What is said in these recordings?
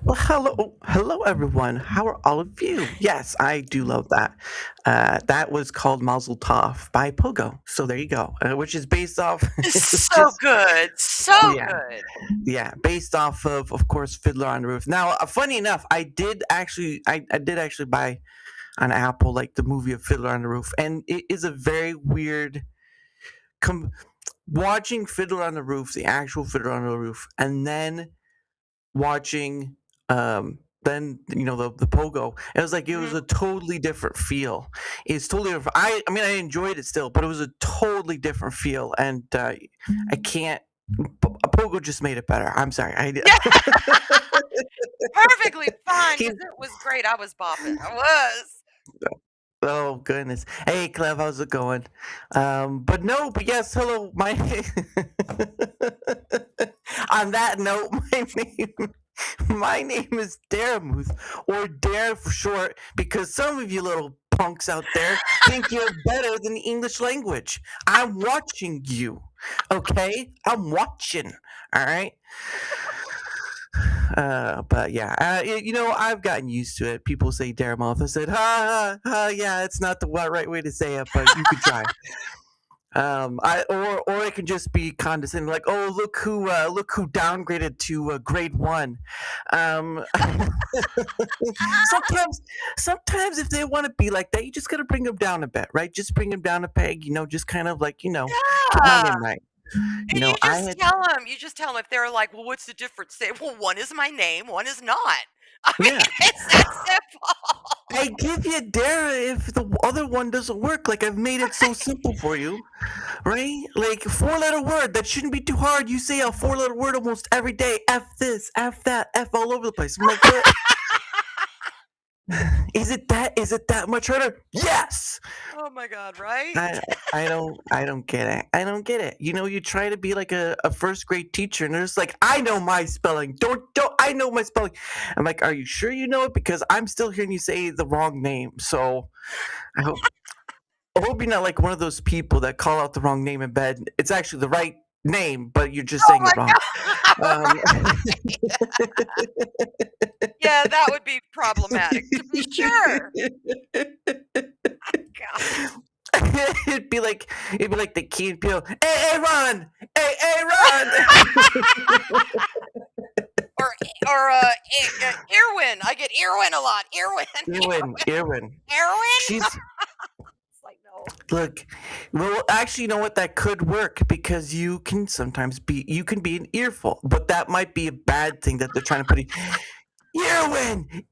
Well, hello everyone. How are all of you? Yes, I do love that. That was called Mazel Tov by Pogo. So there you go, which is based off. It's So just good, so yeah, good. yeah, based off of course, Fiddler on the Roof. Now, funny enough, I did actually buy on Apple like the movie of Fiddler on the Roof, and it is a very weird. Com- Watching Fiddler on the Roof, the actual Fiddler on the Roof, and watching then the pogo, it was like it was Mhm. a totally different feel. It's totally different. I mean, I enjoyed it still, but it was a totally different feel, and I can't. A pogo just made it better. I'm sorry. Yeah, perfectly fine He, because it was great. I was bopping. I was. oh goodness. Hey Clev, how's it going? But yes, hello, my on that note, my name is Daramuth, or Dare for short, because some of you little punks out there think you're better than the English language. I'm watching you, okay? I'm watching, all right? But yeah, I've gotten used to it. People say Daramuth. I said, ha, ha, ha, yeah, it's not the right way to say it, but you could try. Or it can just be condescending, like, oh, look who downgraded to grade one. Um, sometimes, sometimes if they want to be like that, you just gotta bring them down a bit, right? Just bring them down a peg, just kind of like, get my Yeah. name right. And you I just had, tell them. You just tell them if they're like, "Well, what's the difference?" Say, "Well, one is my name, one is not." I mean, yeah, it's that simple. I give you Dara if the other one doesn't work. Like I've made it so simple for you, right? Like a four-letter word that shouldn't be too hard. You say a four-letter word almost every day. F this, F that, F all over the place. I'm like, what? Is it that much harder? Yes. Oh my god, right? I I don't get it. I don't get it. You try to be like a first grade teacher, and they're just like, I know my spelling. Don't I know my spelling? I'm like, are you sure you know it? Because I'm still hearing you say the wrong name. So I hope I hope you're not like one of those people that call out the wrong name in bed. It's actually the right name, but you're just Oh saying it my wrong. god, Um, right. Yeah, that would be problematic, to be sure. God. it'd be like the Key and Peele. Hey, run! Hey, run! Or Irwin. I get Irwin a lot. Irwin, Earwin. Irwin. She's It's like, no. look. Well, actually, you know what? That could work because you can be an earful, but that might be a bad thing that they're trying to put in. Earwin.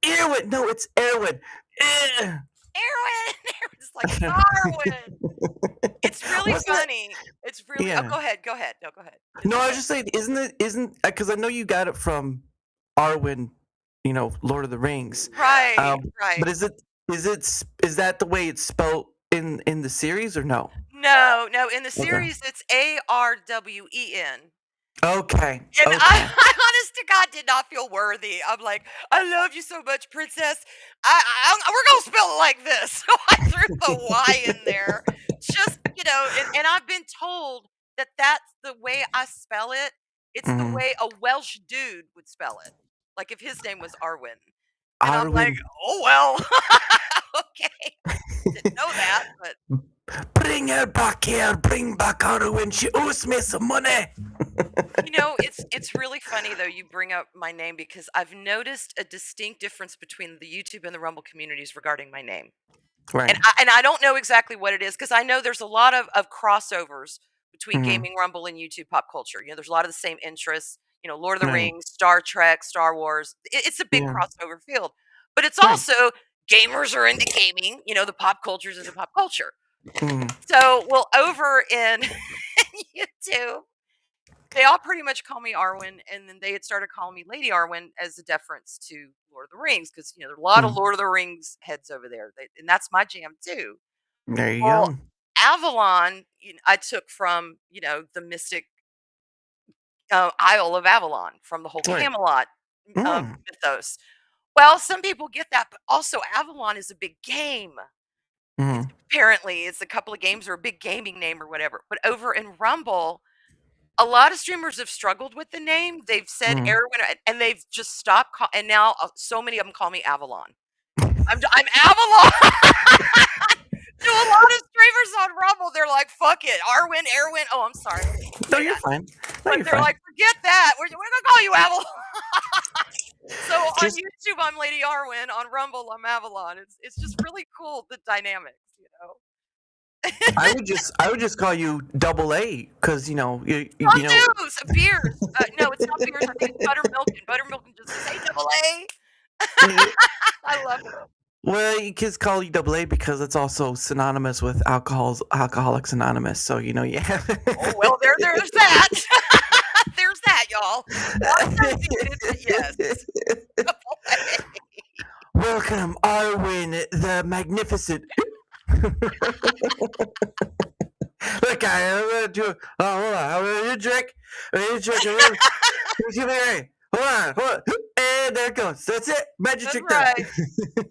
No, it's Erwin. Eh. Erwin. It's like Darwin. It's really Wasn't it? funny. It's really. Oh, Yeah. go ahead. Go ahead. No, go ahead. No, It's I was okay. just saying, isn't because I know you got it from Arwyn, Lord of the Rings. Right. But Right. is that the way it's spelled in the series or no? No, no. In the Okay. series, it's Arwen. Okay. And I, Okay. I honest to God did not feel worthy. I'm like, I love you so much, princess. We're gonna spell it like this. So I threw the Y in there, just and I've been told that that's the way I spell it. It's the Mhm. way a Welsh dude would spell it, like if his name was Arwyn. And I'm like, Arwyn, oh well, okay, didn't know that, but bring her back here. Bring back Arwyn. She owes me some money. It's really funny though you bring up my name because I've noticed a distinct difference between the YouTube and the Rumble communities regarding my name. And Right. I don't know exactly what it is because I know there's a lot of crossovers between Mhm. gaming Rumble and YouTube pop culture. There's a lot of the same interests, Lord of the Right. Rings, Star Trek, Star Wars. It's a big Yeah. crossover field. But it's Right. also gamers are into gaming, the pop culture is into pop culture. Mhm. So, well, over in YouTube, they all pretty much call me Arwen, and then they had started calling me Lady Arwen as a deference to Lord of the Rings, because there are a lot of Mhm. Lord of the Rings heads over there, and that's my jam too. There you Well, go. Avalon, I took from the mystic Isle of Avalon from the whole Right. Camelot Mm. mythos. Well, some people get that, but also Avalon is a big game. It's Mhm. apparently it's a couple of games or a big gaming name or whatever. But over in Rumble, A lot of streamers have struggled with the name. They've said Mm. Arwyn, and they've just stopped and now, so many of them call me Avalon. I'm Avalon! To a lot of streamers on Rumble, they're like, "Fuck it, Arwyn, Arwyn." Oh, I'm sorry, I didn't mean to No, say you're that. fine. No, But you're they're fine. like, "Forget that. We're gonna call you Avalon." So on Just YouTube, I'm Lady Arwyn. On Rumble, I'm Avalon. It's just really cool, the dynamics, you know? I would just call you double A because Fondues, beers. No, it's not beers. I think it's buttermilk, and buttermilk just says, "Hey, double A." y- I love it. well, you kids call you double A because it's also synonymous with Alcoholics Anonymous. So yeah. Oh, well, there's that. There's that, y'all. Not associated, but yes. Double A. Welcome, Arwyn the Magnificent. Look, I'm gonna do. Oh, hold on. I'm gonna drink. I'm gonna drink. Hold on. And there it goes. That's it. Magic That's trick done. right.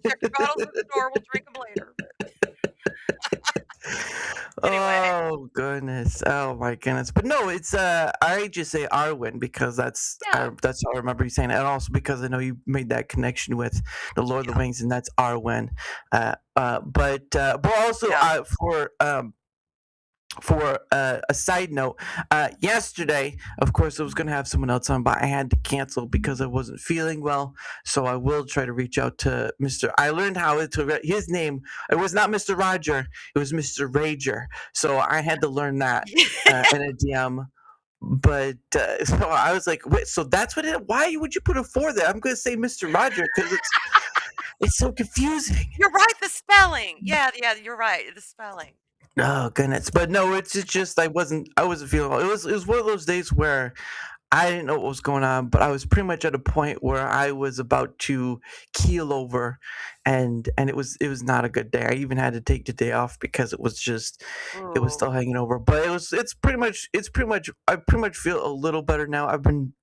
Check your bottles at the door. We'll drink them later. Anyway, Oh goodness. Oh my goodness. But no, it's I just say Arwyn because yeah, that's how I remember you saying it, and also because I know you made that connection with the Lord of yeah, the Rings, and that's Arwen. But also yeah. for a side note, yesterday, of course, I was going to have someone else on, but I had to cancel because I wasn't feeling well. So I will try to reach out to Mr. I learned how to his name. It was not Mr. Roger. It was Mr. Rager. So I had to learn that in a DM. But so I was like, wait, so that's what it? Why would you put a 4 there? I'm going to say Mr. Roger because it's so confusing. You're right, the spelling. Yeah, you're right, the spelling. Oh goodness, but no, it's just I wasn't feeling well. It was one of those days where I didn't know what was going on, but I was pretty much at a point where I was about to keel over, and it was not a good day. I even had to take the day off because it was Ooh. still hanging over. But it's pretty much I pretty much feel a little better now. I've been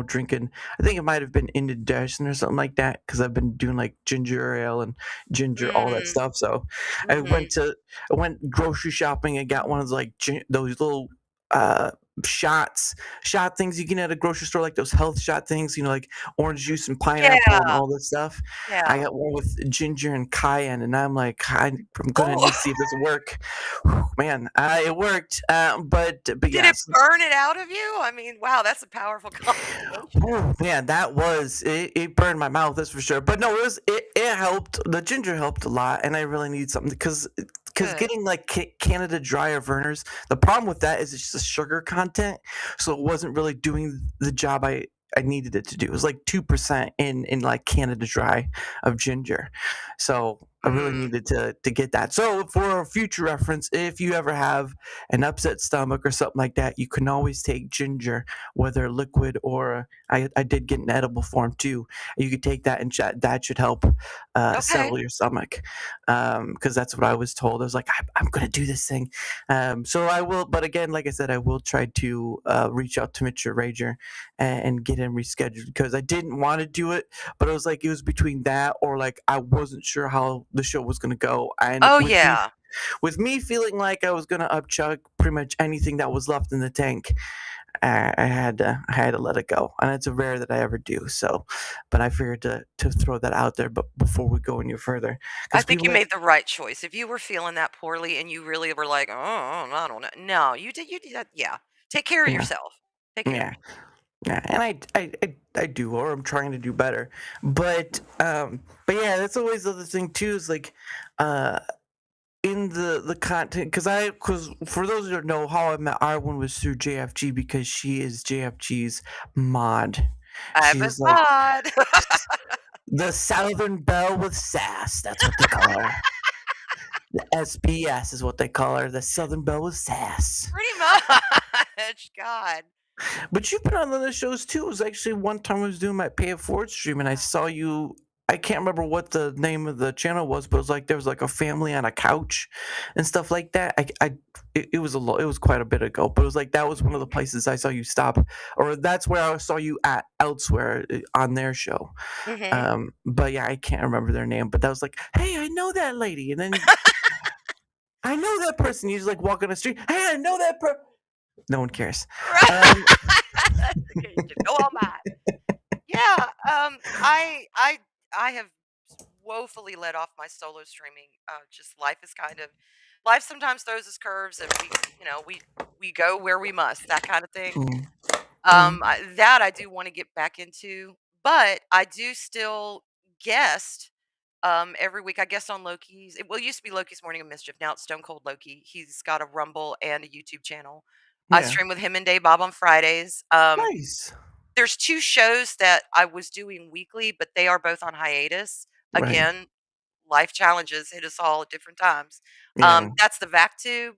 drinking. I think it might have been indigestion or something like that because I've been doing like ginger ale and ginger all that Mm, stuff. So I mhm. went to I went grocery shopping and got one of those like those little uh shot things you get at a grocery store, like those health shot things, like orange juice and pineapple and Yeah, all this stuff. I yeah. got one with ginger and cayenne, and I'm like, I'm gonna Oh, need to see if this will work. Whew, man, it worked. But did it yes, burn it out of you? I mean, wow, that's a powerful combination. oh man, that was it burned my mouth, that's for sure. But no, it helped. The ginger helped a lot, and I really need something because Good. getting like Canada Dry or Vernors, the problem with that is it's just the sugar content, so it wasn't really doing the job I needed it to do. It was like 2% in like Canada Dry of ginger, so I really Mm, needed to get that. So for future reference, if you ever have an upset stomach or something like that, you can always take ginger, whether liquid or I did get an edible form too. You could take that and that should help okay. settle your stomach, because that's what I was told. I was like, I'm gonna do this thing, so I will. But again, like I said, I will try to reach out to Mr. Rager and get him rescheduled because I didn't want to do it, but it was between that or like I wasn't sure how the show was gonna go, and Oh, with me yeah. feeling like I was gonna upchuck pretty much anything that was left in the tank, I had to let it go, and it's a rare that I ever do. So, but I figured to throw that out there, but before we go any further, I because think people you that made the right choice. If you were feeling that poorly and you really were like, "Oh, I don't know." No, you did that, yeah. Take care of yeah, yourself. Take care of yeah, yeah, and I do, or I'm trying to do better, but yeah, that's always the other thing too is like, uh, in the content because for those who don't know how I met Arwen was through JFG because she is JFG's mod. I'm a She's like mod. the Southern Belle with sass. That's what they call her. The SBS is what they call her. The Southern Belle with sass. Pretty much. God. But you've been on other shows too. It was actually one time I was doing my Pay It Forward stream and I saw you. I can't remember what the name of the channel was, but it was like there was like a family on a couch and stuff like that. It was it was quite a bit ago, but it was like that was one of the places I saw you stop, or that's where I saw you at elsewhere on their show. Mhm. But yeah, I can't remember their name, but that was like, hey, I know that lady, and then I know that person. You just like walk on the street. Hey, I know that person. No one cares. Right. Um, Okay, just go on by. Yeah, I have woefully let off my solo streaming. Just life sometimes throws us curves, and we go where we must, that kind of thing. mm, mm, That I do want to get back into, but I do still guest every week. I guest on Loki's. It used to be Loki's Morning of Mischief. Now it's Stone Cold Loki. He's got a Rumble and a YouTube channel. I yeah. stream with him and Dave Bob on Fridays. Nice. There's 2 shows that I was doing weekly, but they are both on hiatus. Right. Again, life challenges hit us all at different times. Yeah. That's the VacTube,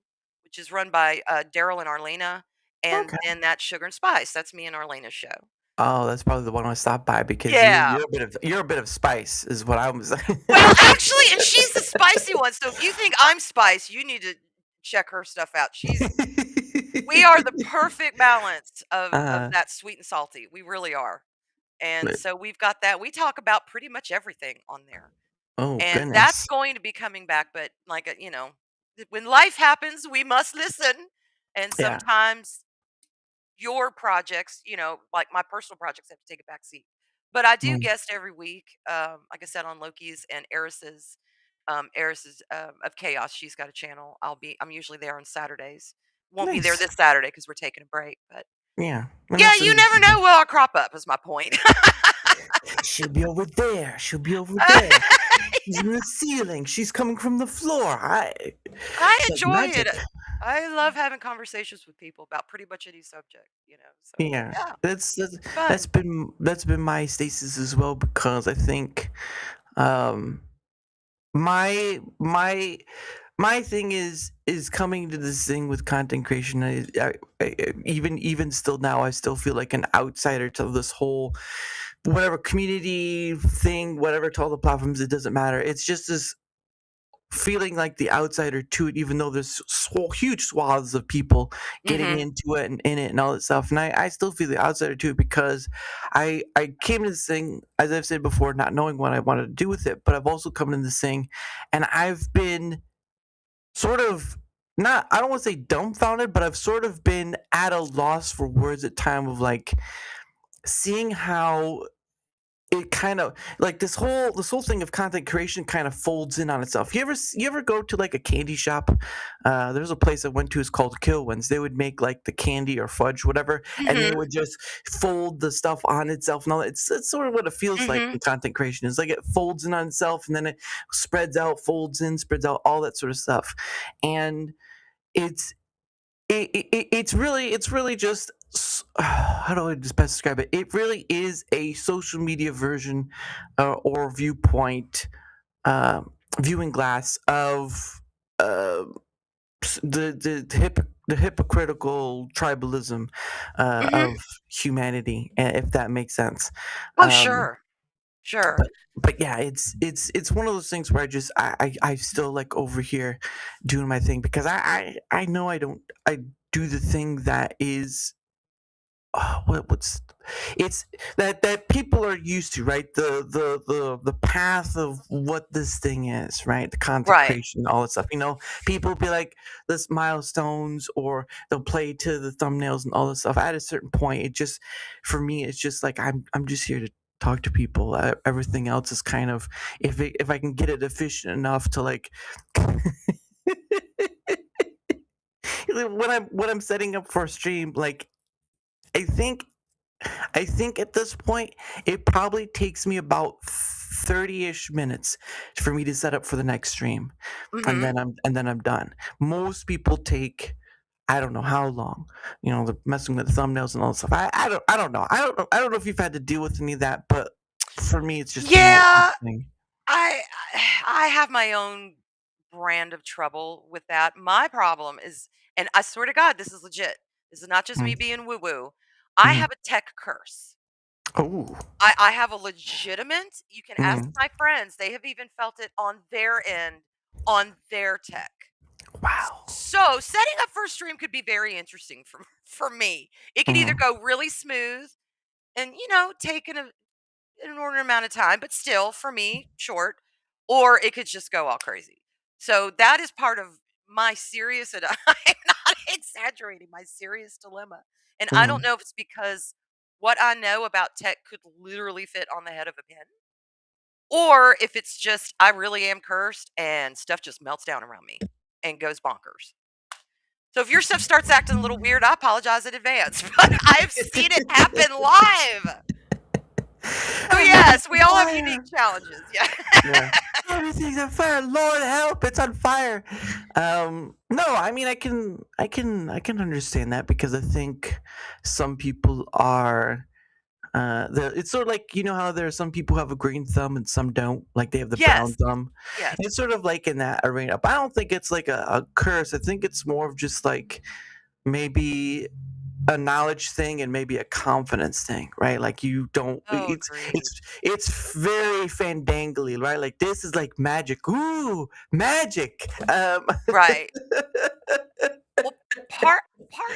which is run by, Daryl and Arlena, and Okay. then that's Sugar and Spice. That's me and Arlena's show. Oh, that's probably the one I stopped by because you're Yeah. you're a bit of you're a bit of spice, is what I was. Well, actually, and she's the spicy one, so if you think I'm spice, you need to check her stuff out. We are the perfect balance of uh, that sweet and salty. We really are. And but- so we've got that. We talk about pretty much everything on there. oh And that's goodness. going to be coming back, but like, when life happens, we must listen. And Yeah. sometimes your projects, like my personal projects have to take a back seat. But I do Mm, guest every week, like I said, on Loki's and Eris's of Chaos. She's got a channel. I'm usually there on Saturdays. Won't be there nice. this Saturday because we're taking a break. But Yeah. And yeah, that's you never know. Well, I'll crop up is my point. she'll be over there. She'll be over there. She's in the ceiling. She's coming from the floor. I It's like enjoy magic. it. I love having conversations with people about pretty much any subject, so Yeah. yeah, That's fun. been my stasis as well because I think um my my my thing is coming to this thing with content creation. Even still now, I still feel like an outsider to this whole whatever community thing, whatever to all the platforms. It doesn't matter. It's just this feeling like the outsider to it, even though there's huge swaths of people getting Mhm. into it and in it and all that stuff. And I still feel the outsider to it because I came to this thing, as I've said before, not knowing what I wanted to do with it, but I've also come to this thing and I've been sort of not, I don't want to say dumbfounded, but I've sort of been at a loss for words at time of like seeing how it kind of like this whole thing of content creation kind of folds in on itself. You ever go to like a candy shop? There's a place I went to is called Kilwins. They would make like the candy or fudge, whatever, and they Mhm. would just fold the stuff on itself and all that. It's sort of what it feels like Mhm. in content creation. It's like it folds in on itself and then it spreads out, folds in, spreads out, all that sort of stuff. And it's it's really just how do I just best describe it? It really is a social media version or viewpoint, uh, viewing glass of uh, the hypocritical tribalism Mhm. of humanity, if that makes sense. Oh, Um, sure. Sure. but but yeah, it's one of those things where I still like over here doing my thing because I know I do the thing that is what's it's that people are used to, right? The path of what this thing is, right? The content Right. creation, all that stuff. People be like this milestones, or they'll play to the thumbnails and all this stuff. At a certain point, it just for me, it's just like I'm just here to talk to people. Everything else is kind of if I can get it efficient enough to like when I'm setting up for a stream, like I think I think at this point, it probably takes me about 30-ish minutes for me to set up for the next stream, and Mhm. then I'm done. Most people take I don't know how long. They're messing with the thumbnails and all that stuff. I don't know. I don't know if you've had to deal with any of that, but for me, it's just been a Yeah, thing. I I have my own brand of trouble with that. My problem is, and I swear to God, this is legit. This is not just me Mm, being woo woo. I mhm. have a tech curse. Oh, I have a legitimate, you can ask mm, my friends, they have even felt it on their end, on their tech. wow. So setting up for a stream could be very interesting for for me. It could either Mhm, go really smooth and take an inordinate amount of time, but still for me short, or it could just go all crazy. So that is part of my serious, and I'm not exaggerating my serious dilemma. And I don't Mhm. know if it's because what I know about tech could literally fit on the head of a pin, or if it's just I really am cursed and stuff just melts down around me and goes bonkers. So if your stuff starts acting a little weird, I apologize in advance, but I've seen it happen live. So yes, Everything's we on all have unique fire. challenges. Yeah. Yeah. Everything's on fire. Lord help, it's on fire. No, I mean I can understand that because I think some people are it's sort of like you know how there are some people who have a green thumb and some don't, like they have the brown Yes. thumb. Yes. It's sort of like in that arena. But I don't think it's like a curse. I think it's more of just like maybe a knowledge thing and maybe a confidence thing, right? Like you don't Oh, agreed. it's very fandangly, right? Like this is like magic. Ooh, magic. Right. Well, part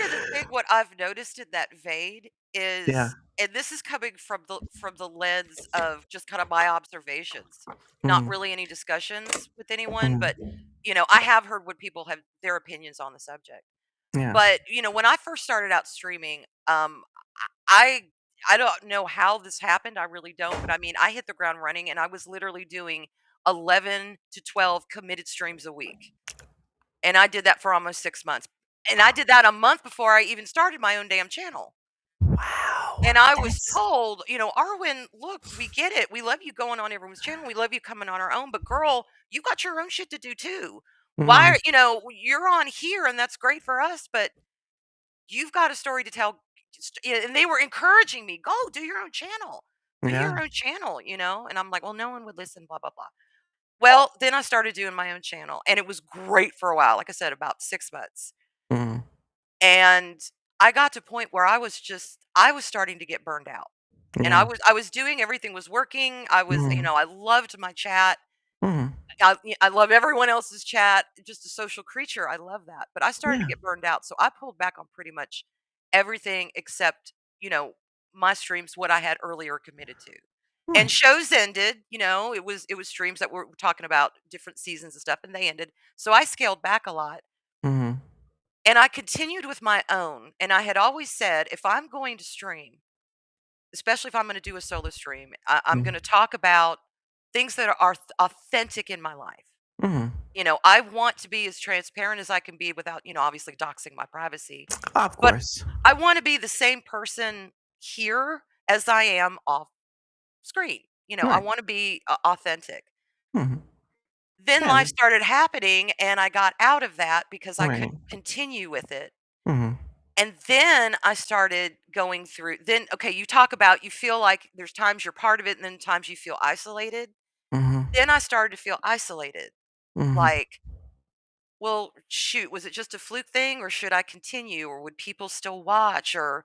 of the thing what I've noticed in that vein Yeah. is, and this is coming from the lens of just kind of my observations, not Mm, really any discussions with anyone, but mm, I have heard what people have their opinions on the subject. yeah. But, when I first started out streaming, I I don't know how this happened, I really don't, but I mean, I hit the ground running and I was literally doing 11 to 12 committed streams a week. And I did that for almost 6 months. And I did that a month before I even started my own damn channel. Wow. And I was That's told, "Arwyn, look, we get it. We love you going on everyone's channel. We love you coming on our own, but girl, you got your own shit to do too. Why mm, are you're on here and that's great for us, but you've got a story to tell." Yeah, and they were encouraging me, "Go do your own channel. Do yeah. your own channel." And I'm like, "Well, no one would listen, blah blah blah." Well, then I started doing my own channel and it was great for a while. Like I said, about 6 months. Mm, And I got to a point where I was starting to get burned out. And I yeah. was I was doing everything was working. Mm, I loved my chat. mm, I love everyone else's chat. Just a social creature. I love that. But I started to yeah. get burned out. So I pulled back on pretty much everything except, you know, my streams, what I had earlier committed to. And Right. shows ended, it was streams that were talking about different seasons and stuff, and they ended. So I scaled back a lot. Mhm. And I continued with my own. And I had always said, if I'm going to stream, especially if I'm going to do a solo stream, I'm going Mm, to talk about things that are authentic in my life. mhm. I want to be as transparent as I can be without, obviously doxing my privacy. Of But course. I want to be the same person here as I am off screen. I Right. want to be authentic. Mhm. Then Yeah, life started happening and I got out of that because I right. couldn't continue with it. Mhm. And then I started going through then okay, you talk about you feel like there's times you're part of it and then times you feel isolated. Mhm. Then I started to feel isolated. Mhm. Like, well, shoot, was it just a fluke thing or should I continue or would people still watch or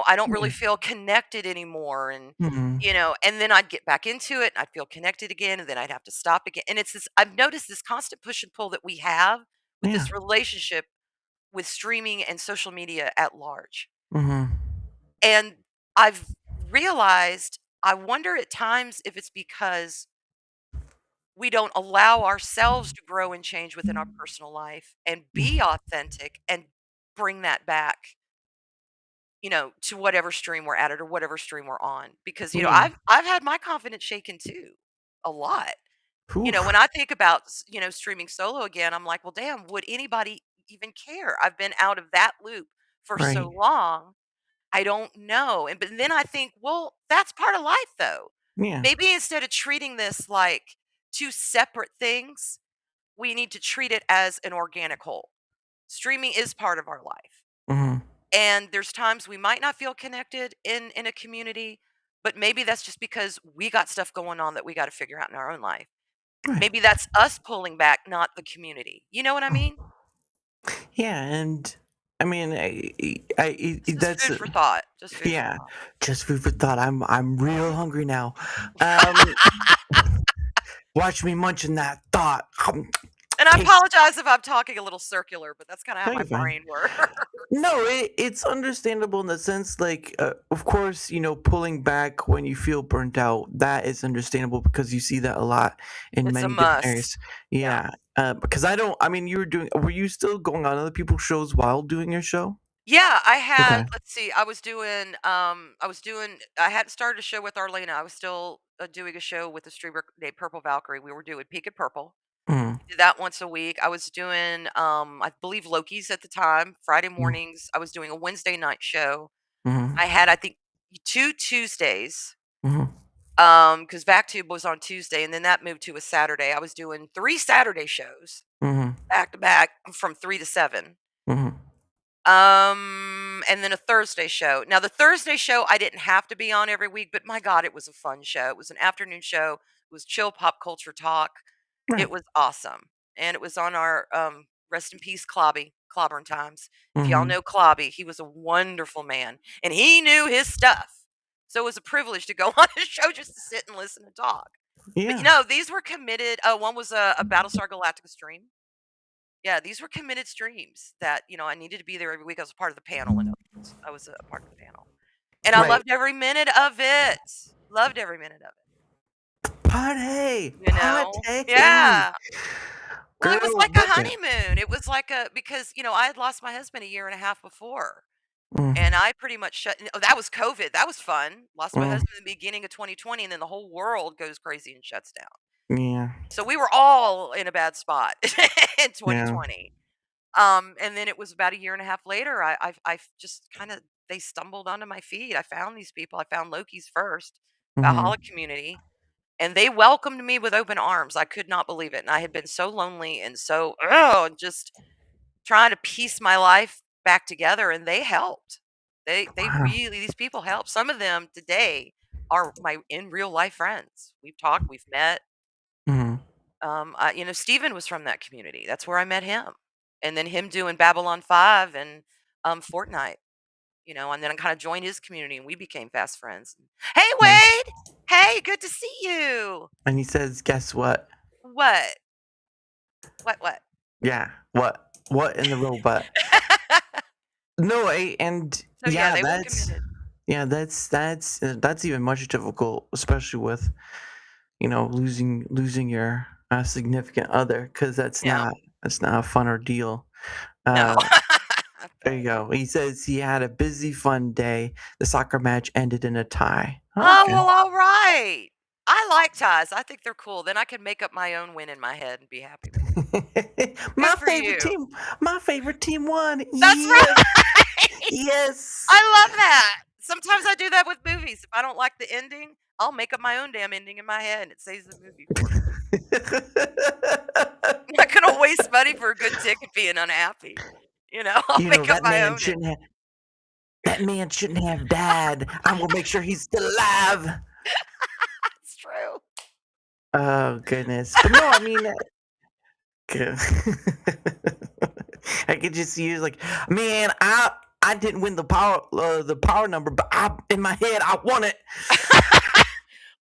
I don't really Yeah. feel connected anymore and Mhm. and then I'd get back into it and I'd feel connected again and then I'd have to stop again. And it's this I've noticed this constant push and pull that we have with Yeah. this relationship with streaming and social media at large. Mhm. And I've realized I wonder at times if it's because we don't allow ourselves to grow and change within our personal life and be authentic and bring that back, to whatever stream we're at it or whatever stream we're on. Because, Yeah. I've had my confidence shaken too, a lot. When Oof. I think about, streaming solo again, I'm like, well, damn, would anybody even care? I've been out of that loop for so Right. long. I don't know. But then I think, well, that's part of life though. Yeah. Maybe instead of treating this like two separate things, we need to treat it as an organic whole. Streaming is part of our life. Mhm. And there's times we might not feel connected in a community, but maybe that's just because we got stuff going on that we got to figure out in our own life. Right. Maybe that's us pulling back, not the community. You know what I mean? Yeah, and I mean, This is that's food for thought. Just food for yeah. thought. Just food for thought. I'm real hungry now. Um, watch me munching that thought. And I Taste. apologize if I'm talking a little circular, but that's kind of how No, my you're fine. brain works. No, it's understandable in the sense, like, of course, pulling back when you feel burnt out, that is understandable because you see that a lot in It's a many different must. areas. Yeah. Yeah. Because I mean, were you still going on other people's shows while doing your show? Yeah, I had, Okay. let's see, I hadn't started a show with Arlena. I was still doing a show with a streamer named Purple Valkyrie. We were doing Peak and Purple. Mm, Did that once a week. I was doing, I believe Loki's at the time, Friday mm, mornings. I was doing a Wednesday night show. mhm, I had, I think, 2 Tuesdays, mhm, because VacTube was on Tuesday, and then that moved to a Saturday. I was doing 3 Saturday shows mhm, back to back from 3 to 7. mhm, And then a Thursday show. Now, the Thursday show, I didn't have to be on every week, but my God, it was a fun show. It was an afternoon show. It was chill pop culture talk. It right. was awesome. And it was on our rest in peace Clobby, Clobbering Times. If y'all Mhm, know Clobby, he was a wonderful man and he knew his stuff. So it was a privilege to go on his show just to sit and listen and talk. But yeah. these were committed. One was a Battlestar Galactica stream. Yeah, these were committed streams that, I needed to be there every week. I was a part of the panel, in other words. I was a part of the panel. And I Right. loved every minute of it. Loved every minute of Party! it, Party! Yeah. Well, it was Girl, like a look at honeymoon. It was like because, I had lost my husband a year and a half before. mm, And I pretty much oh, that was COVID. That was fun. Lost my mm, husband in the beginning of 2020, and then the whole world goes crazy and shuts down. yeah, So we were all in a bad spot in yeah, 2020. And then it was about a year and a half later, I just kind of they stumbled onto my feed. I found these people. I found Loki's first, mhm, Valhalla community, and they welcomed me with open arms. I could not believe it. And I had been so lonely and so just trying to piece my life back together, and they helped. They wow, really these people helped. Some of them today are my in real life friends. We've talked, we've met. mhm, Steven was from that community. That's where I met him. And then him doing Babylon 5 and Fortnite, and then I kind of joined his community and we became fast friends. Hey nice. Wade. Hey, good to see you. And he says, "Guess what?" What? What? Yeah, what? What in the robot? No, and So yeah, yeah, they were committed. that's even much difficult, especially with losing your significant other, because Yeah. that's not a fun ordeal. No. Uh, I there you bet. go. He says he had a busy, fun day. The soccer match ended in a tie. Oh, Okay. well, all right. I like ties. I think they're cool. Then I can make up my own win in my head and be happy with it. Good my for favorite you. team. My favorite team won. That's Yes, right. yes. I love that. Sometimes I do that with movies. If I don't like the ending, I'll make up my own damn ending in my head and it saves the movie for me. I'm not gonna waste money for a good ticket being unhappy. I'll you know make up that my man own shouldn't ending. have. That man shouldn't have died. I'm gonna make sure he's still alive. It's true. Oh goodness, but no, I mean, I could just see you like, man, I didn't win the power number, but in my head I won it.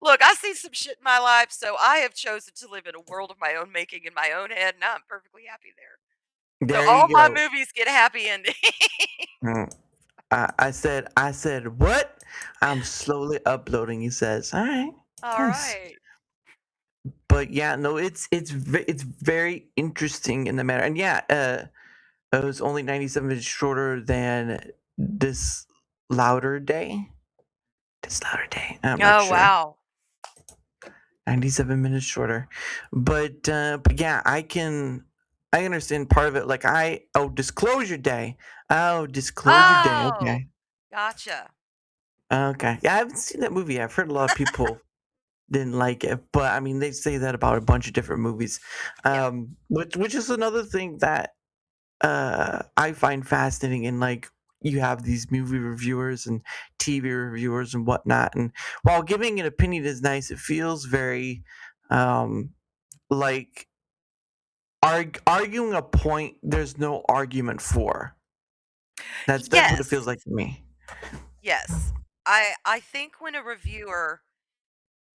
Look, I see some shit in my life, so I have chosen to live in a world of my own making in my own head, and I'm perfectly happy there. So There all you my go. movies get happy endings. Mm. I said what? I'm slowly uploading. He says, all right, All nice. right. But yeah, no, it's very interesting in the matter, and yeah, it was only 97 minutes shorter than this louder day. This louder day. I'm not Oh, sure. wow. 97 minutes shorter. But yeah, I understand part of it. Like disclosure day. Oh, disclosure day. Oh, Okay. gotcha. Okay. Yeah, I haven't seen that movie. I've heard a lot of people didn't like it, but I mean they say that about a bunch of different movies. Yeah. Which is another thing that I find fascinating in, like, you have these movie reviewers and TV reviewers and whatnot, and while giving an opinion is nice, it feels very like arguing a point there's no argument for. That's what it feels Yes. like to me. Yes. I think when a reviewer,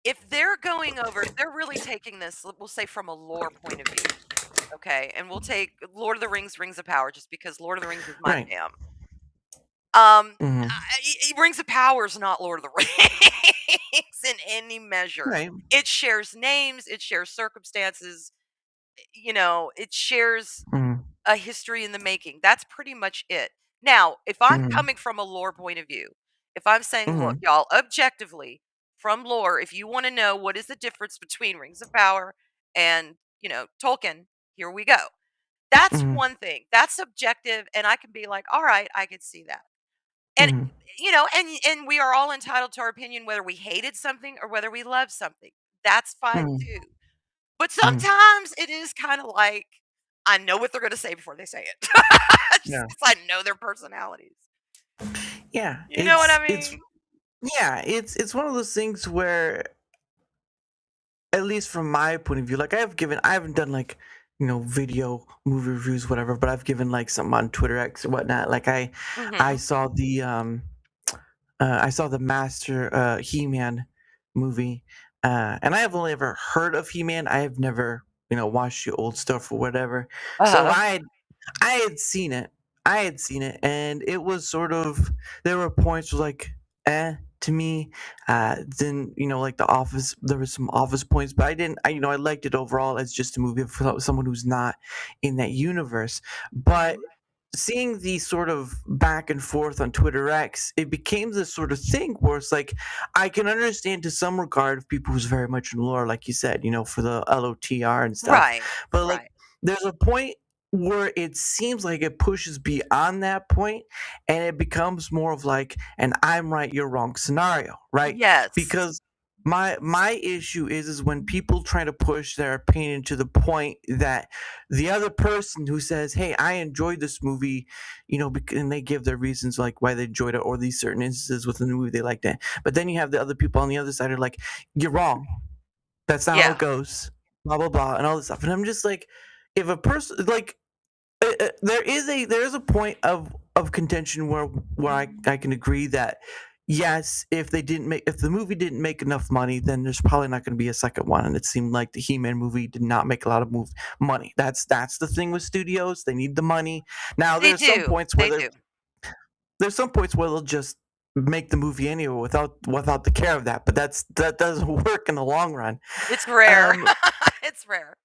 if they're really taking this, we'll say from a lore point of view, okay? And we'll take Lord of the Rings, Rings of Power, just because Lord of the Rings is my Right. jam. Hmm. Rings of Power is not Lord of the Rings in any measure. Right. It shares names, it shares circumstances. it shares mhm, a history in the making. That's pretty much it. Now, if I'm mhm, coming from a lore point of view, if I'm saying, look, mhm, y'all, objectively, from lore, if you want to know what is the difference between Rings of Power and, Tolkien, here we go. That's mhm, one thing. That's subjective, and I can be like, all right, I can see that. And mhm, and we are all entitled to our opinion whether we hated something or whether we loved something. That's fine mhm, too. But mhm. sometimes it is kind of like I know what they're going to say before they say it. Just Yeah. because I know their personalities. Yeah, You know what I it's mean? yeah, it's one of those things where, at least from my point of view, like I haven't done like, video movie reviews, whatever, but I've given like some on Twitter X or whatnot. Like I Mhm. saw the Master He-Man movie, and I have only ever heard of He-Man. I have never, watched the old stuff or whatever. So Uh-huh. I had seen it. I had seen it, and it was sort of, there were points where like, to me. Then, like The Office, there was some Office points, but I didn't. I liked it overall as just a movie for someone who's not in that universe. But Mhm. seeing the sort of back and forth on Twitter X, it became this sort of thing where it's like, I can understand to some regard of people who's very much in lore, like you said, for the LOTR and stuff. Right. But like, Right. there's a point where it seems like it pushes beyond that point, and it becomes more of like an I'm right, you're wrong scenario, right? Yes. Because my issue is when people try to push their opinion to the point that the other person who says, "Hey, I enjoyed this movie," and they give their reasons like why they enjoyed it, or these certain instances within the movie they liked it. But then you have the other people on the other side who are like, "You're wrong. That's not how Yeah. it goes." Blah blah blah, and all this stuff. And I'm just like, if a person like, there is a point of contention where I can agree that, yes, if the movie didn't make enough money, then there's probably not going to be a second one. And it seemed like the He-Man movie did not make a lot of money. That's the thing with studios; they need the money. Now They do. They do. there's some points where they'll just make the movie anyway without the care of that, but that doesn't work in the long run. It's rare. Um, It's rare.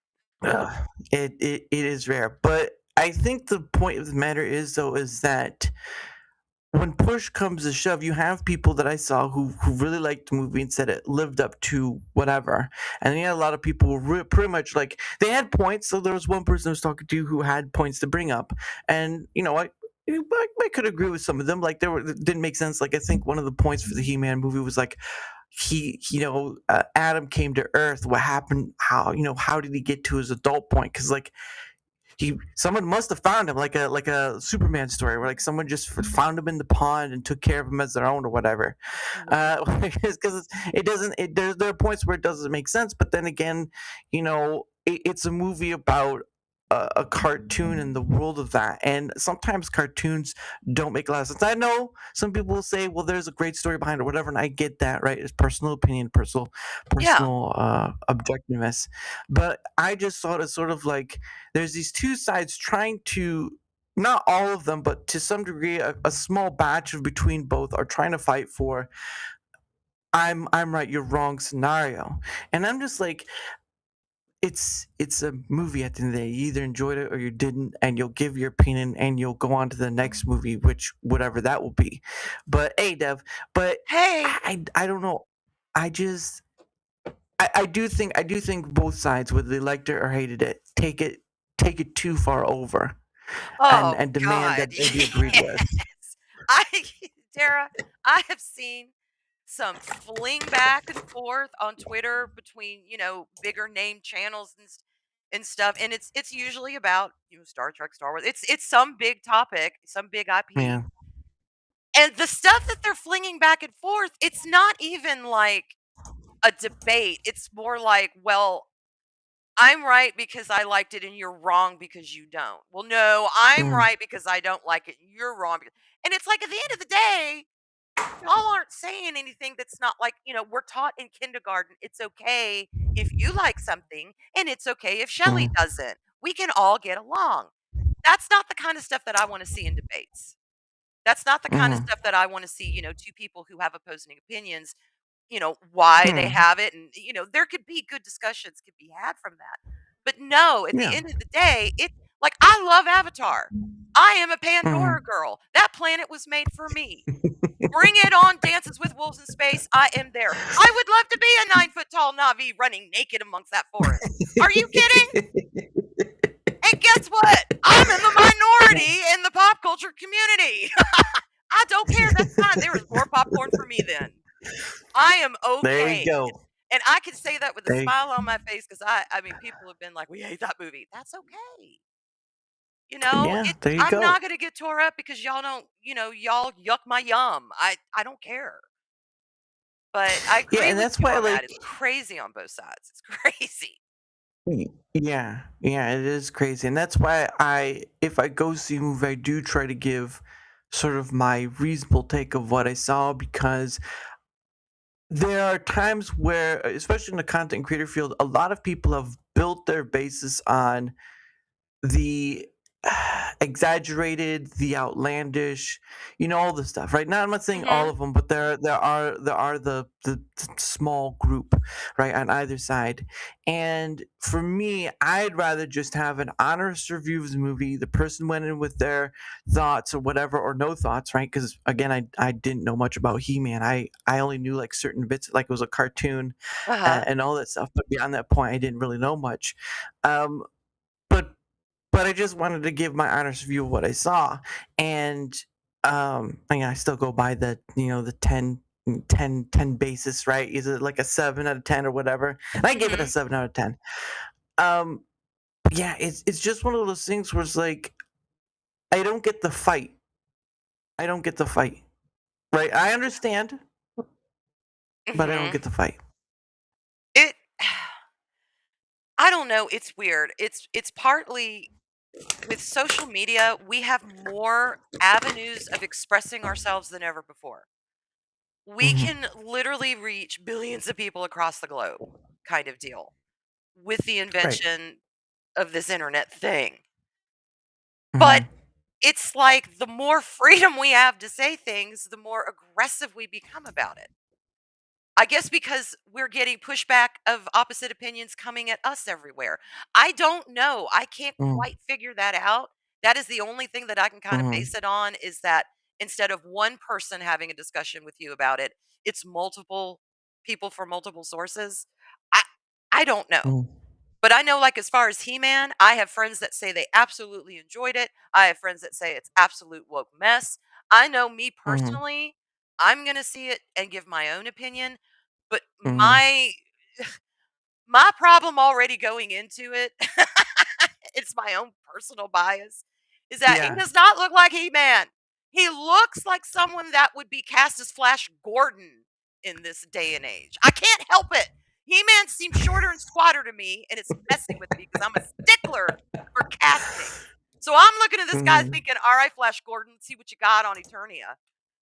it is rare, but I think the point of the matter is, though, is that when push comes to shove, you have people that I saw who really liked the movie and said it lived up to whatever, and then you had a lot of people who were pretty much like, they had points. So there was one person I was talking to who had points to bring up, and I could agree with some of them. Like, it didn't make sense. Like, I think one of the points for the He-Man movie was like, Adam came to Earth. What happened? How did he get to his adult point? Because like, someone must have found him, like a Superman story where like someone just found him in the pond and took care of him as their own or whatever. Mhm. Because it doesn't. There are points where it doesn't make sense, but then again, it's a movie about a cartoon and the world of that, and sometimes cartoons don't make a lot of sense. I know some people will say, "Well, there's a great story behind it, or whatever," and I get that, right? It's personal opinion, personal, Yeah. personal objectiveness, but I just thought it's sort of like there's these two sides trying to, not all of them, but to some degree, a small batch of between both are trying to fight for I'm right, you're wrong scenario. And I'm just like, it's a movie at the end of the day. You either enjoyed it or you didn't, and you'll give your opinion and you'll go on to the next movie, which whatever that will be. But hey, Dev, but Hey. I don't know. I just I do think both sides, whether they liked it or hated it, take it too far over, and Oh demand God. that they be agreed with. Yes. I Tara, I have seen some fling back and forth on Twitter between, bigger name channels and stuff. And it's usually about, Star Trek, Star Wars. It's some big topic, some big IP. Yeah. And the stuff that they're flinging back and forth, it's not even like a debate. It's more like, well, I'm right because I liked it and you're wrong because you don't. Well, no, I'm Mm, right because I don't like it and you're wrong. And it's like at the end of the day, y'all aren't saying anything that's not like, we're taught in kindergarten. It's okay if you like something and it's okay if Shelly mm, doesn't. We can all get along. That's not the kind of stuff that I want to see in debates. That's not the kind of mhm, stuff that I want to see, two people who have opposing opinions, why they hmm. have it. And, there could be good discussions could be had from that. But no, at the Yeah. end of the day, it like, I love Avatar. I am a Pandora Mhm. girl. That planet was made for me. Bring it on, Dances with Wolves in Space, I am there. I would love to be a 9-foot tall Na'vi running naked amongst that forest. Are you kidding? And guess what? I'm in the minority in the pop culture community. I don't care, that's fine. There is more popcorn for me then. I am There you okay. go. And I can say that with a There you smile on my face because I mean, people have been like, "We hate that movie." That's okay. You know, yeah, it there you I'm go. not gonna get tore up because y'all don't, y'all yuck my yum. I don't care. But I Yeah, agree and with that's you why, on that. like It's crazy on both sides. It's crazy. yeah, yeah, it is crazy, and that's why if I go see a movie, I do try to give sort of my reasonable take of what I saw because there are times where, especially in the content creator field, a lot of people have built their basis on the exaggerated, the outlandish, all the stuff, right? Now, I'm not saying all Mhm. of them, but there are the small group, right, on either side. And for me, I'd rather just have an honest review of the movie. The person went in with their thoughts or whatever, or no thoughts, right? Because again, I didn't know much about He-Man. I only knew like certain bits, like it was a cartoon, Uh-huh. and all that stuff. But beyond that point, I didn't really know much. Um, but I just wanted to give my honest view of what I saw, and I still go by the 10 basis, right? Is it like a 7 out of 10 or whatever? And I gave it a Mhm. 7 out of 10. Um, yeah, it's just one of those things where it's like I don't get the fight. I don't get the fight, right? I understand, but I don't Mhm. get the fight. It I don't know, it's weird. It's partly with social media, we have more avenues of expressing ourselves than ever before. We Hmm. can literally reach billions of people across the globe kind of deal with the Right. invention of this internet thing. But Hmm. it's like the more freedom we have to say things, the more aggressive we become about it. I guess because we're getting pushback of opposite opinions coming at us everywhere. I don't know. I can't Hmm. quite figure that out. That is the only thing that I can kind of Hmm. base it on is that instead of one person having a discussion with you about it, it's multiple people from multiple sources. I I don't know. But I know, like, as far as He-Man, I have friends that say they absolutely enjoyed it. I have friends that say it's absolute woke mess. I know me Hmm. personally, I'm gonna see it and give my own opinion, but Hmm. my problem already going into it, it's my own personal bias, is that he Yeah. does not look like He-Man. He looks like someone that would be cast as Flash Gordon in this day and age. I can't help it. He-Man seems shorter and squatter to me, and it's messing with me because I'm a stickler for casting. So I'm looking at this guy Hmm. thinking, all right, Flash Gordon, see what you got on Eternia.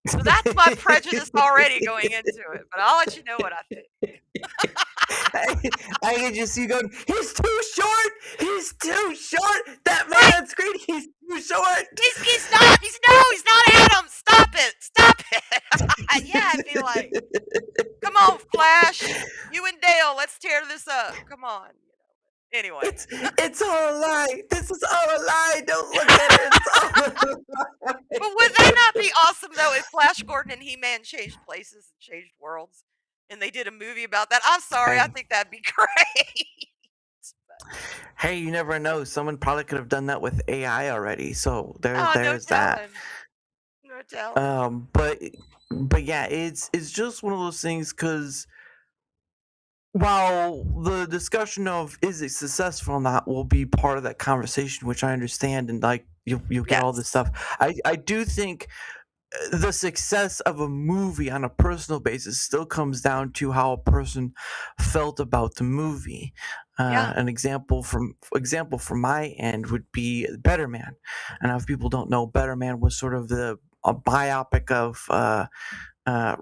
So that's my prejudice already going into it, but I'll let you know what I think. I can just see going, he's too short! He's too short! That Right? man on screen, he's too short! He's not. He's not Adam. Stop it. Stop it. Yeah, I'd be like, come on, Flash. You and Dale, let's tear this up. Come on. Anyway. It's all a lie. This is all a lie. Don't look at it. It's all a lie. But would that not be awesome though if Flash Gordon and He-Man changed places and changed worlds and they did a movie about that? I'm sorry, I Hey, think that'd be great. hey, you never know. Someone probably could have done that with AI already. So Oh, no there's that. telling. No telling. But yeah, it's just one of those things because while the discussion of is it successful or not will be part of that conversation, which I understand, and like you'll get all this Yes. stuff. I do think the success of a movie on a personal basis still comes down to how a person felt about the movie. Yeah. An example from my end would be Better Man, and if people don't know, Better Man was sort of the a biopic of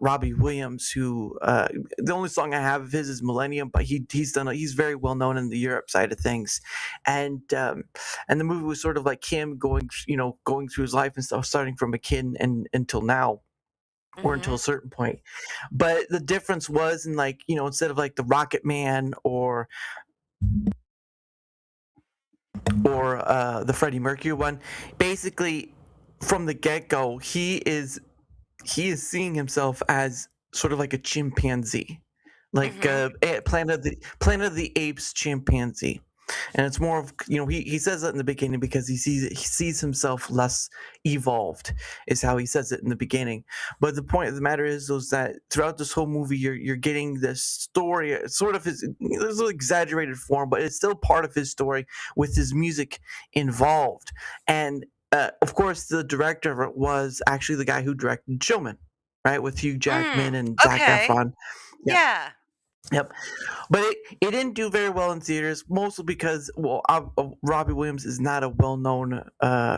Robbie Williams, who the only song I have of his is Millennium, but he's very well known in the Europe side of things, and the movie was sort of like him going through his life and stuff, starting from a kid and until now, or until a Mhm. certain point. But the difference was in, like, instead of like the Rocket Man or or the Freddie Mercury one. Basically, from the get-go, he is seeing himself as sort of like a chimpanzee, like Mhm. Planet of the Apes chimpanzee, and it's more of, he says that in the beginning because he sees himself less evolved, is how he says it in the beginning. But the point of the matter is that throughout this whole movie, you're getting this story, sort of his, there's an exaggerated form, but it's still part of his story with his music involved. And of course, the director of it was actually the guy who directed Showman, right, with Hugh Jackman Mm, and Zac okay. Efron. Yeah, Yeah. yep. But it didn't do very well in theaters, mostly because, well, Robbie Williams is not a well-known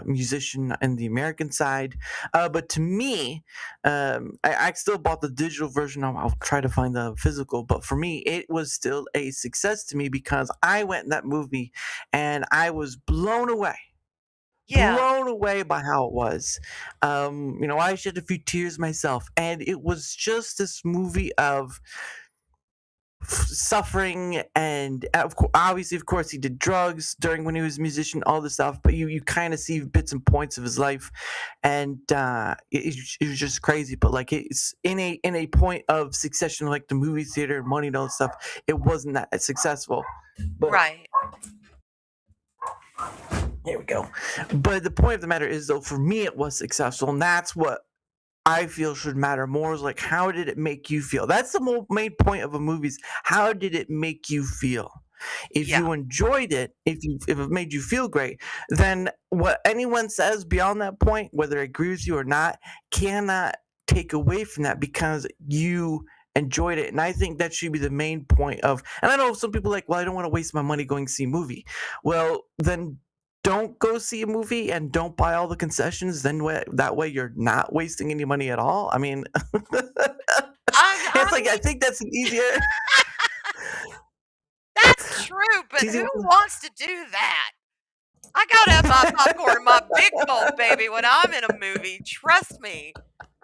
musician in the American side. But to me, I still bought the digital version. I'll try to find the physical. But for me, it was still a success to me because I went in that movie and I was Yeah. blown away by how it was. I shed a few tears myself, and it was just this movie of suffering, and obviously, of course, he did drugs during when he was a musician, all this stuff. But you kind of see bits and points of his life, and it was just crazy. But like, it's in a point of succession, like the movie theater, money, and all this stuff. It wasn't that successful, but Right. here we go. But the point of the matter is, though, for me, it was successful, and that's what I feel should matter more. Is like, how did it make you feel? That's the main point of a movie. Is how did it make you feel? If Yeah. you enjoyed it, if it made you feel great, then what anyone says beyond that point, whether I agree with you or not, cannot take away from that because you enjoyed it. And I think that should be the main point of. And I know some people are like, well, I don't want to waste my money going to see a movie. Well, then don't go see a movie and don't buy all the concessions. Then that way you're not wasting any money at all. I mean, I it's like, I mean, think that's an easier. that's true, It's but easier. who wants to do that? I gotta have my popcorn in my big bowl, baby, when I'm in a movie. Trust me.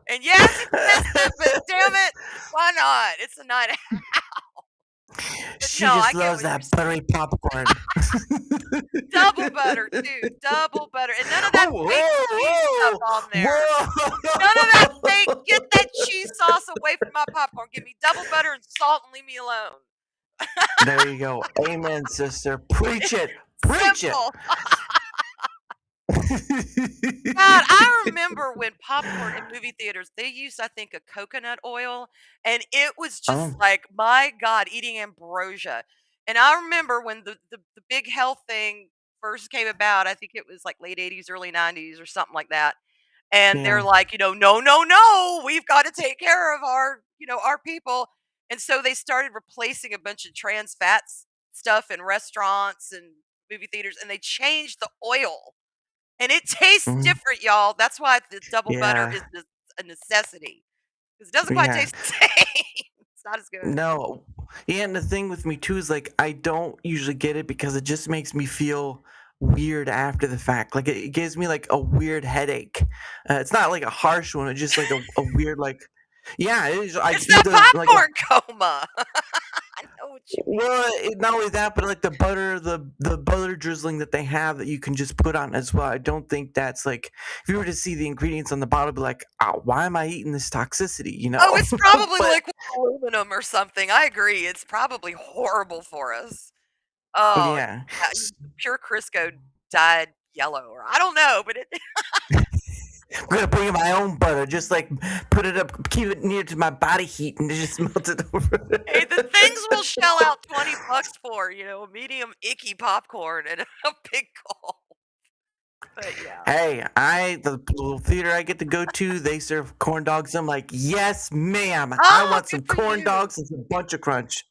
And yeah, it's expensive, but damn it, why not? It's a night out. But She no, I just get loves what you're that buttery saying. popcorn. Double butter too, double butter, and none of that fake cheese stuff Oh, on there. whoa, None of that fake, whoa! get that cheese sauce away from my popcorn. Give me double butter and salt and leave me alone. There you go. Amen, sister. Preach it. Preach it. Simple. God, I remember when popcorn in movie theaters, they used, I think, a coconut oil, and it was just Oh, like, my God, eating ambrosia. And I remember when the big health thing first came about, I think it was like late 80s, early 90s or something like that. And they're yeah. like, no, no, no, we've got to take care of our people. And so they started replacing a bunch of trans fats stuff in restaurants and movie theaters, and they changed the oil. And it tastes Mhm. different, y'all. That's why the double butter Yeah. is a necessity, 'cause it doesn't quite Yeah. taste the same. It's not as good. No. Yeah, and the thing with me too is like I don't usually get it because it just makes me feel weird after the fact. Like it gives me like a weird headache. It's not like a harsh one. It's just like a weird like. Yeah, it is. I It's that either like popcorn coma. I know what you mean. well, not only that, but like the butter drizzling that they have that you can just put on as well. I don't think that's like if you were to see the ingredients on the bottle, be like, oh, why am I eating this toxicity? Oh, it's probably But liquid aluminum or something. I agree. It's probably horrible for us. Oh, yeah. yeah, pure Crisco dyed yellow, or I don't know, but it I'm gonna bring in my own butter, just like put it up, keep it near to my body heat, and just melt it over. hey, the things we'll shell out $20 for, a medium icky popcorn and a big gulp. But yeah. Hey, the little theater I get to go to, they serve corn dogs. I'm like, yes, ma'am. I Oh, want good some for corn you. dogs and some bunch of crunch.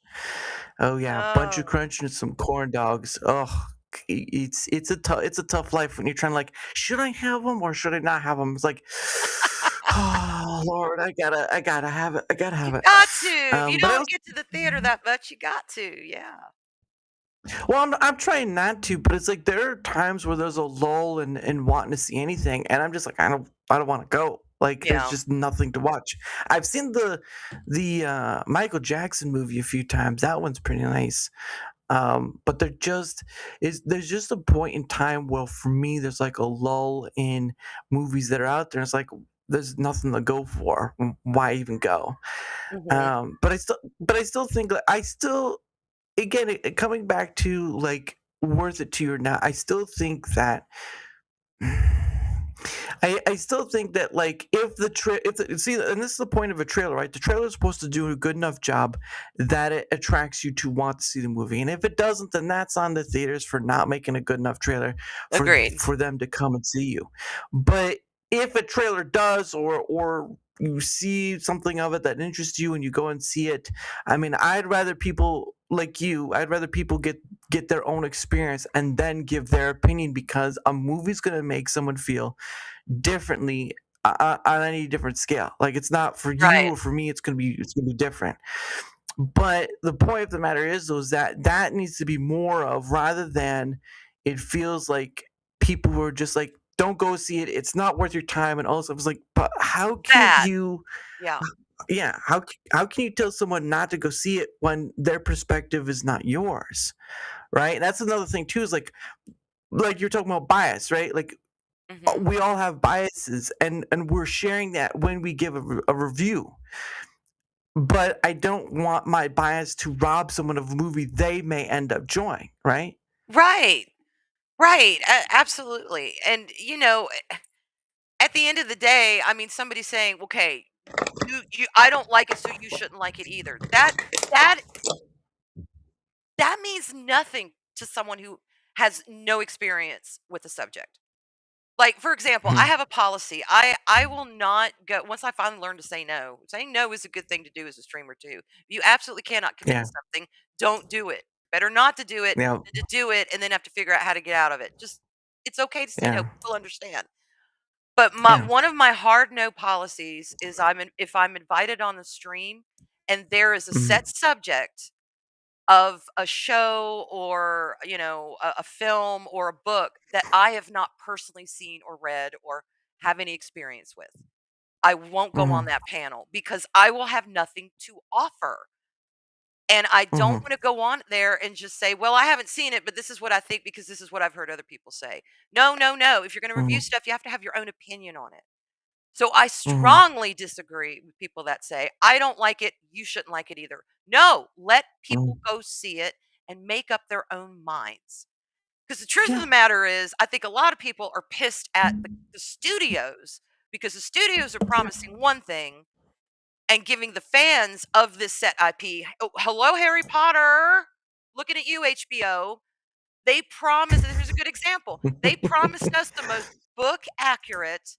Oh yeah, bunch of Oh. crunch and some corn dogs. Oh, it's a tough life when you're trying to like, should I have them or should I not have them? It's like, oh Lord, I gotta have it. I gotta You have it. got to. If you But I don't was get to the theater that much, you got to. Yeah. well, I'm trying not to, but it's like there are times where there's a lull in wanting to see anything, and I'm just like I don't want to go. Like there's Yeah. just nothing to watch. I've seen the Michael Jackson movie a few times. That one's pretty nice. But there's just a point in time where for me there's like a lull in movies that are out there. It's like there's nothing to go for. Why even go? Mhm. But I still think that I still again coming back to like worth it to you or not. I still think that I still think that like if the if the, see, and this is the point of a trailer, right? The trailer is supposed to do a good enough job that it attracts you to want to see the movie, and if it doesn't, then that's on the theaters for not making a good enough trailer Agreed. for them to come and see you. But if a trailer does, or you see something of it that interests you and you go and see it, I mean, I'd rather people like you, I'd rather people get their own experience and then give their opinion, because a movie's going to make someone feel differently on any different scale. Like it's not for you Right. or for me. It's gonna be different. But the point of the matter is, though, is that that needs to be more of, rather than it feels like people who are just like, don't go see it. It's not worth your time. And also, I was like, but how can Bad. you? Yeah. Yeah, how can you tell someone not to go see it when their perspective is not yours, right? That's another thing too. Is like you're talking about bias, right? Like Mhm. we all have biases, and we're sharing that when we give a review, but I don't want my bias to rob someone of a movie they may end up enjoying, right? Right. Right. Absolutely. And at the end of the day, I mean, somebody saying, "Okay, you I don't like it, so you shouldn't like it either." That that means nothing to someone who has no experience with the subject. Like, for example, I Mhm. have a policy. I will not go once I finally learn to say no. Saying no is a good thing to do as a streamer too. You absolutely cannot commit Yeah, to something. Don't do it. Better not to do it yeah, than to do it and then have to figure out how to get out of it. Just it's okay to say no. yeah, People understand. But my yeah. one of my hard no policies is if I'm invited on the stream and there is a Mhm. set subject of a show or a film or a book that I have not personally seen or read or have any experience with, I won't go on Mhm. that panel because I will have nothing to offer. And I don't Mhm. want to go on there and just say, well, I haven't seen it, but this is what I think because this is what I've heard other people say. No, no, no. If you're going to review Mhm. stuff, you have to have your own opinion on it. So I Mhm. strongly disagree with people that say, I don't like it, you shouldn't like it either. No, let people Mhm. go see it and make up their own minds. Because the truth of Yeah. the matter is, I think a lot of people are pissed at the studios because the studios are promising one thing and giving the fans of this set IP, oh, hello, Harry Potter, looking at you, HBO. They promised, and here's a good example. They promised us the most book accurate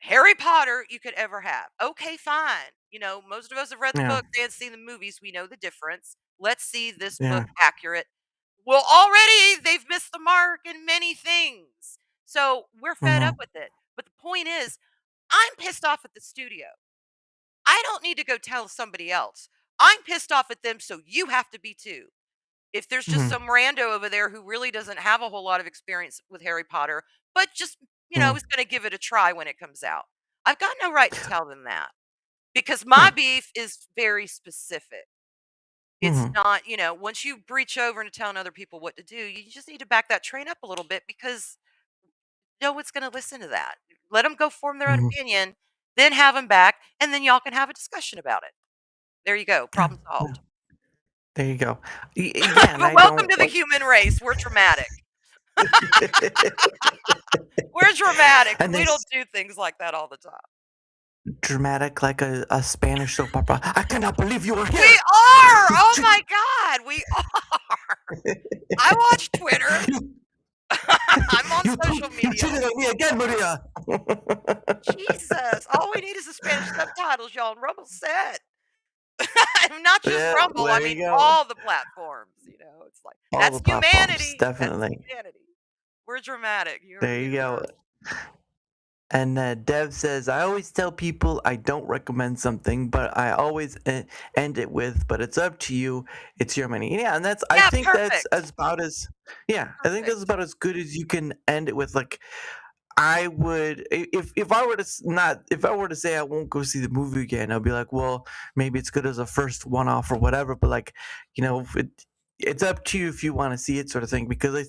Harry Potter you could ever have. Okay, fine. Most of us have read the Yeah. book and seen the movies. We know the difference. Let's see this book Yeah. accurate. Well, already they've missed the mark in many things. So we're fed up Mhm. with it. But the point is, I'm pissed off at the studio. I don't need to go tell somebody else. I'm pissed off at them, so you have to be too. If there's just Mhm. some rando over there who really doesn't have a whole lot of experience with Harry Potter, but just, Mhm. is going to give it a try when it comes out, I've got no right to tell them that because my Yeah. beef is very specific. It's Mhm. not, once you breach over into telling other people what to do, you just need to back that train up a little bit because no one's going to listen to that. Let them go form their own Mhm. opinion, then have them back, and then y'all can have a discussion about it. There you go. Yeah. Problem Yeah. solved. There you go. Again, But I welcome don't to the like. human race. We're dramatic. We're dramatic. And We don't this do things like that all the time. dramatic like a Spanish soap opera. I cannot believe you were We here. are! You Oh cheat. my god, we are! I watch Twitter. You I'm on social you media. cheated on me again, Maria. Jesus, all we need is the Spanish subtitles, y'all, and Rumble said. Not just Yeah, Rumble, I there mean you go. all the platforms, it's like, All that's the platforms, humanity. That's definitely. humanity. We're dramatic. You're There you go. universe. And Dev says, I always tell people I don't recommend something, but I always end it with, but it's up to you. It's your money. Yeah, and I Yeah, think that's perfect. about yeah, I think that's Perfect. about as good as you can end it with. Like, I would, if I were to not, if I were to say I won't go see the movie again, I'll be like, well, maybe it's good as a first one off or whatever, but like, you know, it's up to you if you want to see it, sort of thing. Because I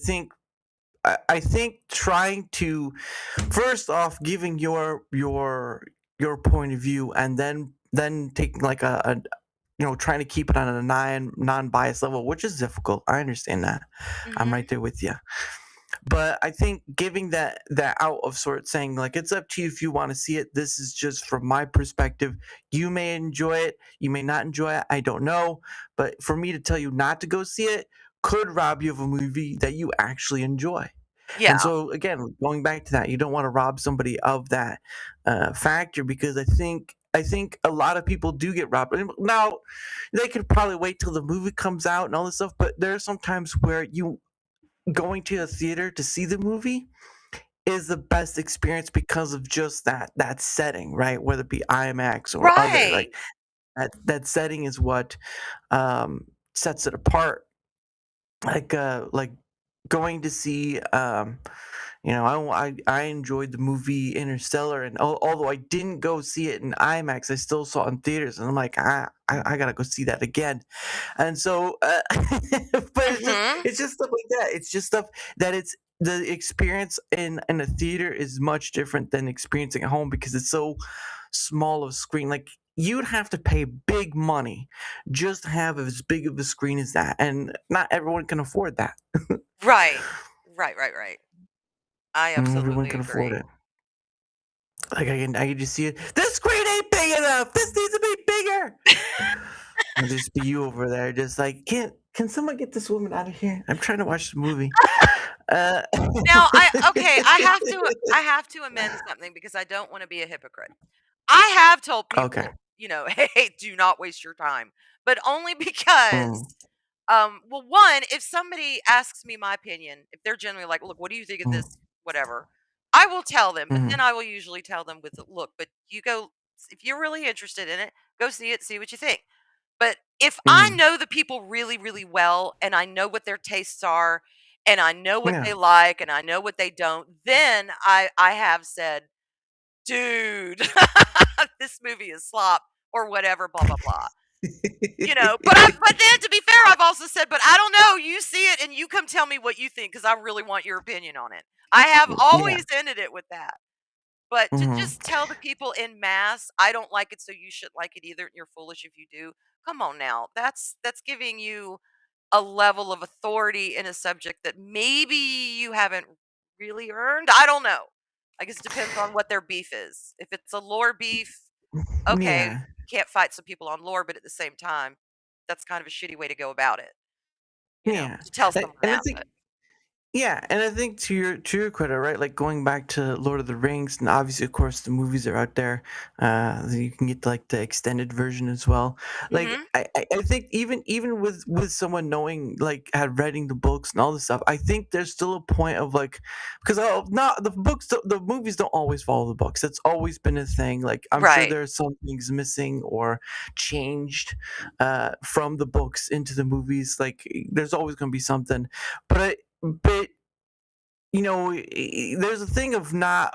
think trying to first off giving your point of view, and then taking like a trying to keep it on a non-biased level, which is difficult. I understand that. I'm right Mhm. there with you. But I think giving that out of sort, saying like it's up to you if you want to see it. This is just from my perspective. You may enjoy it, you may not enjoy it. I don't know. But for me to tell you not to go see it could rob you of a movie that you actually enjoy. And Yeah. so again, going back to that, you don't want to rob somebody of that factor, because I think a lot of people do get robbed. Now, they could probably wait till the movie comes out and all this stuff, but there are some times where you going to a theater to see the movie is the best experience because of just that setting, right? Whether it be IMAX or other, Right. like that setting is what sets it apart. Like going to see I enjoyed the movie Interstellar, and although I didn't go see it in IMAX, I still saw it in theaters, and I'm like, I gotta go see that again. And so, but Mhm. it's just stuff like that. It's just stuff that it's the experience in a theater is much different than experiencing at home, because it's so small of a screen. Like, you'd have to pay big money just to have as big of a screen as that, and not everyone can afford that. Right. Right, right, right. I Everyone absolutely can afford agree. it. Like, I can just see it. This screen ain't big enough. This needs to be bigger. And just be you over there, just like, can someone get this woman out of here? I'm trying to watch the movie. Uh, Now, I have to amend something because I don't wanna be a hypocrite. I have told okay. people, "Hey, do not waste your time," but only because, Mm, well, one, if somebody asks me my opinion, if they're generally like, "Look, what do you think of mm, this?" Whatever, I will tell them, but then mhm, I will usually tell them with, "Look, but if you're really interested in it, go see it, see what you think." But if I mhm. know the people really, really well and I know what their tastes are and I know what Yeah. they like and I know what they don't, then I have said, "Dude, this movie is slop," or whatever, blah, blah, blah. But then to be fair, I've also said, "But I don't know, you see it and you come tell me what you think because I really want your opinion on it." I have Yeah. always ended it with that. But to Mhm. just tell the people in mass, "I don't like it, so you shouldn't like it either, and you're foolish if you do." Come on now. That's giving you a level of authority in a subject that maybe you haven't really earned. I don't know. I guess it depends on what their beef is. If it's a lore beef, okay, Yeah. you can't fight some people on lore, but at the same time, that's kind of a shitty way to go about it, Yeah. to tell A someone and I that, think but Yeah, and I think to your credit, right? Like, going back to Lord of the Rings, and obviously, of course, the movies are out there. You can get like the extended version as well. Like, mhm, I think even with someone knowing, like, had reading the books and all this stuff, I think there's still a point of like, because not the books, the movies don't always follow the books. That's always been a thing. Like, I'm sure right, there are some things missing or changed from the books into the movies. Like, there's always going to be something, but there's a thing of not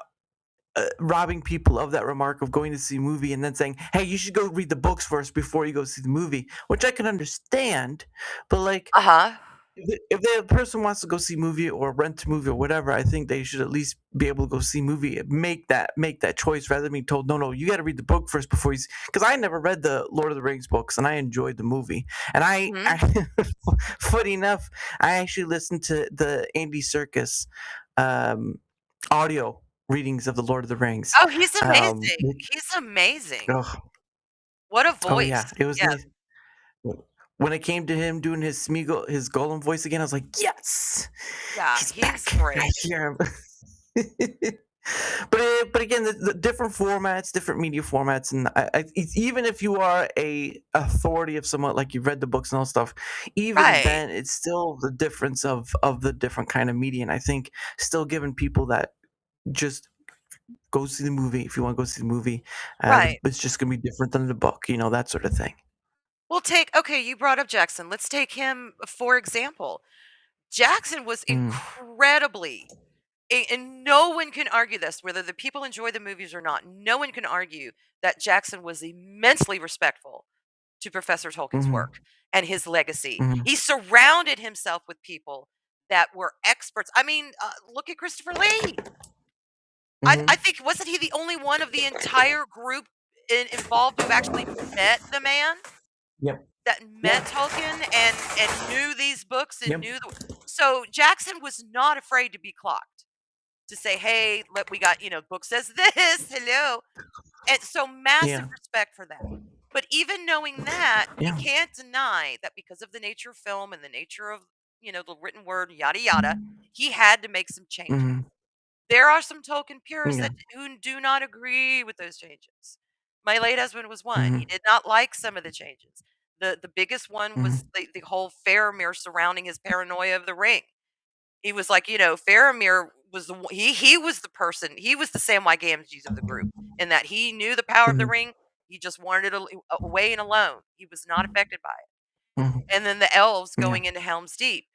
robbing people of that remark of going to see a movie and then saying, "Hey, you should go read the books first before you go see the movie," which I can understand. But like, uh-huh, if the person wants to go see a movie or rent a movie or whatever, I think they should at least be able to go see a movie, and make that choice, rather than being told, "No, no, you got to read the book first before you." Because I never read the Lord of the Rings books, and I enjoyed the movie. And I mhm. funny enough, I actually listened to the Andy Serkis um, audio readings of the Lord of the Rings. Oh, he's Um, amazing. He's amazing. oh, What a oh yeah, voice. it was Yes. nice. When it came to him doing his Smeagol, his Golem voice again, I was like, "Yes, Yeah, he's he's back. I great. hear him." But again, the different formats, different media formats, and even if you are a authority of somewhat, like you've read the books and all stuff, even Right, then, it's still the difference of the different kind of media. And I think still giving people that, just go see the movie if you want to go see the movie. right. It's just gonna be different than the book, that sort of thing. We'll take okay, you brought up Jackson. Let's take him for example. Jackson was Mm, incredibly and no one can argue this, whether the people enjoy the movies or not. No one can argue that Jackson was immensely respectful to Professor Tolkien's Mhm. work and his legacy. Mhm. He surrounded himself with people that were experts. I mean, look at Christopher Lee. I Mhm. think wasn't he the only one of the entire group involved who actually met the man? Yep. That Yeah. met Tolkien and knew these books and Yep. knew the so Jackson was not afraid to be clocked, to say, "Hey, let we got, book says this, hello." And so massive Yeah. respect for that. But even knowing that, you Yeah. can't deny that because of the nature of film and the nature of, the written word, yada yada, he had to make some changes. Mhm. There are some Tolkien purists Yeah. that who do not agree with those changes. My late husband was one. He Mhm. did not like some of the changes. The biggest one Mhm. was the whole Faramir surrounding his paranoia of the ring. He was like, Faramir was he was the person, he was the Samwise Gamgee of the group in that he knew the power of the Mhm. ring. He just wanted it away and alone. He was not affected by it. Mhm. And then the elves Yeah. going into Helm's Deep.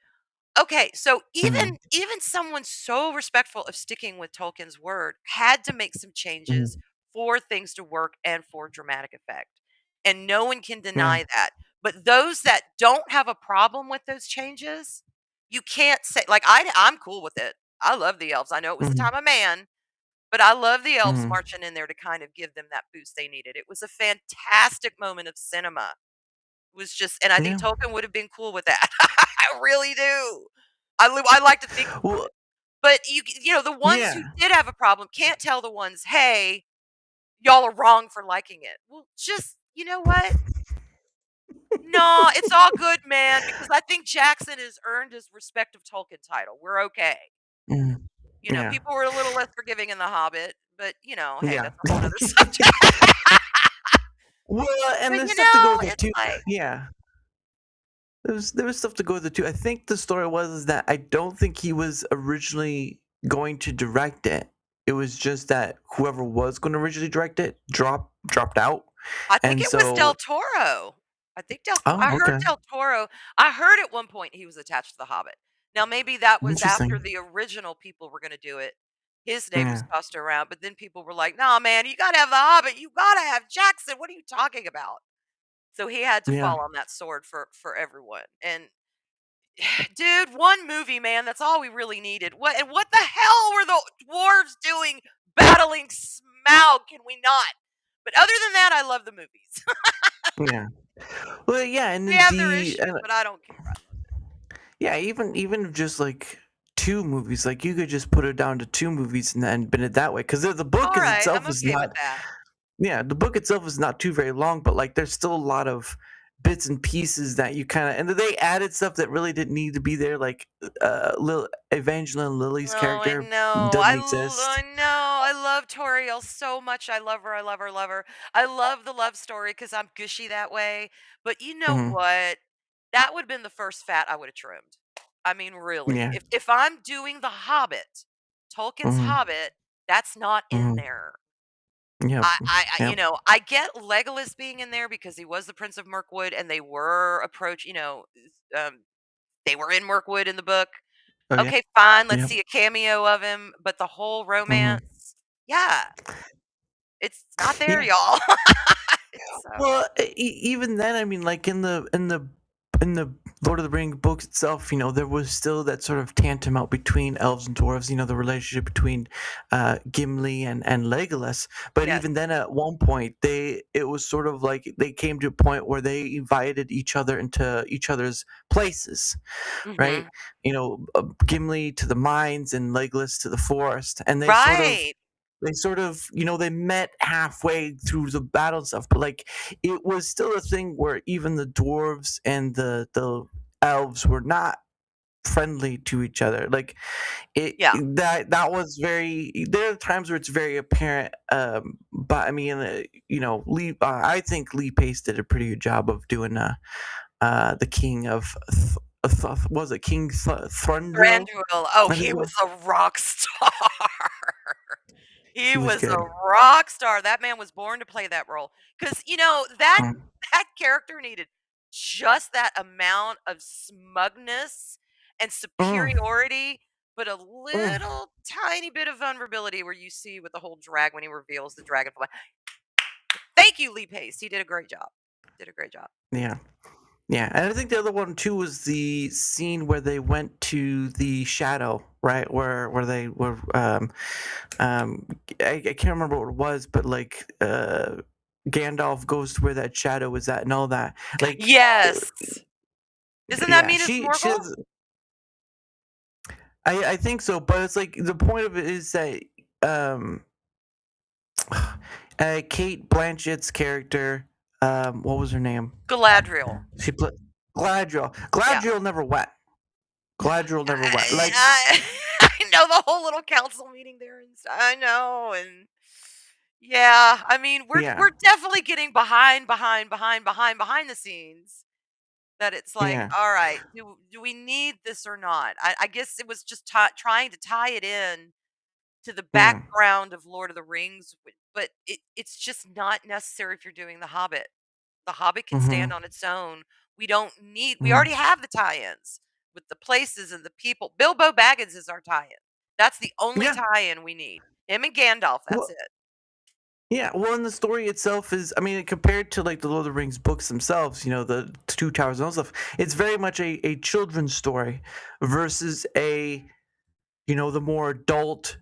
Okay, so Mhm. even someone so respectful of sticking with Tolkien's word had to make some changes Mhm. for things to work and for dramatic effect. And no one can Yeah. deny that. But those that don't have a problem with those changes, you can't say like I'm cool with it. I love the elves. I know it was the Mhm. time of man, but I love the elves Mhm. marching in there to kind of give them that boost they needed. It was a fantastic moment of cinema. It was just and I think Yeah. Tolkien would have been cool with that. I really do. I like to think he Well, would. But the ones who yeah. did have a problem can't tell the ones, "Hey, y'all are wrong for liking it." Well, just you know what? No, it's all good, man, because I think Jackson has earned his respective Tolkien title. We're okay. Mhm. Yeah. People were a little less forgiving in The Hobbit, but hey, Yeah. that's a whole other subject. Well, and But there's stuff to go with it it's too. like, Yeah. There was stuff to go with it too. I think the story was is that I don't think he was originally going to direct it. It was just that whoever was going to originally direct it dropped out, I think and it was Del so Toro. I oh, heard okay, Del Toro. I heard at one point he was attached to The Hobbit. Now maybe that was after interesting. the original people were gonna do it. His name was Yeah, tossed around, but then people were like, "Nah, man, you gotta have The Hobbit. You gotta have Jackson. What are you talking about?" So he had to yeah. fall on that sword for everyone. And dude, one movie, man, that's all we really needed. What the hell were the dwarves doing battling Smaug? Can we not? But other than that, I love the movies. Yeah. Well, yeah, and They then have their issues, but I don't care. I love it. yeah, even just like two movies, like you could just put it down to two movies and been it that way because the book All is right, I'm itself is okay with not. that. Yeah, the book itself is not too very long, but like there's still a lot of bits and pieces that you kind of and they added stuff that really didn't need to be there, like Evangeline Lilly's Oh, I character know. doesn't exist. I know. I love Toriel so much. I love her. I love her. Love her. I love the love story because I'm gushy that way. But you know Hmm. what? That would have been the first fat I would have trimmed. I mean, really. Yeah. If I'm doing The Hobbit, Tolkien's Hmm. Hobbit, that's not in Hmm. there. Yep. Yep. I get Legolas being in there because he was the Prince of Mirkwood, and they were um, they were in Mirkwood in the book. Oh yeah. Okay, fine, let's Yep. see a cameo of him, but the whole Hmm. romance, yeah, it's not there, Yeah. y'all. So Well, even then, I mean, like in the Lord of the Ring books itself, there was still that sort of tantamount between elves and dwarves. The relationship between Gimli and Legolas. But yes. even then, at one point, it was sort of like they came to a point where they invited each other into each other's places, right? Mhm. Gimli to the mines and Legolas to the forest, and Right. they sort of they met halfway through the battle and stuff, but like it was still a thing where even the dwarves and the elves were not friendly to each other. Like Yeah. that was very there are times where it's very apparent, but I mean, Lee I think Lee Pace did a pretty good job of doing the king of was it King Thranduil, Thranduil, oh, I think he it was was. a rock star. He He was was a good. rock star. That man was born to play that role. Because that Mm. that character needed just that amount of smugness and Mm. superiority, but a Mm. little tiny bit of vulnerability where you see with the whole drag when he reveals the dragonfly. Thank you, Lee Pace. He did a great job. Did a great job. Yeah. Yeah, and I think the other one too was the scene where they went to the shadow, right? Where they were um I can't remember what it was, but like Gandalf goes to where that shadow is at and all that. Like Yes. Isn't that yeah, Minas she Morgul? has, I think so, but it's like the point of it is that um Kate Blanchett's character, what was her name? Galadriel. She played Gladriel. Yeah. Gladriel never went. Gladriel never went. I Like, I I know the whole little council meeting there and stuff. I know, and yeah, I mean, yeah, we're definitely getting behind the scenes. That it's like, yeah, all right, do we need this or not? I guess it was just trying to tie it in to the yeah. background of Lord of the Rings, but it's just not necessary if you're doing The Hobbit. The Hobbit can stand Mhm, on its own. We mhm. already have the tie-ins with the places and the people. Bilbo Baggins is our tie-in. That's the only Yeah. tie-in we need. Him and Gandalf, that's Well, it. yeah. Well, and the story itself is, I mean, compared to like the Lord of the Rings books themselves, the Two Towers and all stuff, it's very much a children's story versus the more adult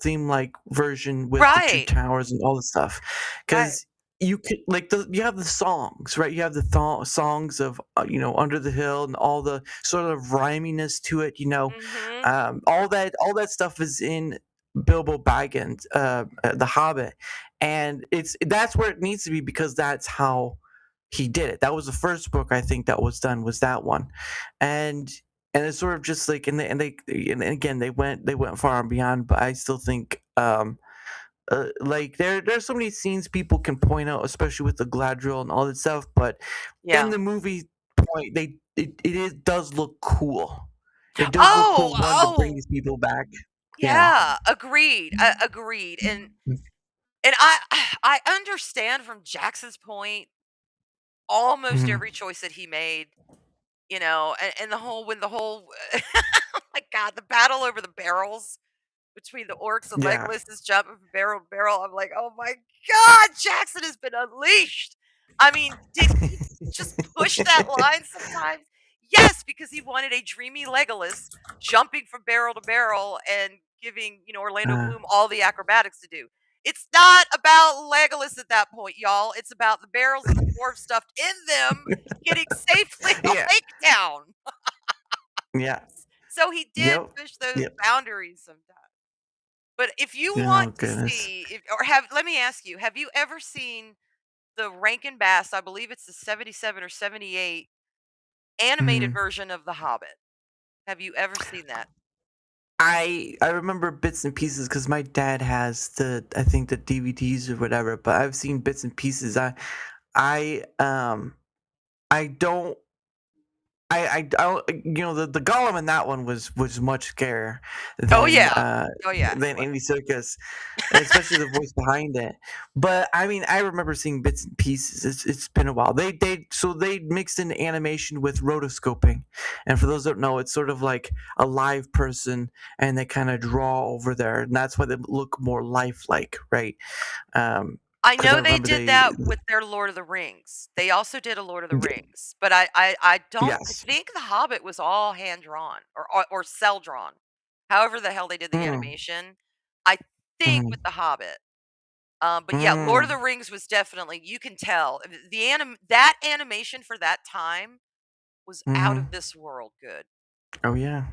theme like version with the Two Right, Towers and all the stuff. right. Because you have the songs, right? You have the songs of Under the Hill and all the sort of rhyminess to it. Mhm. All that stuff is in Bilbo Baggins, The Hobbit, and that's where it needs to be because that's how he did it. That was the first book I think that was done was that one, and it's sort of just like and again they went far and beyond, but I still think like there's so many scenes people can point out, especially with the Gladriel and all that stuff, but in Yeah. the movie point does look cool. It does look Oh, cool one to bring oh, these people back. Yeah. yeah, agreed, agreed, and I understand from Jackson's point almost Mhm. every choice that he made, and the whole oh my god, the battle over the barrels between the orcs and Yeah. Legolas is jumping from barrel to barrel. I'm like, "Oh my god, Jackson has been unleashed." I mean, did he just push that line sometimes? Yes, because he wanted a dreamy Legolas jumping from barrel to barrel and giving, Orlando uh, Bloom all the acrobatics to do. It's not about Legolas at that point, y'all. It's about the barrels and the dwarf stuffed in them getting safely to yeah. Lake Town. Yeah. So he did Yep. push those Yep. boundaries sometimes. But if you want Oh to goodness. see, or have, let me ask you, have you ever seen the Rankin Bass? I believe it's the 77 or 78 animated Mhm. version of The Hobbit. Have you ever seen that? I remember bits and pieces because my dad has I think the DVDs or whatever, but I've seen bits and pieces. I I don't the Gollum in that one was much scarier Oh than yeah, oh yeah, he than was. Andy Serkis, especially the voice behind it. But I mean, I remember seeing bits and pieces. It's been a while. They mixed in animation with rotoscoping, and for those that don't know, it's sort of like a live person, and they kind of draw over there, and that's why they look more lifelike, right? I Because I know they remember did they that with their Lord of the Rings. They also did a Lord of the Rings, but I don't. I yes. think The Hobbit was all hand drawn or cell drawn. However the hell they did the Mm, animation, I think mm, with The Hobbit. But yeah, Lord of mm, the Rings was definitely, you can tell that animation for that time was out of mm. this world good. Oh yeah,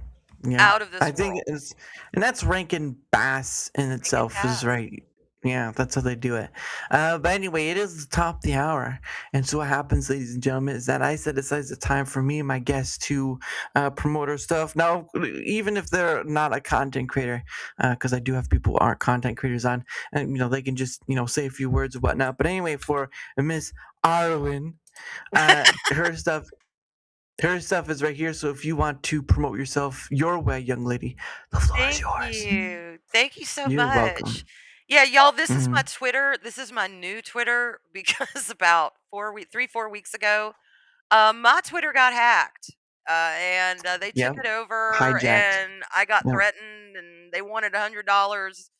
yeah. Out of I this think world. it's and that's Rankin Bass in Rankin itself is Bass. right. Yeah, that's how they do it. But anyway, it is the top of the hour, and so what happens, ladies and gentlemen, is that I set aside the time for me and my guests to promote our stuff. Now, even if they're not a content creator, because I do have people who aren't content creators on, and they can just say a few words or whatnot. But anyway, for Miss Arwyn, her stuff is right here. So if you want to promote yourself your way, young lady, the floor is Thank yours. you. Thank you so You're much. welcome. Yeah, y'all, this is my Hmm. Twitter. This is my new Twitter because about 3, 4 weeks ago, my Twitter got hacked. And they took Yep. it over Hijacked. and I got Yep. threatened and they wanted $100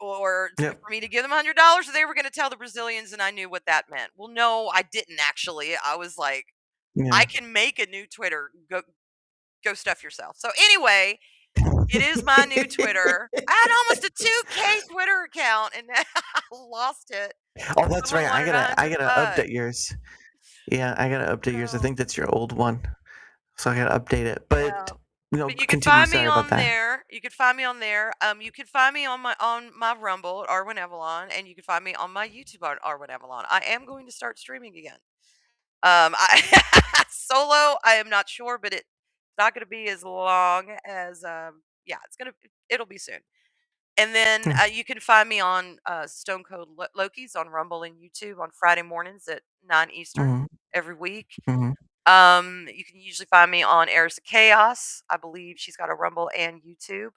or Yep. for me to give them $100, or they were going to tell the Brazilians, and I knew what that meant. Well, no, I didn't actually. I was like, I Yeah. can make a new Twitter. Go stuff yourself. So anyway, it is my new Twitter. I had almost a 2K Twitter account, and I lost it. Oh, that's Someone right. I wanted gotta I gotta $100. update yours. Yeah, I gotta update yours. I So think that's your old one, so I gotta update it. yeah. But But you can continue. find me Sorry about on that. there. You can find me on there. You can find me on my Rumble, Arwyn Avalon, and you can find me on my YouTube on Arwyn Avalon. I am going to start streaming again. I solo, I am not sure, but it's not going to be as long as yeah, it'll be soon. And then Hmm. you can find me on Stone Cold Loki's on Rumble and YouTube on Friday mornings at 9 Eastern Mhm. every week. Mhm. You can usually find me on Heirs of Chaos. I believe she's got a Rumble and YouTube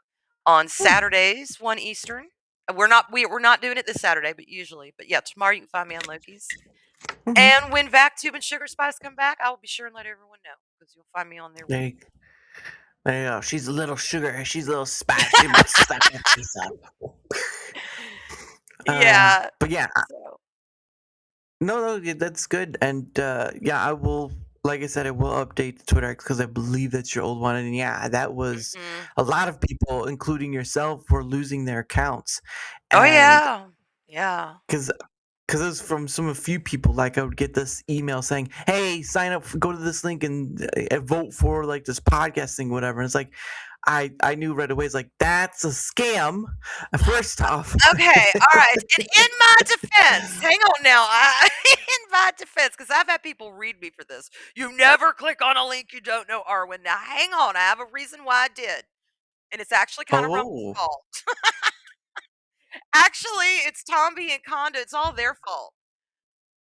on Saturdays, 1 Eastern. We're not doing it this Saturday, but usually. But yeah, tomorrow you can find me on Loki's. Mhm. And when VacTube and Sugar Spice come back, I will be sure and let everyone know because you'll find me on there with There you, there you go. She's a little sugar. She's a little spice. She about to slap that face up. yeah. But yeah, So no, no, yeah, that's good. And yeah, I will. Like I said, I will update the Twitter because I believe that's your old one. And yeah, that was mhm. a lot of people, including yourself, were losing their accounts, Oh and yeah. Yeah. because it was from a few people. Like I would get this email saying, "Hey, sign up, go to this link and vote for like this podcast thing, whatever." And it's like, I knew right away. It's like that's a scam. First off, Okay, all right. And in my defense, hang on now. In my defense, because I've had people read me for this. You never click on a link you don't know, Arwyn. Now, hang on. I have a reason why I did, and it's actually kind of Rumble's oh, fault. Actually, it's Tomby and Conda. It's all their fault.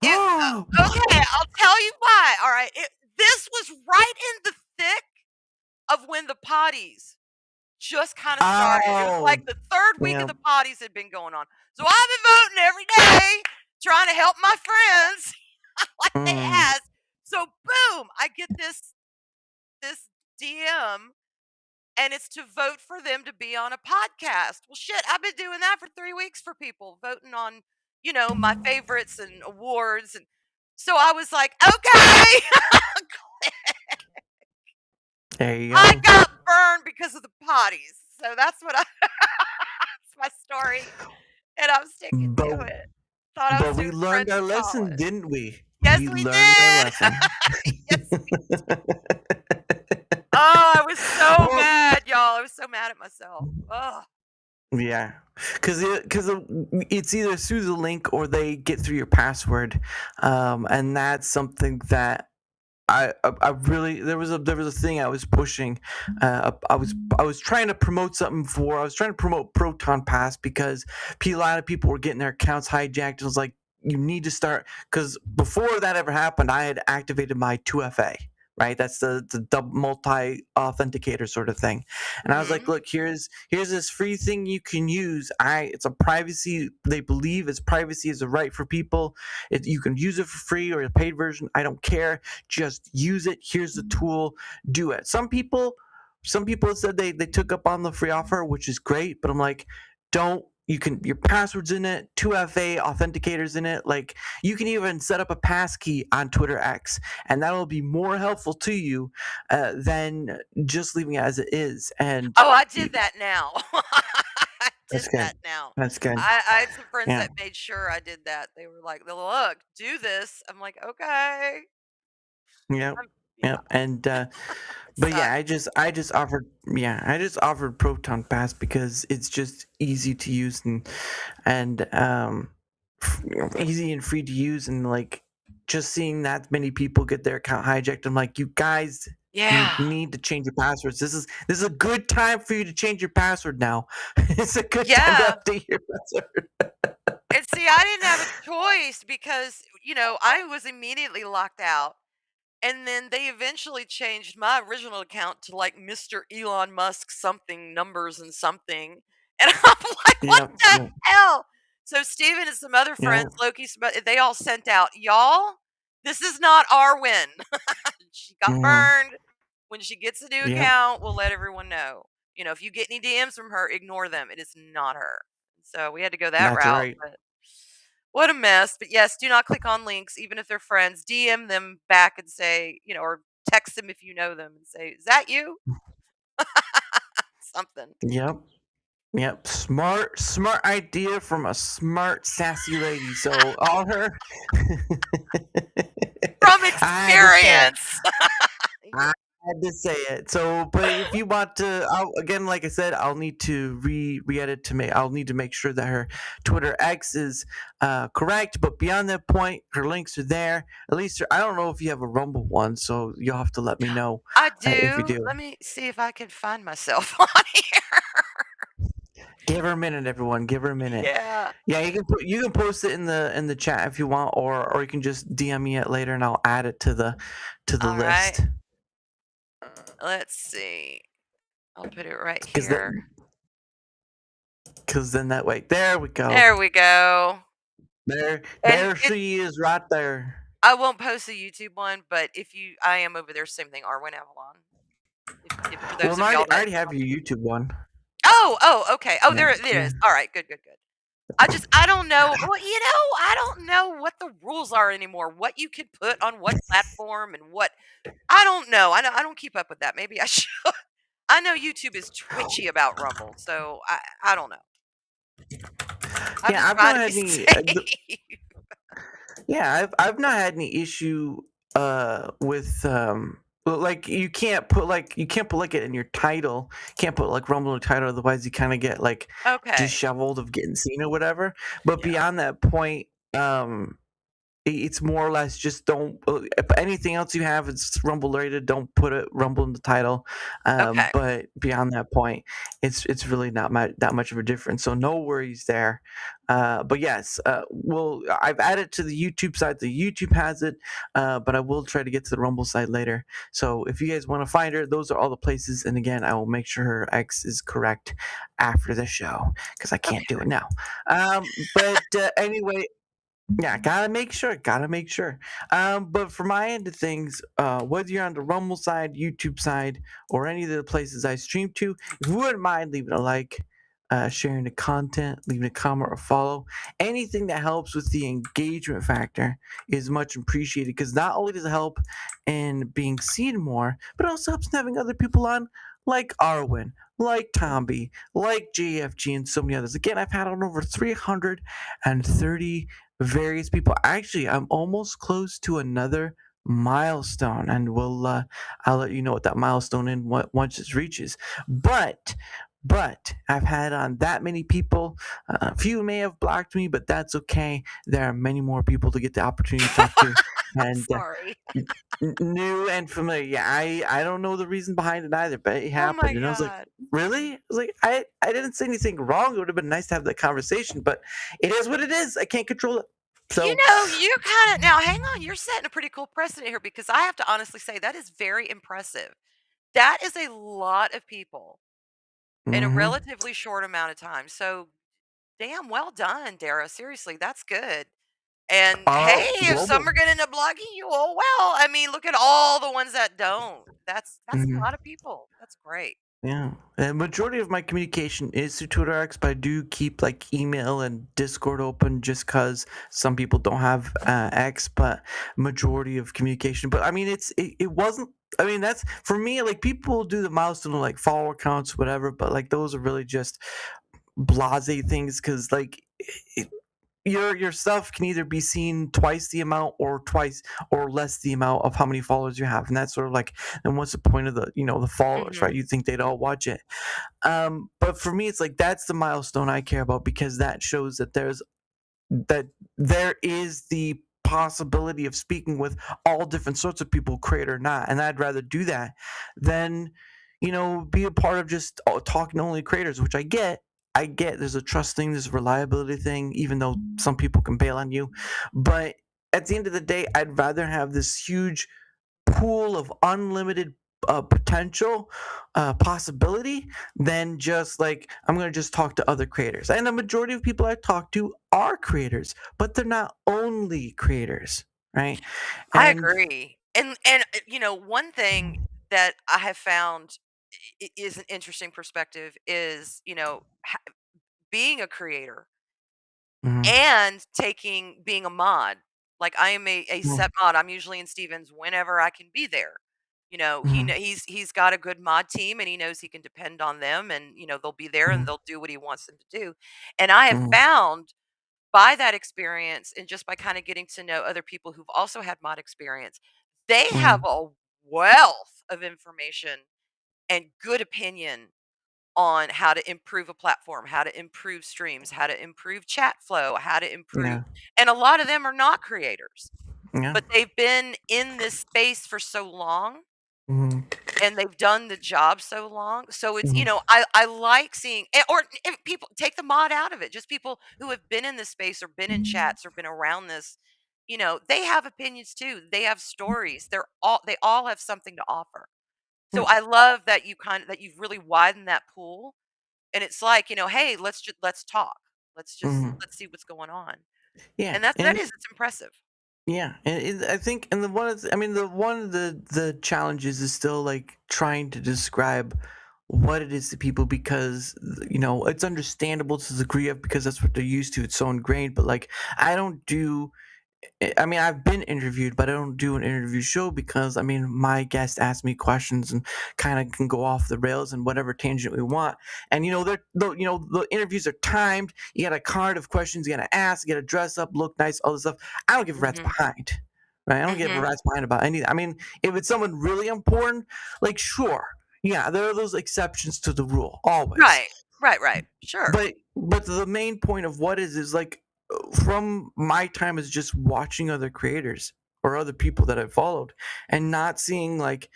It, okay, I'll tell you why. All right, this was right in the thick of when the potties just kind of started. It was oh, like the third week of yeah, the potties had been going on. So I've been voting every day, trying to help my friends like they mm, asked. So boom, I get this DM and it's to vote for them to be on a podcast. Well shit, I've been doing that for 3 weeks for people, voting on, my favorites and awards, and so I was like, "Okay." there you I go. got burned because of the potties. So that's what I that's my story. And I'm sticking to But it. Thought I was we doing learned friends our a lesson, solid. didn't we? Yes, We we learned our did. lesson. Yes, we Oh, I was so Well, mad, y'all. I was so mad at myself. Oh. yeah, because it's either through the link or they get through your password, and that's something that I really there was a thing I was pushing. I was trying to promote something for. I was trying to promote Proton Pass because a lot of people were getting their accounts hijacked. I was like, you need to start because before that ever happened, I had activated my 2FA. Right, that's the double multi authenticator sort of thing, and I was like, Mhm. look, here's this free thing you can use. It's a privacy. They believe it's privacy is a right for people. You can use it for free or a paid version. I don't care, just use it. Here's the tool, do it. Some people said they took up on the free offer, which is great, but I'm like, don't. You can your passwords in it, 2FA authenticators in it. Like you can even set up a passkey on Twitter X, and that'll be more helpful to you than just leaving it as it is. And Oh, I you, did that now. I did that's good. that now. That's good. I had some friends Yeah. that made sure I did that. They were like, "Look, do this." I'm like, "Okay." Yep. Yeah, Yep. And it but yeah, sucked. I just offered Proton Pass because it's just easy to use and easy and free to use, and like just seeing that many people get their account hijacked, I'm like, you guys, you Yeah. need to change your passwords. This is a good time for you to change your password now. It's a good time to Yeah. update your password. And see, I didn't have a choice because, I was immediately locked out. And then they eventually changed my original account to like Mr. Elon Musk something numbers and something. And I'm like, what Yep. the Yep. hell? So Steven and some other friends, Yep. Loki, they all sent out, y'all, this is not Arwyn. She got Mhm. burned. When she gets a new Yep. account, we'll let everyone know. If you get any DMs from her, ignore them. It is not her. So we had to go that That's route, right. but what a mess. But yes, do not click on links, even if they're friends. DM them back and say, or text them if you know them and say, "Is that you?" Something. Yep. Yep. Smart idea from a smart, sassy lady. So all her From I had to say it. experience. I had to say it. So, but if you want to, again, like I said, I'll need to re-edit to make. I'll need to make sure that her Twitter X is correct. But beyond that point, her links are there. At least I don't know if you have a Rumble one, so you'll have to let me know I if you do. do. Let me see if I can find myself on here. Give her a minute, everyone. Give her a minute. Yeah. Yeah, you can post it in the chat if you want, or you can just DM me it later, and I'll add it to the All right. list. Let's see. I'll put it right Because that here. because then that way, there we go. There we go. And There she is, right there. I won't post a YouTube one, but I am over there. Same thing. Arwyn Avalon. If for Well, those of y'all I that. already have your YouTube one. Oh, okay. Oh, Yeah, there it yeah. is. All right. Good. I don't know. Well, I don't know what the rules are anymore. What you can put on what platform and what I don't know. I don't keep up with that. Maybe I should. I know YouTube is twitchy about Rumble, so I don't know. I'm Yeah, just I've trying not to be had any. safe. Yeah, I've not had any issue with well, like you can't put like it in your title. You can't put like Rumble in the title, otherwise you kind of get like Okay. disheveled of getting seen or whatever. But Yeah. beyond that point, it's more or less just don't if anything else you have it's Rumble related, don't put it Rumble in the title. Okay. But beyond that point, it's really not that much of a difference. So no worries there. But yes, well, I've added to the YouTube side. The YouTube has it, but I will try to get to the Rumble side later. So if you guys want to find her, those are all the places. And again, I will make sure her X is correct after the show because I can't do Okay. it now. But anyway, yeah, gotta make sure. Gotta make sure. But for my end of things, whether you're on the Rumble side, YouTube side, or any of the places I stream to, if you wouldn't mind leaving a like, sharing the content, leaving a comment or follow, anything that helps with the engagement factor is much appreciated. Because not only does it help in being seen more, but it also helps in having other people on, like Arwyn, like Tomby, like JFG, and so many others. Again, I've had on over 330 various people. Actually, I'm almost close to another milestone, and I'll let you know what that milestone is once it reaches. But I've had on that many people. A few may have blocked me, but that's okay. There are many more people to get the opportunity to talk to, and Sorry. new and familiar. Yeah, I don't know the reason behind it either, but it Oh my happened, and I was like, god. really? I was like, I didn't say anything wrong. It would have been nice to have that conversation, but it is what it is. I can't control it. So, You kind of now hang on. You're setting a pretty cool precedent here because I have to honestly say that is very impressive. That is a lot of people in a mhm. relatively short amount of time. So damn well done, Dara. Seriously, that's good. And hey, Oh, if some global. are gonna end up blogging you, oh well. I mean, look at all the ones that don't. That's a Mhm. lot of people. That's great. Yeah, and majority of my communication is through Twitter X, but I do keep like email and Discord open just because some people don't have X. But majority of communication. But I mean, it wasn't. I mean, that's for me. Like people do the milestone like follower counts, whatever. But like those are really just blase things because like it, your stuff can either be seen twice the amount or twice or less the amount of how many followers you have, and that's sort of like, and what's the point of the followers, right? Mhm. You think they'd all watch it. But for me, it's like that's the milestone I care about because that shows that there is the possibility of speaking with all different sorts of people, create or not, and I'd rather do that than be a part of just talking to only creators, which I get there's a trust thing, there's a reliability thing, even though some people can bail on you. But at the end of the day, I'd rather have this huge pool of unlimited potential possibility than just like I'm going to just talk to other creators. And the majority of people I talk to are creators, but they're not only creators, right? I And agree. One thing that I have found is an interesting perspective is, being a creator Mhm. and being a mod. Like I am a Mhm. set mod. I'm usually in Stevens whenever I can be there. Mhm. He's got a good mod team and he knows he can depend on them and they'll be there and Mhm. they'll do what he wants them to do. And I have Mhm. found by that experience and just by kind of getting to know other people who've also had mod experience, they have Mhm. a wealth of information and good opinion on how to improve a platform, how to improve streams, how to improve chat flow, how to improve. Yeah. And a lot of them are not creators, Yeah. but they've been in this space for so long Mhm. and they've done the job so long. So it's, Mhm. I like seeing, or if people take the mod out of it, just people who have been in this space or been in chats or been around this, they have opinions too. They have stories. They all have something to offer. So Yeah. I love that that you've really widened that pool. And it's like, hey, let's talk. Mhm. Let's see what's going on. Yeah. And And it's impressive. yeah, and I think, and the one of the, I mean, the one of the challenges is still like trying to describe what it is to people because it's understandable to the degree of because that's what they're used to. It's so ingrained. But like, I don't do I mean, I've been interviewed, but I don't do an interview show because I mean, my guests ask me questions and kind of can go off the rails and whatever tangent we want. And the interviews are timed. You got a card of questions you got to ask. You got to dress up, look nice, all this stuff. I don't give a rat's Mhm. behind. Right? I don't give a Mhm. rat's behind about anything. I mean, if it's someone really important, like sure, yeah, there are those exceptions to the rule always. Right. Right, right. Sure. But the main point of what is like from my time is just watching other creators or other people that I've followed and not seeing like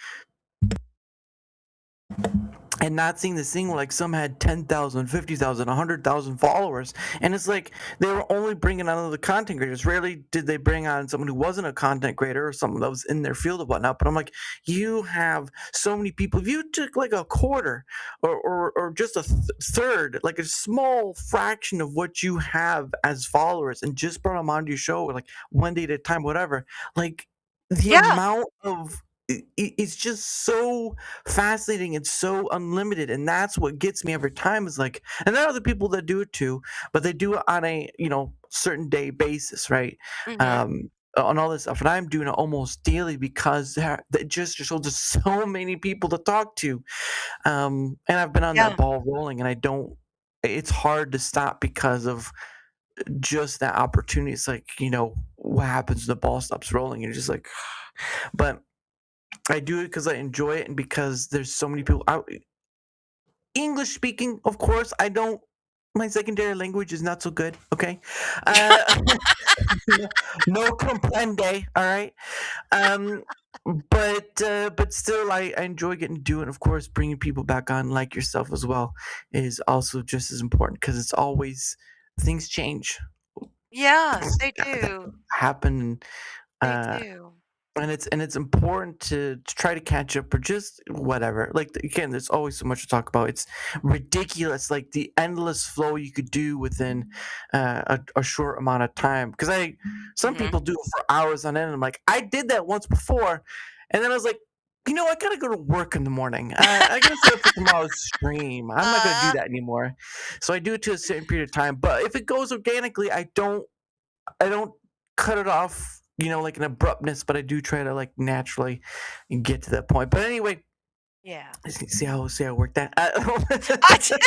and not seeing this thing where like some had 10,000, 50,000, 100,000 followers. And it's like they were only bringing on other content creators. Rarely did they bring on someone who wasn't a content creator or someone that was in their field or whatnot. But I'm like, you have so many people. If you took like a quarter or just a third, like a small fraction of what you have as followers and just brought them onto your show, like one day at a time, whatever, like the Yeah. amount of it's just so fascinating and so unlimited, and that's what gets me every time is like, and there are other people that do it too, but they do it on a certain day basis, right? Mhm. On all this stuff, and I'm doing it almost daily because there's just so many people to talk to, and I've been on that Yeah. ball rolling, and I don't it's hard to stop because of just that opportunity. It's like, what happens when the ball stops rolling? You're just like, but I do it because I enjoy it and because there's so many people. English speaking, of course. I don't. My secondary language is not so good. Okay, uh, no comprende. All right, um, but still, I enjoy getting to do it. And of course, bringing people back on like yourself as well is also just as important because it's always things change, Yes, they do. happen. They Uh, do. and it's important to try to catch up or just whatever. Like again, there's always so much to talk about. It's ridiculous, like the endless flow you could do within a short amount of time. Because some Mhm. people do it for hours on end. I'm like, I did that once before, and then I was like, I gotta go to work in the morning. I gotta set up for tomorrow's stream. I'm not gonna do Uh, that anymore. So I do it to a certain period of time. But if it goes organically, I don't cut it off, like an abruptness, but I do try to like naturally get to that point. But anyway, yeah. see how I work that. I did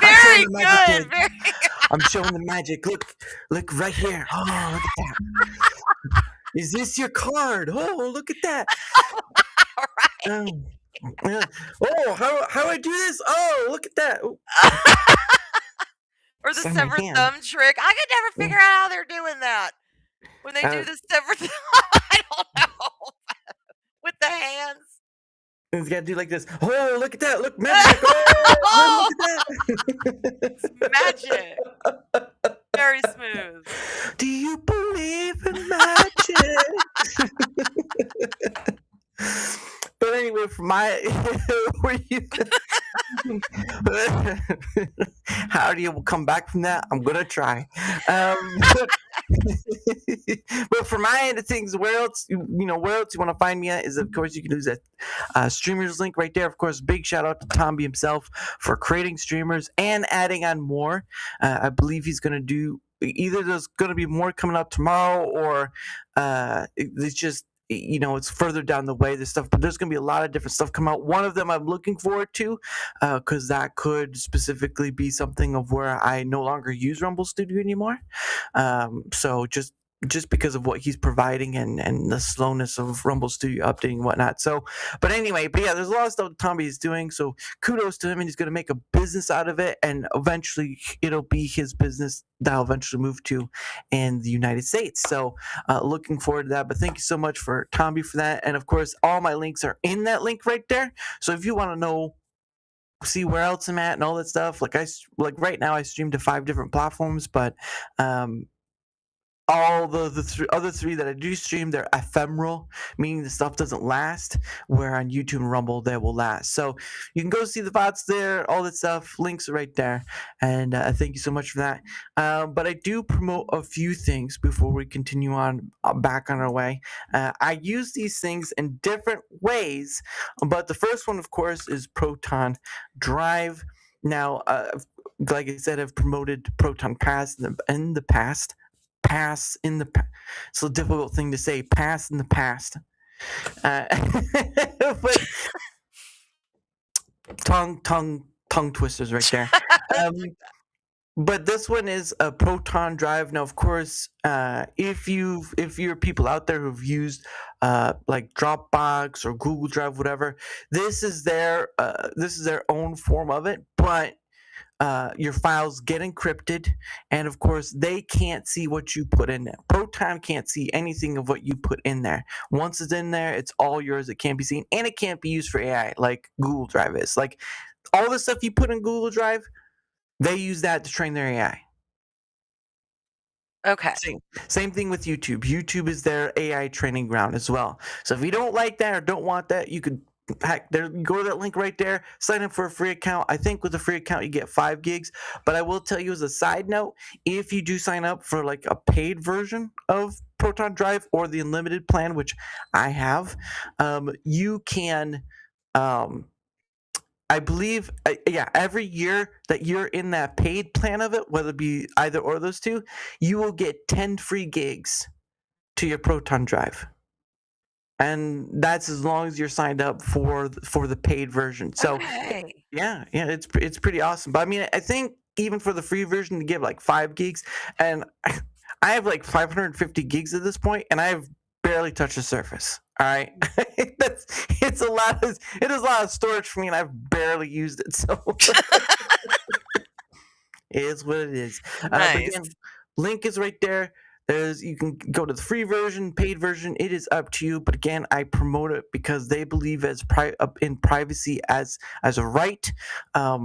I'm showing very the magic, good, kid. very I'm showing the magic. Look right here. Oh, look at that. Is this your card? Oh, look at that. right. Um, yeah. Oh, how I do this? Oh, look at that. Oh, Or the it's on my severed hand. thumb trick. I could never Yeah. figure out how they're doing that. When they Uh, do the severed thumb, I don't know. With the hands. you gotta do like this. Oh, look at that. Look, magic. Oh, look Oh, at it's that. magic. Very smooth. Do you believe in magic? But anyway, for my were you how do you come back from that? I'm gonna try. Um, But for my end of things, where else you want to find me at is, of course, you can use that streamers link right there. Of course, big shout out to Tomby himself for creating streamers and adding on more. I believe he's going to do either there's going to be more coming up tomorrow, or it's just it's further down the way, this stuff, but there's going to be a lot of different stuff come out. One of them I'm looking forward to, because that could specifically be something of where I no longer use Rumble Studio anymore. So just because of what he's providing, and the slowness of Rumble Studio updating and whatnot. So, but anyway, there's a lot of stuff Tommy is doing. So kudos to him, and he's going to make a business out of it, and eventually it'll be his business that I'll eventually move to in the United States. So looking forward to that. But thank you so much for Tommy for that. And of course, all my links are in that link right there. So if you want to see where else I'm at and all that stuff, like right now I stream to 5 different platforms, but all the other 3 that I do stream, they're ephemeral, meaning the stuff doesn't last, where on YouTube and Rumble they will last. So you can go see the bots there, all that stuff, links are right there. And thank you so much for that. But I do promote a few things before we continue on back on our way. I use these things in different ways, but the first one, of course, is Proton Drive. Now, like I said, I've promoted Proton Pass in the past. It's a difficult thing to say. Pass in the past. But tongue twisters right there. Um, but this one is a Proton Drive. Now, of course, if you're people out there who've used like Dropbox or Google Drive, whatever, this is their own form of it, but your files get encrypted, and of course they can't see what you put in there. Proton can't see anything of what you put in there. Once it's in there, it's all yours. It can't be seen, and it can't be used for AI like Google Drive is. Like all the stuff you put in Google Drive, they use that to train their AI. Okay. Same thing with YouTube. YouTube is their AI training ground as well. So if you don't like that or don't want that, you could go to that link right there, sign up for a free account. I think with a free account you get 5 gigs, but I will tell you as a side note, if you do sign up for like a paid version of Proton Drive or the unlimited plan, which I have, you can I believe, every year that you're in that paid plan of it, whether it be either or those 2, you will get 10 free gigs to your Proton Drive. And that's as long as you're signed up for the paid version. So Okay. yeah, it's pretty awesome. But I mean, I think even for the free version to give like 5 gigs, and I have like 550 gigs at this point, and I have barely touched the surface. All right, it is a lot of storage for me, and I've barely used it. So it is what it is. But Nice. again, link is right there. You can go to the free version, paid version. It is up to you. But again, I promote it because they believe in privacy as a right.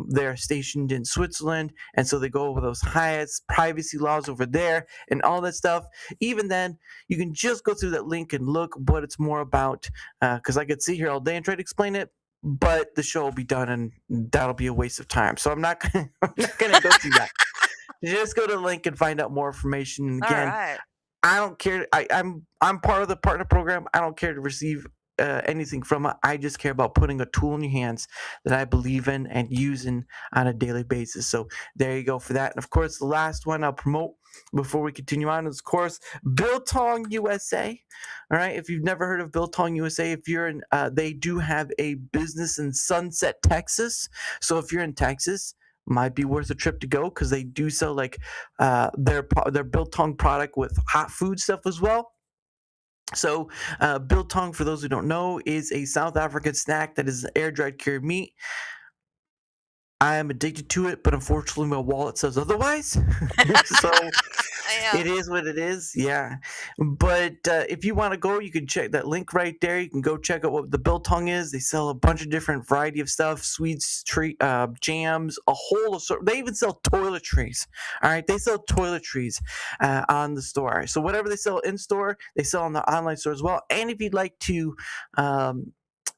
They're stationed in Switzerland, and so they go over those highest privacy laws over there and all that stuff. Even then, you can just go through that link and look what it's more about. Because I could sit here all day and try to explain it, but the show will be done, and that'll be a waste of time. So I'm not gonna go through that. Just go to the link and find out more information. And again, Alright. I don't care. I'm part of the partner program. I don't care to receive anything from it. I just care about putting a tool in your hands that I believe in and using on a daily basis. So there you go for that. And of course, the last one I'll promote before we continue on is, of course, Biltong USA. All right. If you've never heard of Biltong USA, if you're in, they do have a business in Sunset, Texas. So if you're in Texas, might be worth a trip to go, because they do sell like their biltong product with hot food stuff as well. So biltong, for those who don't know, is a South African snack that is air dried cured meat. I am addicted to it, but unfortunately my wallet says otherwise. So Yeah. it is what it is. Yeah. But if you want to go, you can check that link right there. You can go check out what the biltong is. They sell a bunch of different variety of stuff, sweets, jams, a whole sort. They even sell toiletries. All right. They sell toiletries on the store. So whatever they sell in store, they sell on the online store as well. And if you'd like to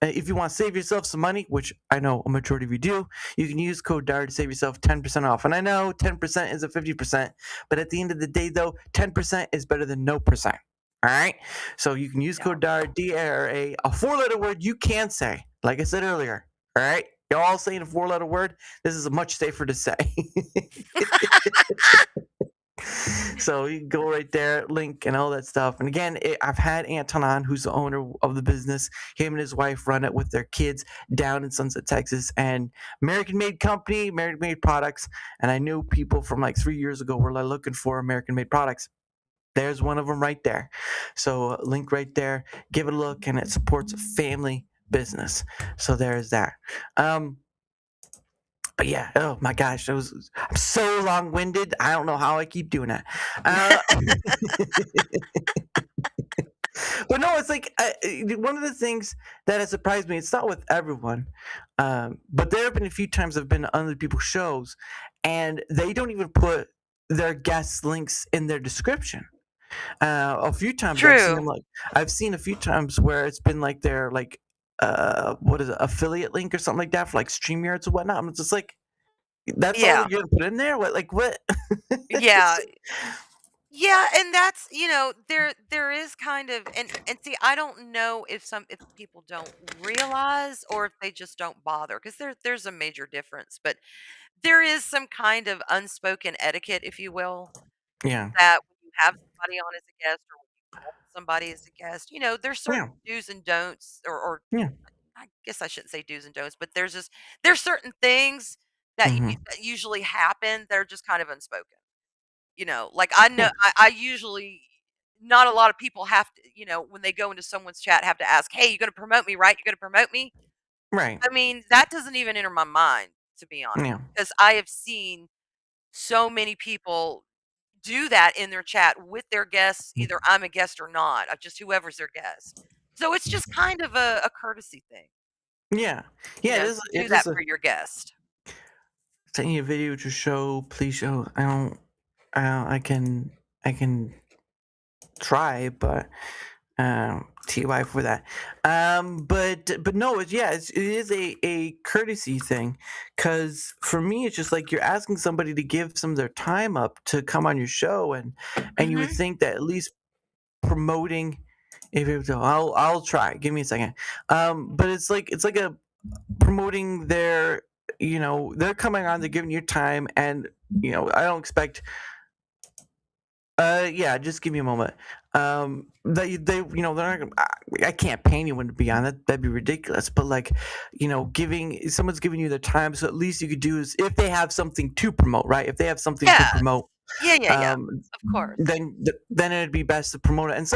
if you want to save yourself some money, which I know a majority of you do, you can use code DAR to save yourself 10% off. And I know 10% is a 50%, but at the end of the day, though, 10% is better than no percent. All right. So you can use Yeah. code DAR, DARA, a 4 letter word you can say, like I said earlier. All right. You're all saying a 4 letter word. This is much safer to say. So you can go right there, link and all that stuff. And again, I've had Anton on, who's the owner of the business. Him and his wife run it with their kids down in Sunset, Texas, and American-made company, American-made products. And I knew people from like 3 years ago were like looking for American-made products. There's one of them right there. So link right there. Give it a look, and it supports a family business. So there's that. But yeah, oh my gosh, I'm so long-winded. I don't know how I keep doing that. Uh, but no, it's like one of the things that has surprised me. It's not with everyone, but there have been a few times I've been on other people's shows, and they don't even put their guest links in their description. A few times I've seen them True. like I've seen a few times where it's been like their like what is it, affiliate link or something like that for like StreamYards and whatnot. I'm just like, that's all Yeah. you're gonna put in there? What like what? Yeah. Yeah, and that's, there is kind of, and see, I don't know if people don't realize or if they just don't bother, because there's a major difference, but there is some kind of unspoken etiquette, if you will, Yeah, that when you have somebody on as a guest or when you call somebody as a guest, there's yeah, certain do's and don'ts, or yeah. I guess I shouldn't say do's and don'ts, but there's certain things that Hmm. that usually happen that are just kind of unspoken. Like I know Yeah, I usually, not a lot of people have to, when they go into someone's chat, have to ask, "Hey, you gonna promote me, right? You gonna promote me?" right. I mean, that doesn't even enter my mind, to be honest, Yeah. because I have seen so many people do that in their chat with their guests, either I'm a guest or not, just whoever's their guest. So it's just kind of a courtesy thing, Yeah. Yeah, it is to do it that is a for your guest. send you a video to show, please show. I can try, but TY for that. But no, it is a courtesy thing, because for me it's just like you're asking somebody to give some of their time up to come on your show, and you would Mhm. think that at least promoting, if it was, I'll try. Give me a second. But it's like a promoting their, they're coming on, they're giving you time, and I don't expect, yeah, just give me a moment. They're not gonna, I can't pay anyone to be on it. That'd be ridiculous. But like, giving someone's giving you their time, so at least you could do is if they have something to promote, right? If they have something to Yeah. promote, Yeah, yeah, yeah. um, Of course. then it'd be best to promote it. And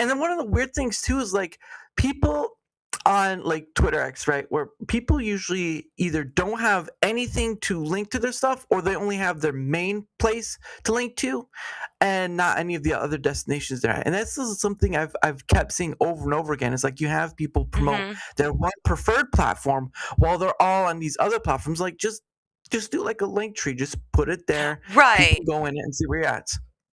then one of the weird things too is like people on like Twitter X, right, where people usually either don't have anything to link to their stuff, or they only have their main place to link to, and not any of the other destinations they're at. And this is something I've kept seeing over and over again. It's like you have people promote Mhm. their one preferred platform while they're all on these other platforms. Like just do like a link tree, just put it there. People Right. go in it and see where you're at.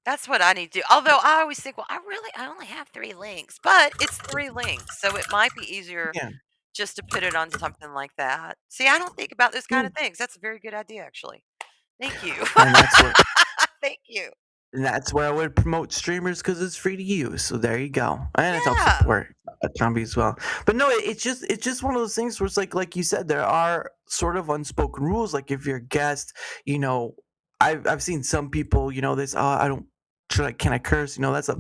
That's what I need to do. Although I always think, well, I only have 3 links, but it's 3 links, so it might be easier Yeah, just to put it on something like that. See, I don't think about those kind yeah. of things. That's a very good idea, actually. Thank you. And that's where Thank you. I would promote streamers, because it's free to use. So there you go, and it helps Yeah. support a zombie as well. But no, it's just one of those things where it's like you said, there are sort of unspoken rules. Like if you're a guest, you know, I've seen some people, this, oh, I don't. Can I curse? That's a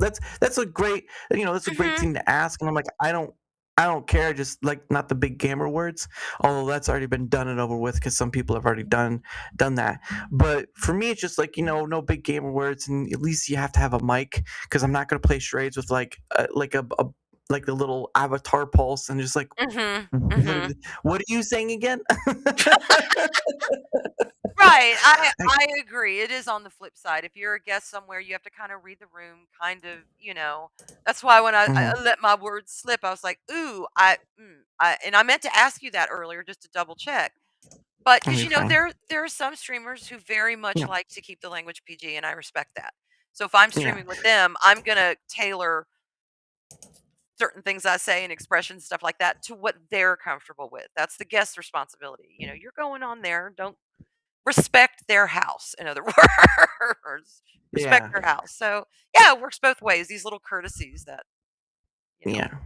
great, that's a great Mhm. thing to ask. And I'm like, I don't care. Just like not the big gamer words. Although that's already been done and over with, because some people have already done that. But for me, it's just like, no big gamer words, and at least you have to have a mic, because I'm not gonna play charades with like a like the little avatar pulse, and just like, Mhm. what are, Mhm. what are you saying again? Right, I, I agree, it is on the flip side. If you're a guest somewhere, you have to kinda read the room, kind of, that's why when I mhm, let my words slip, I was like, "Ooh, and I meant to ask you that earlier just to double check." But I'll because be fine. there are some streamers who very much Yeah, like to keep the language PG, and I respect that. So if I'm yeah, streaming with them, I'm gonna tailor certain things I say and expressions, stuff like that, to what they're comfortable with. That's the guest's responsibility. You're going on there. Don't respect their house, in other words. Respect Yeah. their house. So, yeah, it works both ways. These little courtesies that, Yeah.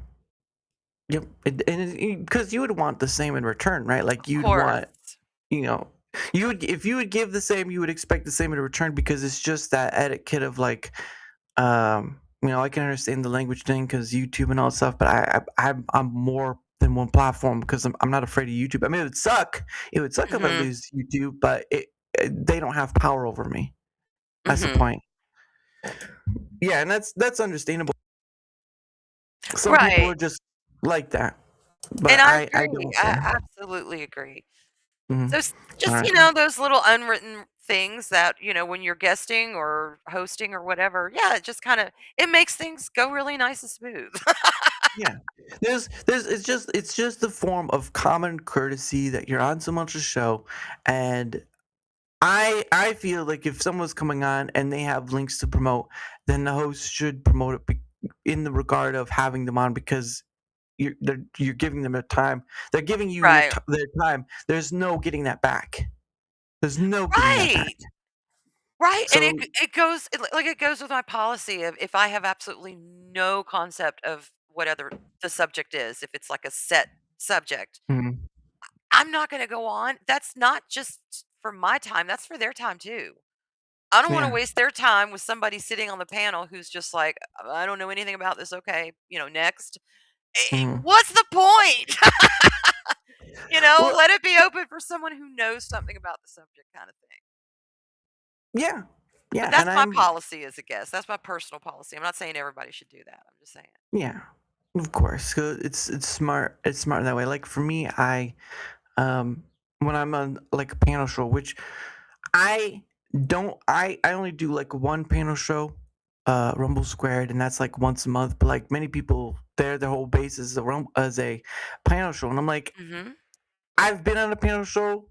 Yep. And because you would want the same in return, right? Like of you'd course. want, you know, you would if you would give the same, you would expect the same in return because it's just that etiquette of like, I can understand the language thing because YouTube and all that stuff, but I'm more than one platform because I'm not afraid of YouTube. I mean, it would suck. It would suck if I Mhm. lose YouTube, but they don't have power over me. That's the Mhm. point. Yeah, and that's understandable. Some people Right. are just like that, And but I I agree. don't. So, I absolutely agree. mhm. So All just, right. those little unwritten things that, when you're guesting or hosting or whatever, yeah, it just kind of it makes things go really nice and smooth. Yeah. There's it's just the form of common courtesy that you're on someone's show, and I feel like if someone's coming on and they have links to promote, then the host should promote it in the regard of having them on because you're giving them their time. They're giving you Right. their time. There's no getting that back. There's no getting that back. Right. Right, and So, it goes with my policy of if I have absolutely no concept of what other the subject is, if it's like a set subject, mhm, I'm not gonna go on. That's not just for my time, that's for their time too. I don't wanna yeah, waste their time with somebody sitting on the panel who's just like, I don't know anything about this, okay, next." mhm. What's the point? Well, Let it be open for someone who knows something about the subject kinda thing. yeah, But yeah, that's and my I'm policy as a guest. That's my personal policy. I'm not saying everybody should do that. I'm just saying. yeah, of course. 'Cause it's smart. It's smart that way. Like for me, um when I'm on like a panel show, which I I only do like one panel show, Rumble Squared, and that's like once a month. But like many people, their whole base is as a panel show, and I'm like, Mhm. I've been on a panel show,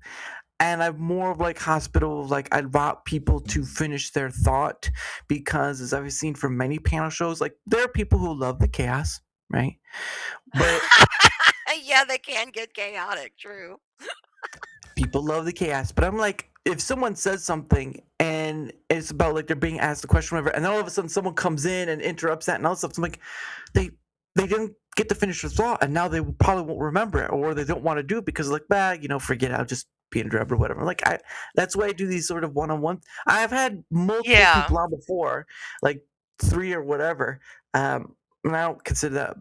and I'm more of like hospital. Like I want people to finish their thought because, as I've seen from many panel shows, like there are people who love the chaos, right? But Yeah, they can get chaotic, true. people love the chaos, but I'm like, if someone says something and it's about like they're being asked a question, whatever, and then all of a sudden someone comes in and interrupts that and all this stuff, I'm like, they they didn't get to finish their thought, and now they probably won't remember it, or they don't want to do it because like, bah, forget it, I'll just be interrupted or whatever. Like that's why I do these sort of one-on-one. I've had multiple Yeah. people on before, like three or whatever, and I don't consider that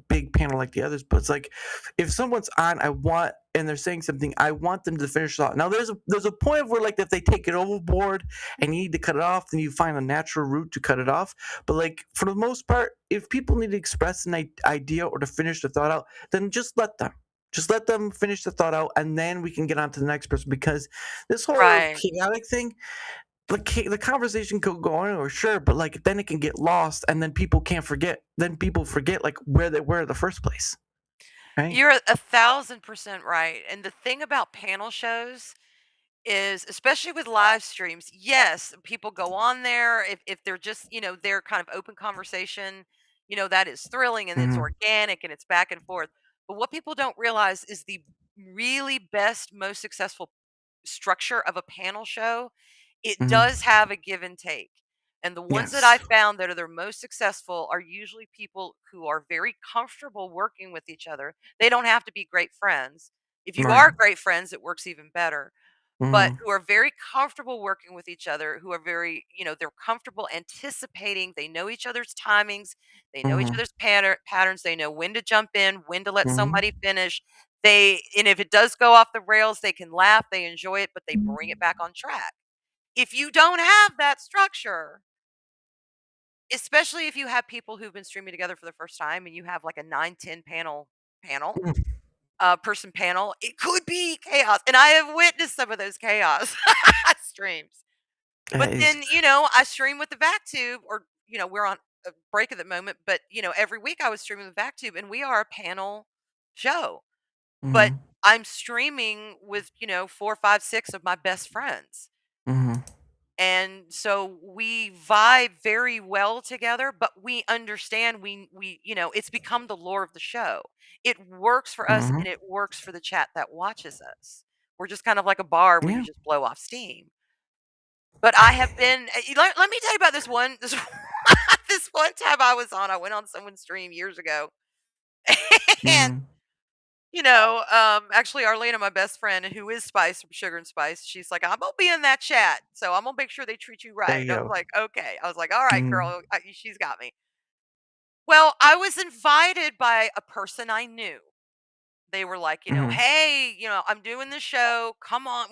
big panel like the others, but it's like if someone's on, I want and they're saying something, I want them to finish thought. Now there's a point where like if they take it overboard and you need to cut it off, then you find a natural route to cut it off. But like for the most part, if people need to express an idea or to finish the thought out, then just let them. Just let them finish the thought out, and then we can get on to the next person because this whole Right. chaotic thing, the conversation could go on, or sure, but like then it can get lost, and then people can't forget. Then people forget like where they were in the first place, right? You're a 1,000% right. And the thing about panel shows is, especially with live streams, yes, people go on there if they're just, they're kind of open conversation, that is thrilling and it's Hmm. organic and it's back and forth. But what people don't realize is the really best, most successful structure of a panel show, it does Hmm. have a give and take. And the ones that I Yes. found that are the most successful are usually people who are very comfortable working with each other. They don't have to be great friends. If you Right. are great friends, it works even better, but Hmm. who are very comfortable working with each other, who are very, they're comfortable anticipating, they know each other's timings, they know each Hmm. other's patterns, they know when to jump in, when to let somebody Hmm. finish. And if it does go off the rails, they can laugh, they enjoy it, but they bring it back on track. If you don't have that structure, especially if you have people who've been streaming together for the first time and you have like a 9, 10 panel, person panel, it could be chaos. And I have witnessed some of those chaos streams. But That is. then, I stream with the vac tube, or, we're on a break at the moment, but, every week I was streaming with vac tube and we are a panel show. But Hmm. I'm streaming with, 4, 5, 6 of my best friends. Hmm. And so we vibe very well together, but we understand it's become the lore of the show. It works for us Mhm. and it works for the chat that watches us. We're just kind of like a bar where you Yeah. just blow off steam. But I have been let me tell you about this this one time I went on someone's stream years ago. And Mhm. actually Arlena, my best friend, who is Spice from Sugar and Spice, she's like, I'm gonna be in that chat, so I'm gonna make sure they treat you There right. you And I was go. like, okay. I was like, all right, Mhm. girl, she's got me. Well, I was invited by a person I knew. They were like, Mhm. hey, I'm doing this show. Come on,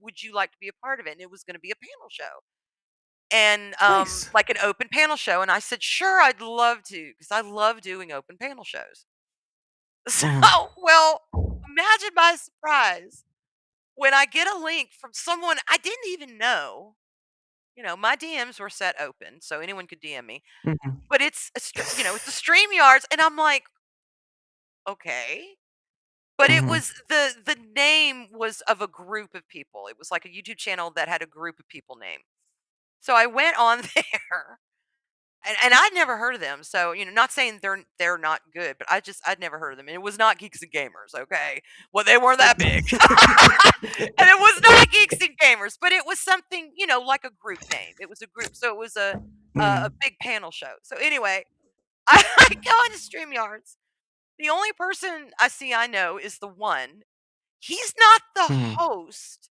would you like to be a part of it? And it was going to be a panel show and Nice. like an open panel show. And I said, sure, I'd love to because I love doing open panel shows. So, Mhm. well, imagine my surprise when I get a link from someone I didn't even know. My DMs were set open, so anyone could DM me. Mhm. But it's a StreamYards, and I'm like, okay. But it Mhm. was the name was of a group of people. It was like a YouTube channel that had a group of people name. So I went on there and I'd never heard of them. So, not saying they're not good, but I'd never heard of them. And it was not Geeks and Gamers, okay? Well, they weren't that big. And it was not Geeks and Gamers, but it was something, like a group name. It was a group. So it was a Mhm. big panel show. So anyway, I go into StreamYards. The only person I know is the one. He's not the Mhm. host.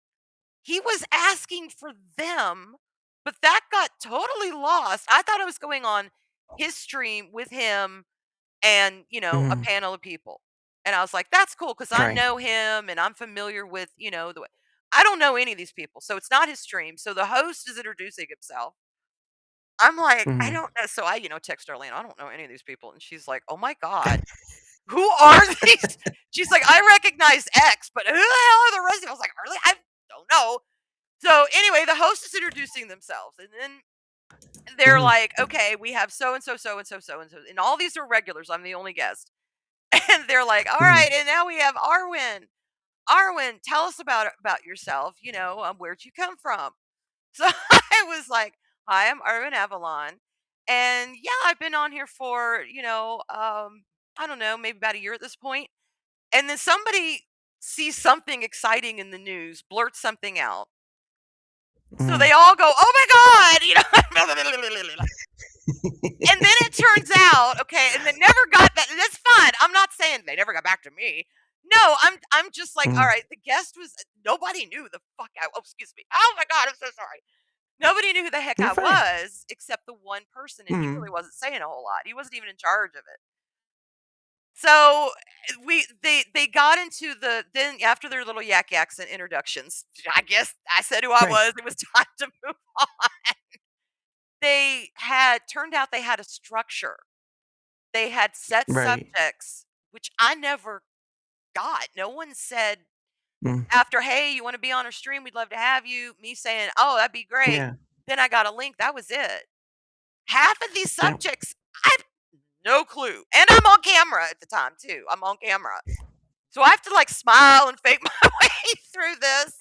He was asking for them, but that got totally lost. I thought I was going on his stream with him and, a Mhm. panel of people. And I was like, that's cool because I Right. know him and I'm familiar with, the way. I don't know any of these people. So it's not his stream. So the host is introducing himself. I'm like, I Mhm. don't know. So I, text Arlene, I don't know any of these people. And she's like, oh my God, who are these? She's like, I recognize X, but who the hell are the rest of them? I was like, really? I don't know. So anyway, the host is introducing themselves, and then they're Mhm. like, okay, we have so and so, so and so, so and so, and all these are regulars. I'm the only guest. And they're like, all Mhm. right, and now we have Arwyn. Arwyn, tell us about yourself. Where'd you come from? So I was like, hi, I'm Arwyn Avalon. And yeah, I've been on here for, I don't know, maybe about a year at this point. And then somebody sees something exciting in the news, blurts something out. So Mhm. they all go, "Oh my god," and then it turns out, okay, and they never got that. That's fine. I'm not saying they never got back to me. No, I'm just like, all Mhm. right. The guest was nobody knew the fuck I. Oh, excuse me. Oh my god, I'm so sorry. Nobody knew who the heck You're I fine. was except the one person, and he really Mhm. wasn't saying a whole lot. He wasn't even in charge of it. So they got into then after their little yak yaks and introductions. I guess I said who I Right. was. It was time to move on. They had turned out they had a structure. They had set Right. subjects, which I never got. No one said Mm. after, "Hey, you wanna be on our stream? We'd love to have you." Me saying, "Oh, that'd be great." Yeah. Then I got a link, that was it. Half of these Yep. subjects, I have no clue, and I'm on camera at the time too. I'm on camera. So I have to, like, smile and fake my way through this.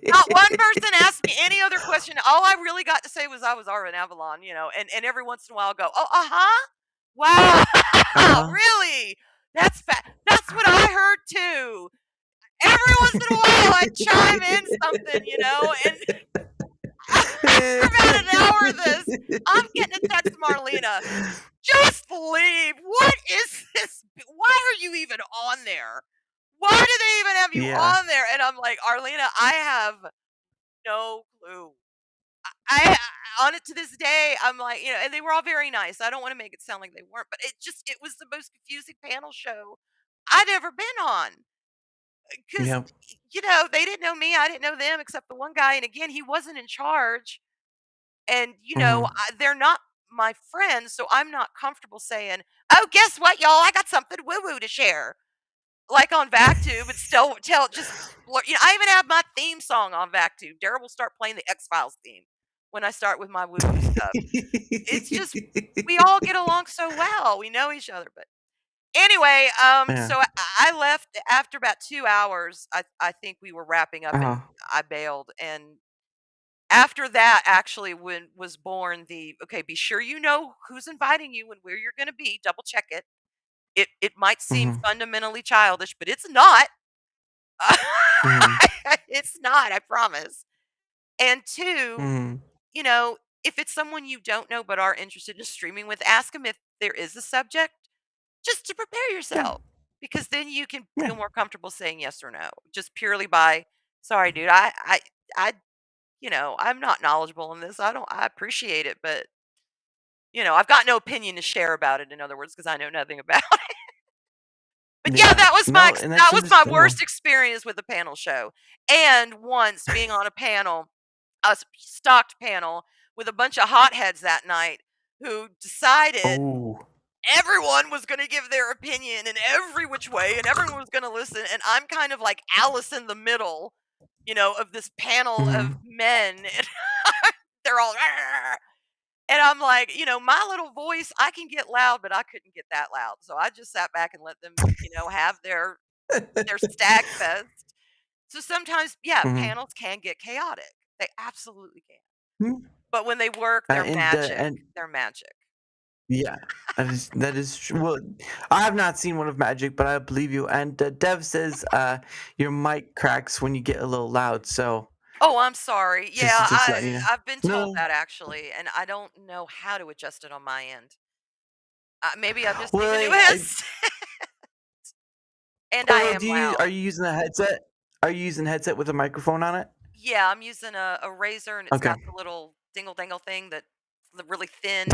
Not one person asked me any other question. All I really got to say was I was Arwen Avalon, and every once in a while I'll go, "Oh, uh-huh. Wow, Uh-huh. really? That's what I heard too." Every once in a while I'd chime in something, and after about an hour of this, I'm getting a text from Marlena. Just leave. What is this? Why are you even on there? Why do they even have you Yeah. on there? And I'm like, Arlena, I have no clue. I on it to this day, I'm like, and they were all very nice. I don't want to make it sound like they weren't, but it was the most confusing panel show I'd ever been on. Because Yep. they didn't know me, I didn't know them, except the one guy. And again, he wasn't in charge. And Mhm. they're not my friends, so I'm not comfortable saying, "Oh, guess what, y'all? I got something woo woo to share." Like on VacTube, but still tell just I even have my theme song on VacTube. Dara will start playing the X-Files theme when I start with my woo-woo stuff. It's just we all get along so well. We know each other, but anyway, Yeah. so I left after about 2 hours. I think we were wrapping up and Uh-huh. I bailed, and After that, actually, when was born the, "Okay, be sure you know who's inviting you and where you're gonna be, double check it." It might seem Mhm. fundamentally childish, but it's not. Mhm. It's not, I promise. And 2, Mhm. you know, if it's someone you don't know but are interested in streaming with, ask them if there is a subject, just to prepare Yeah. yourself, because then you can Yeah. feel more comfortable saying yes or no, just purely by, "Sorry, dude, I I'm not knowledgeable in this. I appreciate it, but, I've got no opinion to share about it," in other words, because I know nothing about it. But yeah, Yeah. No, and that that's was my understandable. worst experience with a panel show. And once being on a panel, stocked panel with a bunch of hotheads that night who decided Oh. everyone was gonna give their opinion in every which way, and everyone was gonna listen, and I'm kind of like Alice in the middle, of this panel of Mhm. men, and they're all, "Arr!" And I'm like, my little voice, I can get loud, but I couldn't get that loud. So I just sat back and let them, have their stag fest. So sometimes, yeah, Mhm. panels can get chaotic. They absolutely can. Mhm. But when they work, they're magic. And They're magic. yeah, that is true. Well, I have not seen one of Magic, but I believe you. And Dev says your mic cracks when you get a little loud. So Oh, I'm sorry. Yeah, just letting you know. I've been told No, that actually, and I don't know how to adjust it on my end. Maybe I just need well, a new I headset. And I well, am do you are loud. you using a headset? Are you using a headset with a microphone on it? Yeah, I'm using a razor, and it's Okay. got the little dingle dangle thing that the really thin,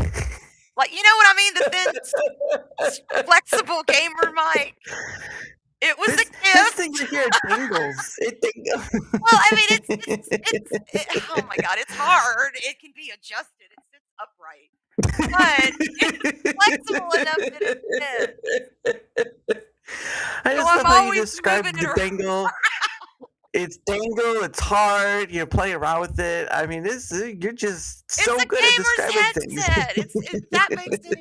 like, you know what I mean? The thin, flexible gamer mic. It was a This thing gift. right here dingles. It dingles. Well, I mean, oh my god, it's hard. It can be adjusted. It sits upright, but it's flexible enough that it bends. I So just I'm love how you always moving described it the around. dangle. It's dangle. It's hard. You play around with it. I mean, you're just It's so a good at gamer's describing things. headset. That makes it,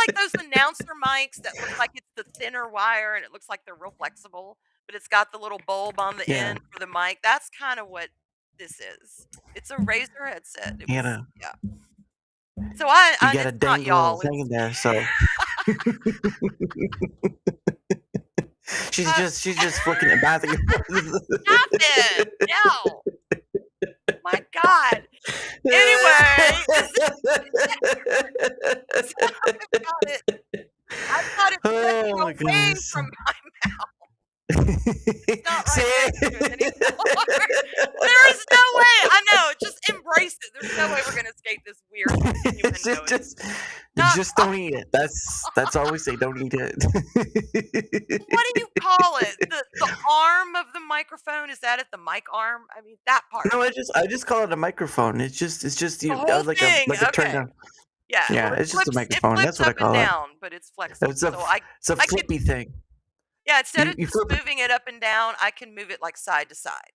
like those announcer mics that look like it's the thinner wire and it looks like they're real flexible, but it's got the little bulb on the Yeah, end for the mic. That's kind of what this is. It's a Razer headset. It you was, gotta yeah. So I you got a it's not dangle y'all. hanging It's there. So uh, she's just flicking it back and stop it. No. My God. Anyway, so I've got it sticking Oh my away goodness. from my mouth. It's not right See? next to it anymore. There is no way. I know. Just embrace it. There's no way we're gonna escape this weird just, innuendo. just, Not just don't eat it. That's all we say. Don't eat it. what do you call it? The arm of the microphone? Is that it? The mic arm? I mean, that part. No, I just call it a microphone. It's just The you whole thing. like a turn Okay. down. Yeah. Well, Yeah, it's just a it microphone. That's flips what I up and call it. down, but it's flexible. So It's a I could, flippy thing. yeah, instead of You just flip it. moving it up and down, I can move it like side to side.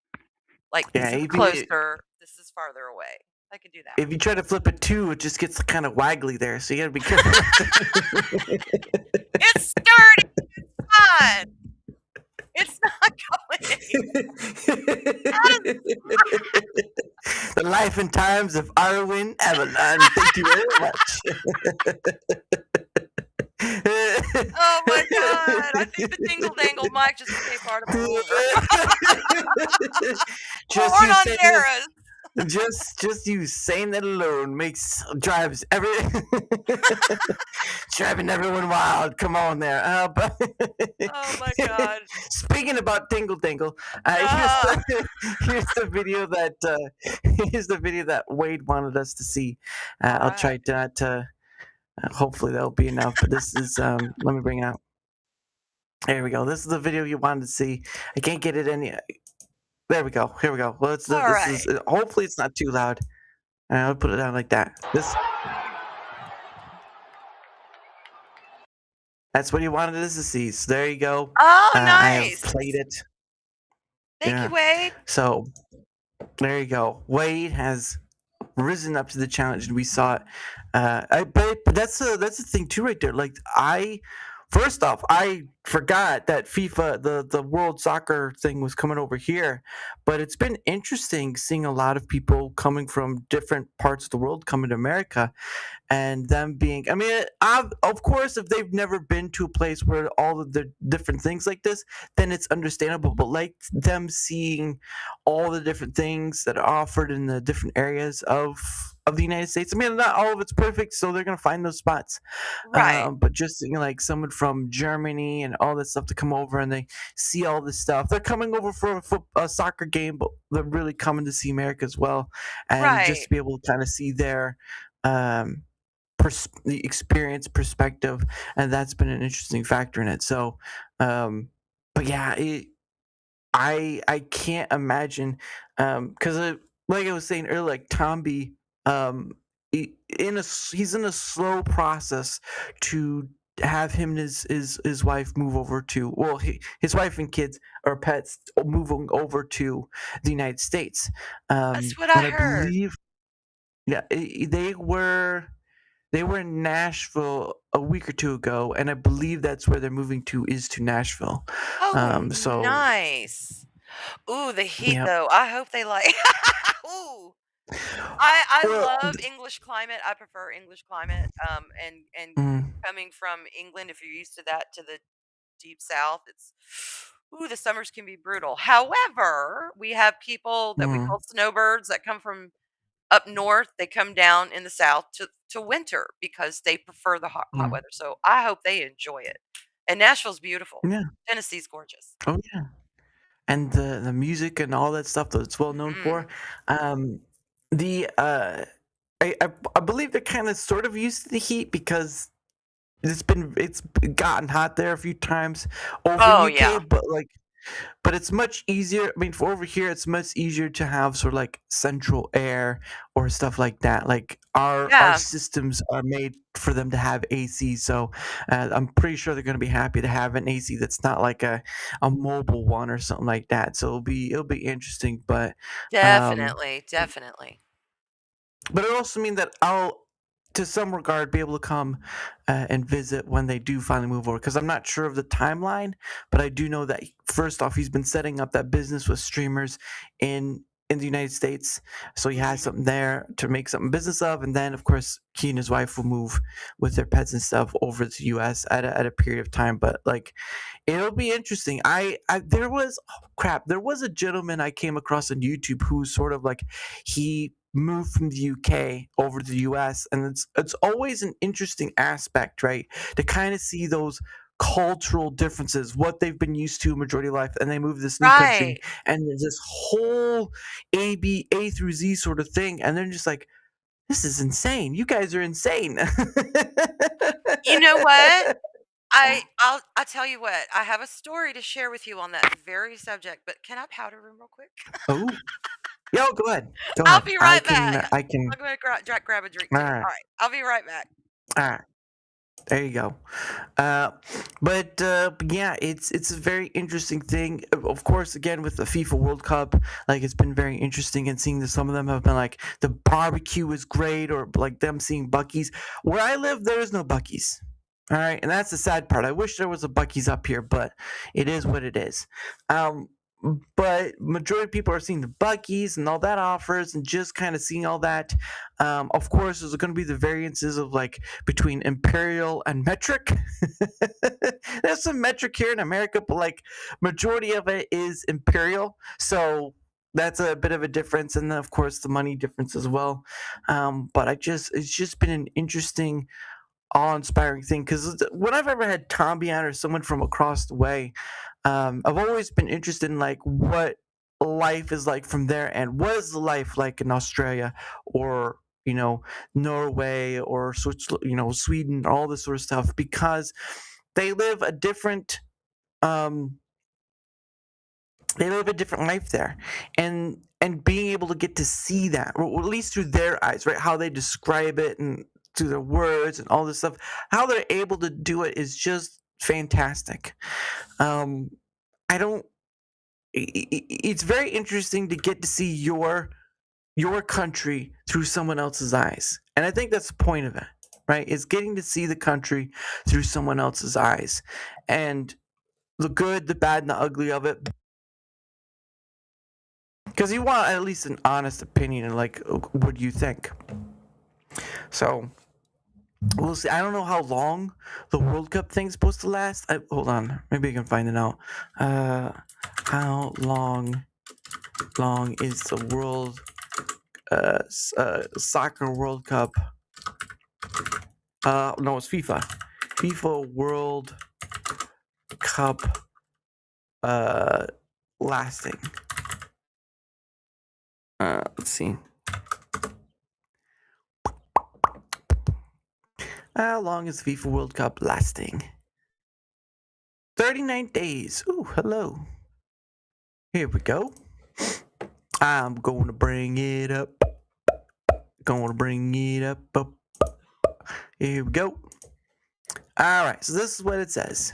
Like Yeah, this is closer, this is farther away. I can do that. if you try to flip it too, it just gets kind of waggly there. So you gotta be careful. It's sturdy. It's fine. It's not going anywhere. The life and times of Arwyn Avalon. Thank you very much. Oh my god. I think the dingle dangle mic just became part of my order. just Born you on saying that, Dara's. just you saying that alone drives driving everyone wild. Come on there. But Oh my god. speaking about dingle dangle, Uh, here's the video that Wade wanted us to see. all I'll right. try to hopefully that'll be enough. But this is let me bring it out. There we go. This is the video you wanted to see. I can't get it any. There we go. Here we go. Well, All this right. is hopefully it's not too loud. I'll put it down like that. That's what he wanted us to see. So there you go. Oh, I have nice. played it. Thank you, Yeah. Wade. So there you go. Wade has risen up to the challenge, and we saw it. But that's the thing too, right there. Like I First off, I forgot that FIFA, the World Soccer thing was coming over here, but it's been interesting seeing a lot of people coming from different parts of the world coming to America and them being, I mean, of course, if they've never been to a place where all of the different things like this, then it's understandable, but like them seeing all the different things that are offered in the different areas of the United States. I mean, not all of it's perfect, so they're gonna find those spots. Right. But just like someone from Germany and all that stuff to come over and they see all this stuff. They're coming over for a soccer game, but they're really coming to see America as well, and just Right. to be able to kind of see their um, the experience perspective, and that's been an interesting factor in it. So, but yeah, I can't imagine because like I was saying earlier, like Tomby, he's in a slow process to have him and his wife move over to, well, his wife and kids or pets moving over to the United States, That's what I and I heard. believe, yeah, they were in Nashville a week or two ago, and I believe that's where they're moving to, is to Nashville. Oh, So nice. Ooh, the heat yeah. though. I hope they like Ooh. I Well, love English climate. I prefer English climate. And mm, coming from England, if you're used to that, to the deep south, it's ooh, the summers can be brutal. However, we have people that we mm, call snowbirds that come from up north. They come down in the south to winter because they prefer the hot mm, weather. So I hope they enjoy it. And Nashville's beautiful. yeah. Tennessee's gorgeous. Oh yeah. And the music and all that stuff that it's well known Mhm. for. Um, the I believe they're kind of sort of used to the heat because it's gotten hot there a few times over in Oh, UK, yeah. but it's much easier. I mean, for over here, it's much easier to have sort of like central air or stuff like that. Like our Yeah, systems are made for them to have AC, so I'm pretty sure they're going to be happy to have an AC that's not like a mobile one or something like that. So it'll be interesting, um, definitely, definitely. but it also mean that I'll, to some regard, be able to come and visit when they do finally move over. Because I'm not sure of the timeline, but I do know that first off, he's been setting up that business with streamers in the United States, so he has Mhm. something there to make something business of, and then of course he and his wife will move with their pets and stuff over to the U.S. at a period of time. But like, it'll be interesting. I there was, oh, crap. There was a gentleman I came across on YouTube who sort of like, he moved from the UK over to the US, and it's always an interesting aspect, right? To kind of see those cultural differences, what they've been used to majority of life, and they move to this new country, Right. and there's this whole A through Z sort of thing, and they're just like, this is insane. You guys are insane. You know what? I'll tell you what, I have a story to share with you on that very subject, but can I powder room real quick? Oh, yo, go ahead. Go I'll ahead. be I right can. back. I can. I'm gonna grab a drink All too. right. Alright, I'll be right back. All right. There you go. Uh, but yeah, it's a very interesting thing. Of course, again with the FIFA World Cup, like it's been very interesting, and seeing that some of them have been like the barbecue is great, or like them seeing Bucky's. Where I live, there is no Bucky's. All right, and that's the sad part. I wish there was a Bucky's up here, but it is what it is. Um, but majority of people are seeing the Bucky's and all that offers, and just kind of seeing all that. Of course, there's going to be the variances of like between imperial and metric. There's some metric here in America, but like majority of it is imperial. So that's a bit of a difference, and then of course the money difference as well. But it's just been an interesting, awe-inspiring thing because when I've ever had Tommy on or someone from across the way, I've always been interested in like what life is like from there, and what is the life like in Australia or Norway or Sweden, all this sort of stuff, because they live a different um, they live a different life there, and being able to get to see that, or at least through their eyes, right? How they describe it and through their words and all this stuff, how they're able to do it is just fantastic. Um, I don't. It's very interesting to get to see your country through someone else's eyes, and I think that's the point of it. right? Is getting to see the country through someone else's eyes, and the good, the bad, and the ugly of it. Because you want at least an honest opinion and like, what do you think? So we'll see. I don't know how long the World Cup thing's supposed to last. Hold on, maybe I can find it out. How long is the soccer World Cup? No, it's FIFA. FIFA World Cup lasting. Let's see. How long is FIFA World Cup lasting? 39 days. Ooh, hello. Here we go. I'm going to bring it up. Going to bring it up. Here we go. All right, so this is what it says.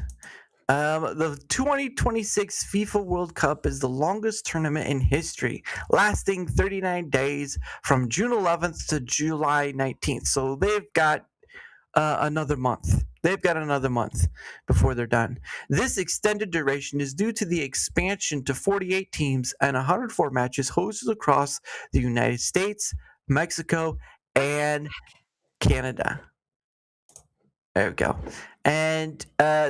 The 2026 FIFA World Cup is the longest tournament in history, lasting 39 days from June 11th to July 19th. So they've got another month. They've got another month before they're done. This extended duration is due to the expansion to 48 teams and 104 matches hosted across the United States, Mexico, and Canada. There we go. And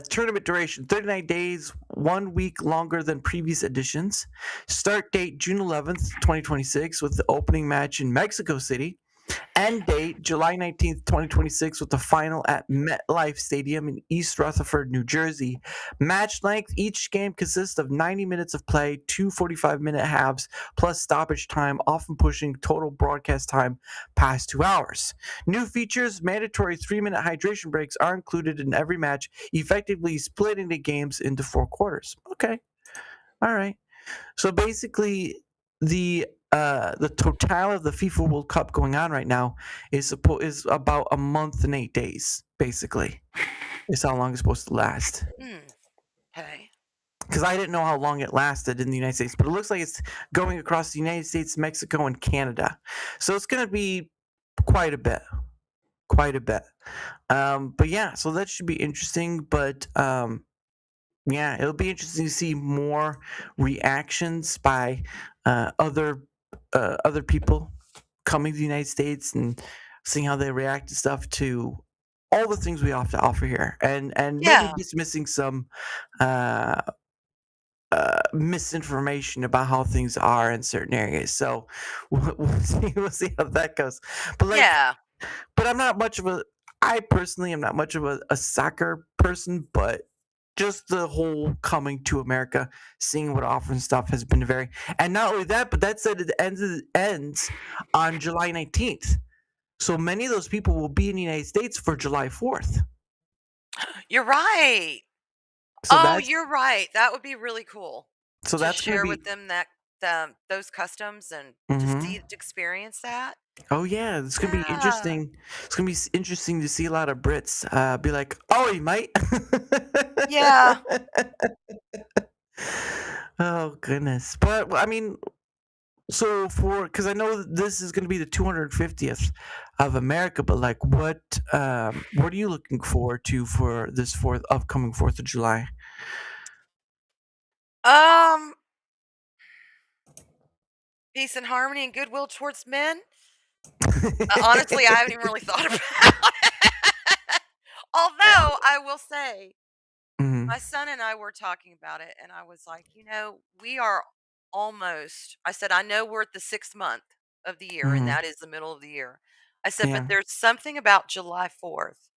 tournament duration 39 days, 1 week longer than previous editions. Start date June 11th, 2026, with the opening match in Mexico City. End date July 19th, 2026, with the final at MetLife Stadium in East Rutherford, New Jersey. Match length: each game consists of 90 minutes of play, two 45-minute halves, plus stoppage time, often pushing total broadcast time past 2 hours. New features: mandatory 3-minute hydration breaks are included in every match, effectively splitting the games into 4 quarters. Okay. All right. So basically, the total of the FIFA World Cup going on right now is about a month and 8 days. Basically, is how long it's supposed to last. Okay. Because I didn't know how long it lasted in the United States, but it looks like it's going across the United States, Mexico, and Canada. So it's going to be quite a bit, quite a bit. But yeah, so that should be interesting. But yeah, it'll be interesting to see more reactions by other people coming to the United States and seeing how they react to stuff, to all the things we have to offer here, and maybe Yeah. dismissing some uh, misinformation about how things are in certain areas. So we'll see how that goes. But like, Yeah. but I'm not much of a. I personally am not much of a soccer person, but just the whole coming to America, seeing what offers and stuff has been very. And not only that, but that said, it ends on July 19th. So many of those people will be in the United States for July 4th. You're right. So Oh, that's you're right. That would be really cool so to that's going to share be. with them those customs and to Hmm. see to experience that. Oh yeah, it's gonna be Yeah. interesting. It's gonna be interesting to see a lot of Brits be like, "Oh, you might." Yeah. Oh goodness, but well, I mean, so for because I know that this is going to be the 250th of America, but like, what are you looking forward to for this upcoming 4th of July? Um, peace and harmony and goodwill towards men. Honestly, I haven't even really thought about it. Although I will say, Hmm. my son and I were talking about it, and I was like, we are almost. I said, I know we're at the 6th month of the year, and Hmm. that is the middle of the year. I said, but Yeah. there's something about July 4th.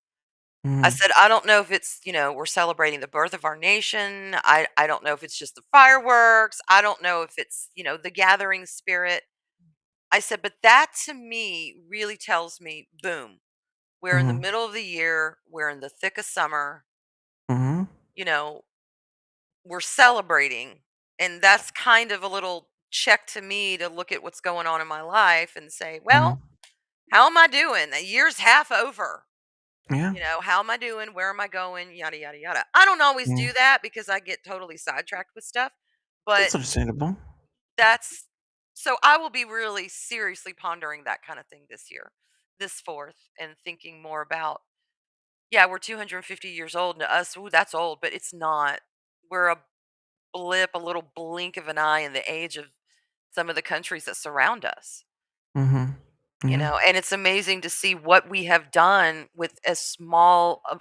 I Hmm. said, I don't know if it's, we're celebrating the birth of our nation. I don't know if it's just the fireworks. I don't know if it's, the gathering spirit. I said, but that to me really tells me, boom, we're in the Hmm. middle of the year. We're in the thick of summer. Hmm. You know, we're celebrating. And that's kind of a little check to me to look at what's going on in my life and say, well, Hmm. how am I doing? The year's half over. Yeah. How am I doing? Where am I going? Yada, yada, yada. I don't always Yeah. do that because I get totally sidetracked with stuff, but That's understandable. that's so I will be really seriously pondering that kind of thing this year. this forth and thinking more about, yeah, we're 250 years old, and to us, ooh, that's old, but it's not. We're a blip, a little blink of an eye in the age of some of the countries that surround us, Mhm. Yeah. and it's amazing to see what we have done with as small a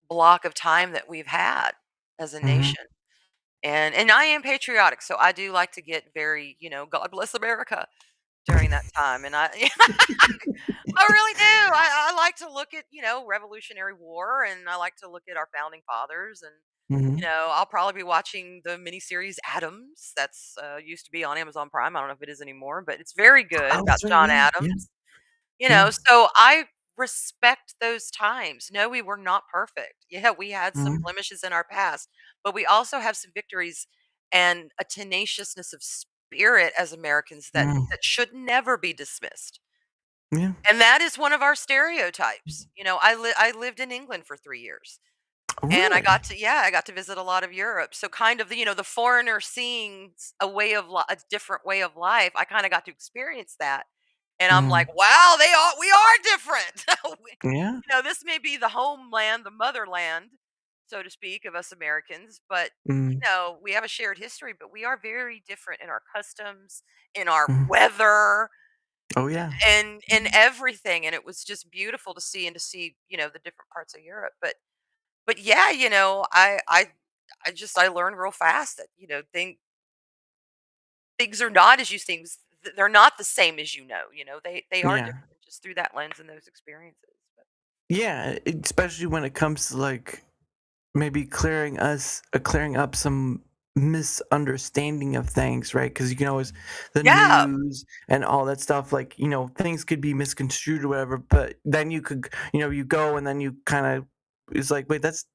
block of time that we've had as a Mhm. nation. And I am patriotic, so I do like to get very, God bless America during that time. And I I really do. I like to look at, Revolutionary War, and I like to look at our founding fathers. And Mhm. I'll probably be watching the miniseries Adams. That's used to be on Amazon Prime. I don't know if it is anymore, but it's very good Oh, about that's right, John yeah, yeah, Adams. yeah. So I respect those times. No, we were not perfect. Yeah, we had some Mhm. blemishes in our past, but we also have some victories and a tenaciousness of spirit as Americans that Mm. should never be dismissed. Yeah. And that is one of our stereotypes. I lived in England for 3 years. And I Really? got to yeah, I got to visit a lot of Europe. So kind of, the foreigner seeing a different way of life, I kinda got to experience that. And I'm like, Mhm. "Wow, we are different." Yeah. This may be the homeland, the motherland, so to speak, of us Americans, but, Mm. we have a shared history, but we are very different in our customs, in our Mhm. weather, Oh, yeah. and in everything, and it was just beautiful to see, and to see, the different parts of Europe. But yeah, I learned real fast that, things are not as you things they're not the same as they are Yeah. different just through that lens and those experiences. But Yeah, especially when it comes to, like, maybe clearing up some misunderstanding of things, right? Because you can always the yeah. news and all that stuff, like, things could be misconstrued or whatever, but then you go and then you kinda it's like, "Wait, that's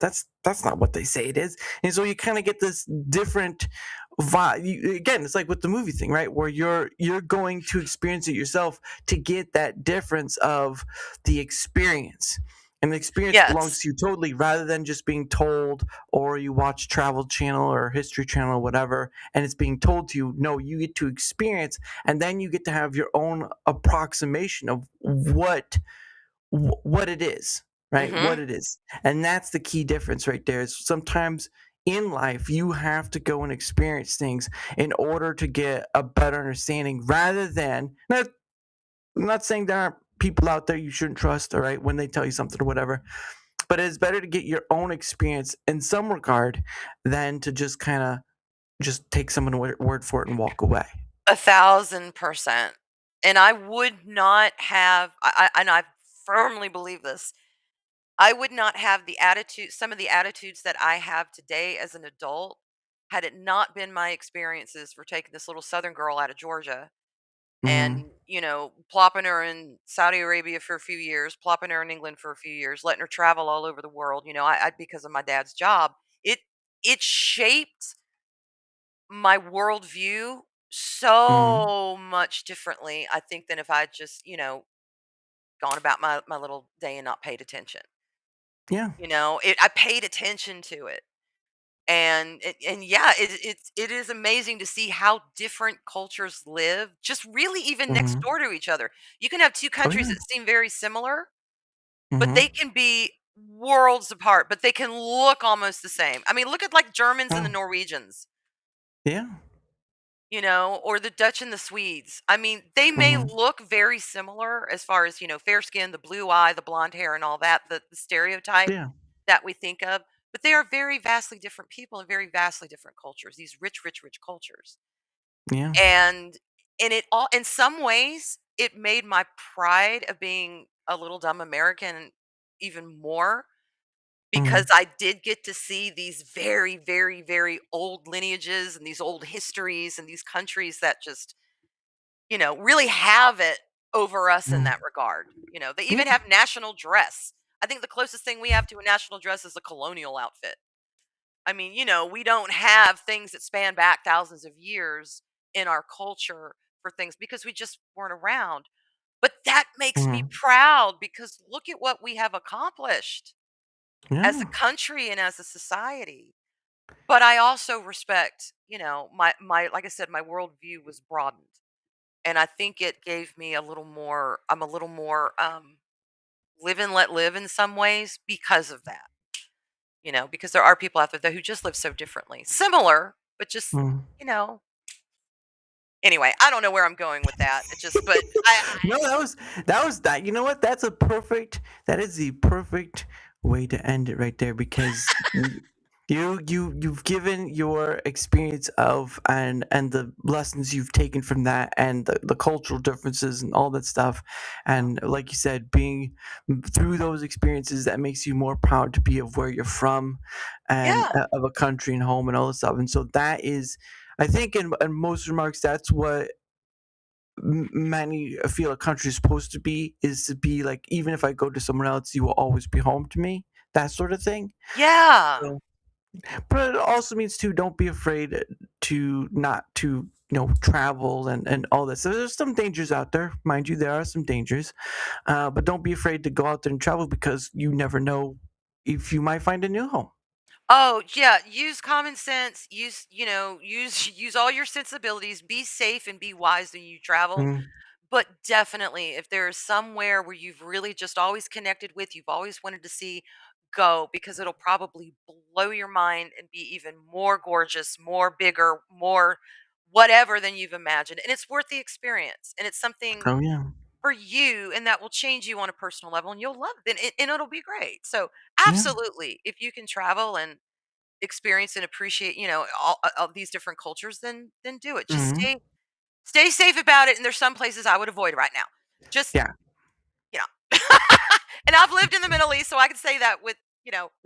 not what they say it is." And so you kinda get this different vibe. Again, it's like with the movie thing, right? Where you're going to experience it yourself to get that difference of the experience. And the experience belongs Yes. to you totally rather than just being told, or you watch Travel Channel or History Channel or whatever, and it's being told to you. No, you get to experience, and then you get to have your own approximation of what it is, right? What Mhm. it is. And that's the key difference right there. Is sometimes in life you have to go and experience things in order to get a better understanding rather than not I'm not saying there aren't people out there you shouldn't trust, all right, when they tell you something or whatever. But it's better to get your own experience in some regard than to just kind of just take someone's word for it and walk away. 1,000%. And I would not have and I firmly believe this. I would not have some of the attitudes that I have today as an adult, had it not been my experiences for taking this little Southern girl out of Georgia Mhm. and, plopping her in Saudi Arabia for a few years, plopping her in England for a few years, letting her travel all over the world, because of my dad's job. It it shaped my worldview Mhm. so much differently, I think, than if I just, gone about my little day and not paid attention. Yeah. I paid attention to it. And yeah, it is amazing to see how different cultures live, just really even next Mhm. door to each other. You can have two Oh, countries yeah. that seem very similar, but they Mhm. can be worlds apart, but they can look almost the same. I mean, look at like Germans and the Oh, Norwegians, yeah. or the Dutch and the Swedes. I mean, they may Mhm. look very similar as far as, fair skin, the blue eye, the blonde hair, and all that, the stereotype Yeah. that we think of. But they are very vastly different people and very vastly different cultures, these rich, rich, rich cultures. Yeah. And it all, in some ways, it made my pride of being a little dumb American even more, because Mhm. I did get to see these very, very, very old lineages and these old histories and these countries that just, really have it over us in Mhm. that regard. They Yeah. even have national dress. I think the closest thing we have to a national dress is a colonial outfit. I mean, we don't have things that span back thousands of years in our culture for things because we just weren't around. But that makes me Mhm. proud because look at what we have accomplished as a Yeah. country and as a society. But I also respect, my like I said, my worldview was broadened. And I think it gave me I'm a little more live and let live in some ways because of that. Because there are people out there who just live so differently. Similar, but just, Mm. you know. Anyway, I don't know where I'm going with that. It just but No, that was that. You know what? That is the perfect way to end it right there because you've given your experience of and the lessons you've taken from that and the cultural differences and all that stuff, yeah. and like you said, being through those experiences that makes you more proud to be of where you're from and Yeah. of a country and home and all this stuff. And so that is, I think, in most remarks, that's what many feel a country is supposed to be, is to be like, even if I go to somewhere else, you will always be home to me, that sort of thing. Yeah. So, but it also means too, don't be afraid to not to travel and all this. So there's some dangers out there, mind you, there are some dangers, but don't be afraid to go out there and travel because you never know if you might find a new home. Oh, yeah, use common sense, use all your sensibilities, be safe and be wise when you travel. Mm, But definitely, if there is somewhere where you've really just always connected with, you've always wanted to see, go because it'll probably blow your mind and be even more gorgeous, more bigger, more whatever than you've imagined. And it's worth the experience. And it's something oh yeah, for you and that will change you on a personal level and you'll love it and it'll be great. So, yeah, absolutely, if you can travel and experience and appreciate, all these different cultures, then do it. Just hmm, stay safe about it, and there's some places I would avoid right now. Just, yeah. you know. And I've lived in the Middle East, so I can say that with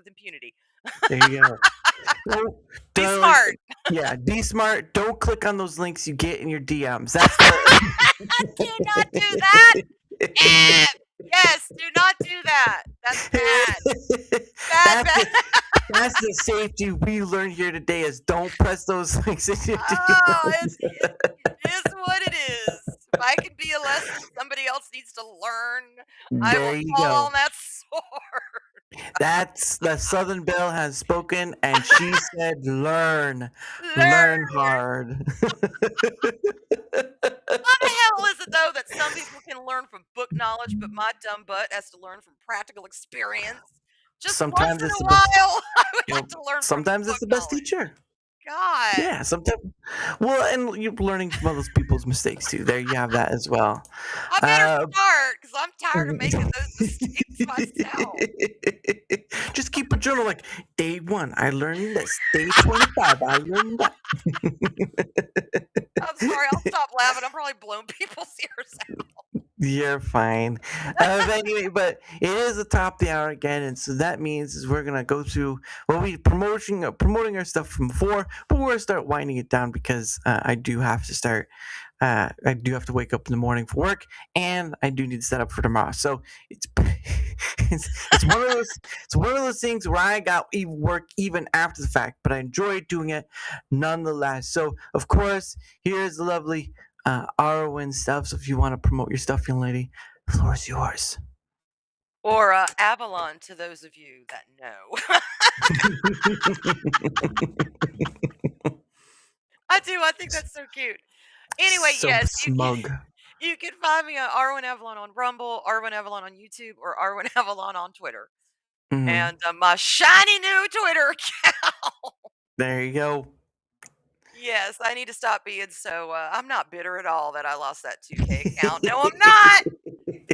impunity. There you go. Don't, Be like, smart. yeah, be smart. Don't click on those links you get in your DMs. That's the. Do not do that. Eh, yes, do not do that. That's bad. Bad, that's bad. the that's the safety we learned here today. Is don't press those links in your Oh, DMs. it is what it is. If I can be a lesson somebody else needs to learn, I There will you fall go. on that sword. That's the Southern Belle has spoken, and she said, "Learn, learn Learn. hard." Why the hell is it though that some people can learn from book knowledge, but my dumb butt has to learn from practical experience? Just once Sometimes in it's a the best. while, I would like to learn from Sometimes it's book the best knowledge. teacher. God, Yeah, sometimes. Well, and you're learning from other people's mistakes too. There you have that as well. I better Uh, start because I'm tired of making those mistakes myself. just keep a journal like day 1, I learned this. Day 25, I learned that. I'm sorry, I'll stop laughing. I'm probably blowing people's ears You're fine. Anyway, but it is the top of the hour again, and so that means is we're gonna go through we promoting our stuff from before, but we're gonna start winding it down because I do have to start. I do have to wake up in the morning for work, and I do need to set up for tomorrow. So it's it's one of those things where I got work even after the fact, but I enjoy doing it nonetheless. So of course, here's the lovely Arwyn stuff. So if you want to promote your stuff, young lady, the floor is yours. or Avalon to those of you that know. I do. I think that's so cute. Anyway, So yes, smug. you can find me on Arwyn Avalon on Rumble, Arwyn Avalon on YouTube, or Arwyn Avalon on Twitter. Hmm. And my shiny new Twitter account. There you go. Yes, I need to stop being so. I'm not bitter at all that I lost that 2K account. No, I'm not.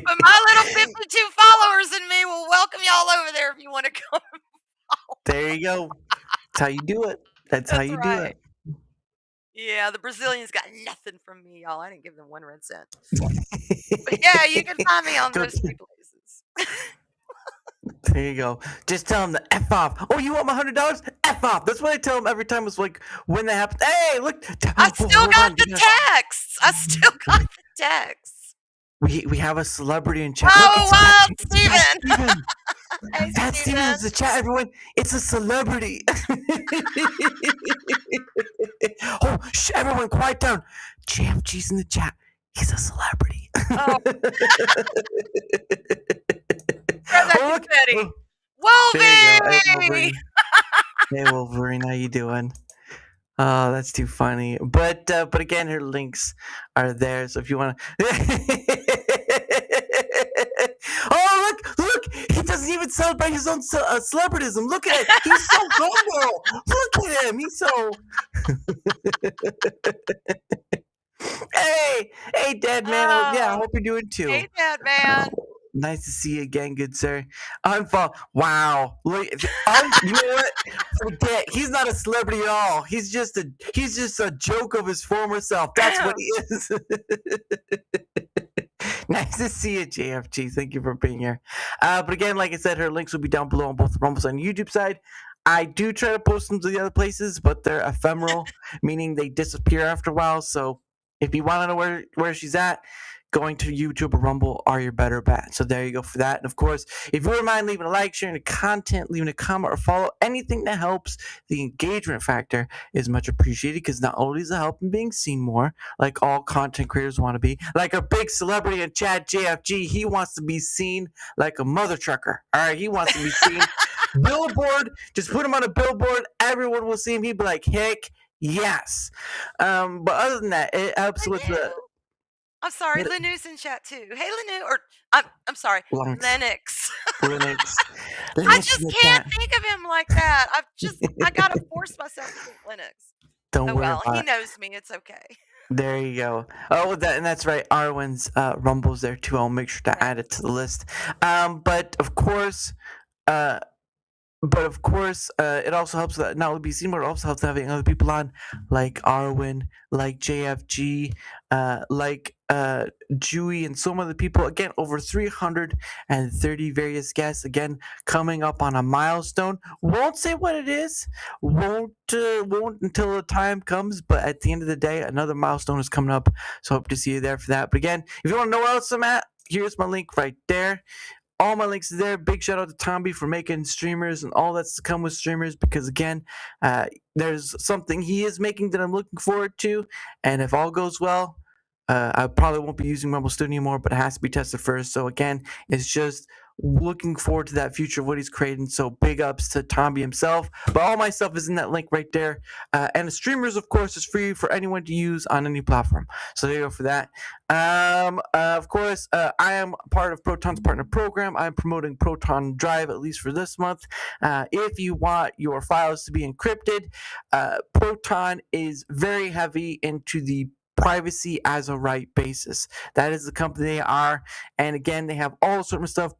But my little 52 followers and me will welcome y'all over there if you want to come. There you go. That's how you do it. That's how That's you do right. it. Yeah, the Brazilians got nothing from me, y'all. I didn't give them 1 red cent. But yeah, you can find me on Go. those three places. There you go. Just tell them to F off. Oh, you want my $100? F off. That's what I tell them every time. It's like when that happens. Hey, look. I Oh, still hold got on. the texts. I still got the texts. We have a celebrity in chat. Look, Oh, it's Wild Pat Steven. Steven. Hey, Pat Steven. Stevens, the chat, everyone. It's a celebrity. Oh, everyone, quiet down. JFG's in the chat. He's a celebrity. Oh, grab that Oh, look. confetti. Oh, there you go. Hey, Wolvie! Wolverine. Hey, Wolverine. How you doing? Oh, that's too funny. But again, her links are there. So if you want to, oh look, he doesn't even celebrate his own celebritism. Look at it. He's so humble. Look at him. He's so. Hey, Dad, man. Yeah, I Oh, hope you're doing too. hey, Dad, Oh, man. nice to see you again, good sir. Unfollow. Wow. Look, you know what? Forget. He's not a celebrity at all. He's just a joke of his former self. That's what he is. Nice to see you, JFG. Thank you for being here. But again, like I said, her links will be down below on both the Rumbles and YouTube side. I do try to post them to the other places, but they're ephemeral, meaning they disappear after a while. So if you want to know where she's at, going to YouTube or Rumble are your better bet. So there you go for that. And of course, if you wouldn't mind leaving a like, sharing the content, leaving a comment or follow, anything that helps the engagement factor is much appreciated, because not only does it help in being seen more, like all content creators want to be, like a big celebrity in chat, JFG, he wants to be seen like a mother trucker. All right, he wants to be seen. Billboard, just put him on a billboard, everyone will see him. He'd be like, heck yes. But other than that, it helps with the Lanu. I'm sorry, Lanu's in chat too. Hey, Lanu, or I'm sorry, Linux. Lennox. Linux. I Linux in just the can't chat. think of him like that. I gotta force myself to think Lennox. Don't Oh worry well, about he it. knows me. It's okay. There you go. Oh, and that's right. Arwyn's Rumble's there too. I'll make sure to add it to the list. But of course, uh, it also helps that not only be seen, but it also helps having other people on, like Arwyn, like JFG, like Jewy, and so many other people. Again, over 330 various guests. Again, coming up on a milestone. Won't say what it is. Won't until the time comes. But at the end of the day, another milestone is coming up. So hope to see you there for that. But again, if you want to know where else I'm at, here's my link right there. All my links are there. Big shout out to Tomby for making streamers and all that's to come with streamers, because again, there's something he is making that I'm looking forward to, and if all goes well, I probably won't be using Rumble Studio anymore, but it has to be tested first. So again, it's just looking forward to that future of what he's creating. So big ups to Tomby himself. But all my stuff is in that link right there. And the streamers, of course, is free for anyone to use on any platform. So there you go for that. Of course, I am part of Proton's partner program. I'm promoting Proton Drive, at least for this month. If you want your files to be encrypted, Proton is very heavy into the privacy as a right basis. That is the company they are. And again, they have all sorts of stuff,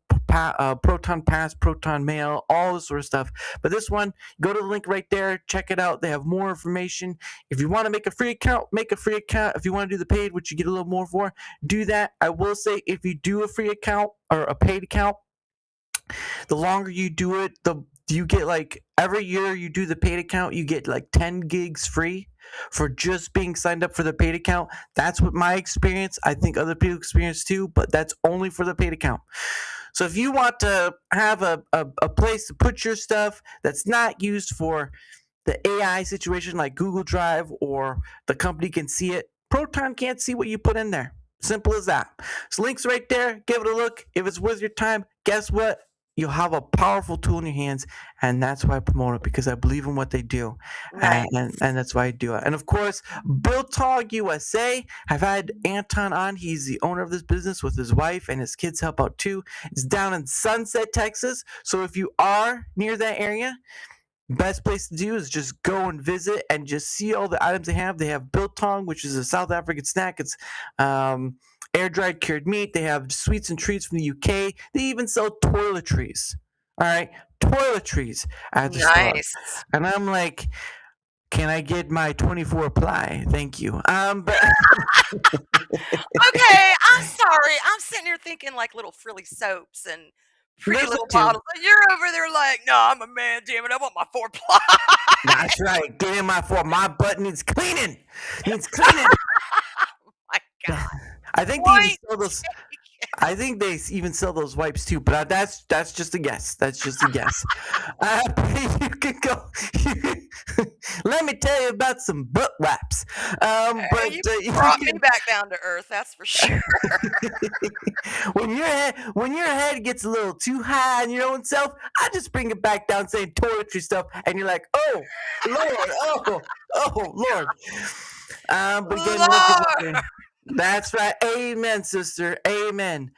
Proton Pass, Proton Mail, all this sort of stuff. But this one, go to the link right there, check it out. They have more information. If you want to make a free account, make a free account. If you want to do the paid, which you get a little more for, do that. I will say, if you do a free account or a paid account, the longer you do it, you get, like, every year you do the paid account, you get like 10 gigs free for just being signed up for the paid account. That's what my experience. I think other people experience too, but that's only for the paid account. So if you want to have a place to put your stuff that's not used for the AI situation like Google Drive, or the company can see it, Proton can't see what you put in there. Simple as that. So links right there. Give it a look. If it's worth your time, guess what? You'll have a powerful tool in your hands, and that's why I promote it, because I believe in what they do, Nice. and that's why I do it. And of course, Biltog USA. I've had Anton on. He's the owner of this business with his wife, and his kids help out too. It's down in Sunset, Texas. So if you are near that area, best place to do is just go and visit and just see all the items they have. They have biltong, which is a South African snack. It's air dried cured meat. They have sweets and treats from the UK. They even sell toiletries. All right, toiletries at the store. Nice. And I'm like, can I get my 24 ply? Thank you. But Okay, I'm sorry. I'm sitting here thinking like little frilly soaps and pretty there's little a two. bottles, and you're over there like, no, I'm a man, damn it. I want my 4-ply. That's right. Get in my four. My butt needs cleaning. Needs cleaning. My God. I think they even Point sell those. taken. I think they even sell those wipes too, but that's just a guess. That's just a guess. You can go. Let me tell you about some butt wipes. But You you brought me can back down to earth, that's for sure. when your head gets a little too high on your own self, I just bring it back down saying toiletry stuff, and you're like, oh Lord, oh Lord. But again, look at Lord! it. That's right. Amen, sister. Amen.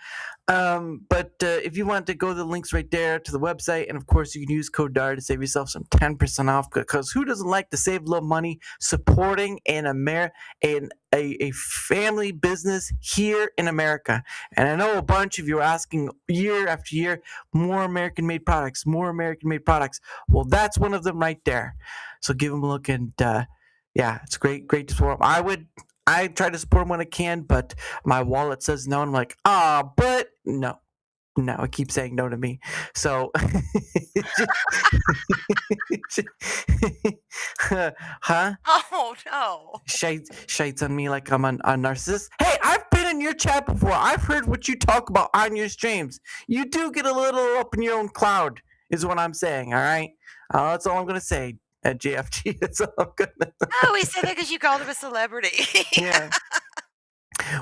But if you want to go to the links right there to the website, and of course you can use code DAR to save yourself some 10% off, because who doesn't like to save a little money supporting in a family business here in America? And I know a bunch of you are asking year after year, more American made products, more American made products. Well, that's one of them right there. So give them a look, and yeah, it's great to support them. I try to support them when I can, but my wallet says no, and I'm like, but no. No, it keeps saying no to me. So, huh? Oh, no. Shades on me like I'm a narcissist. Hey, I've been in your chat before. I've heard what you talk about on your streams. You do get a little up in your own cloud, is what I'm saying. All right, that's all I'm gonna say at JFG. That's all I'm gonna. Oh, we said that because you called him a celebrity. Yeah.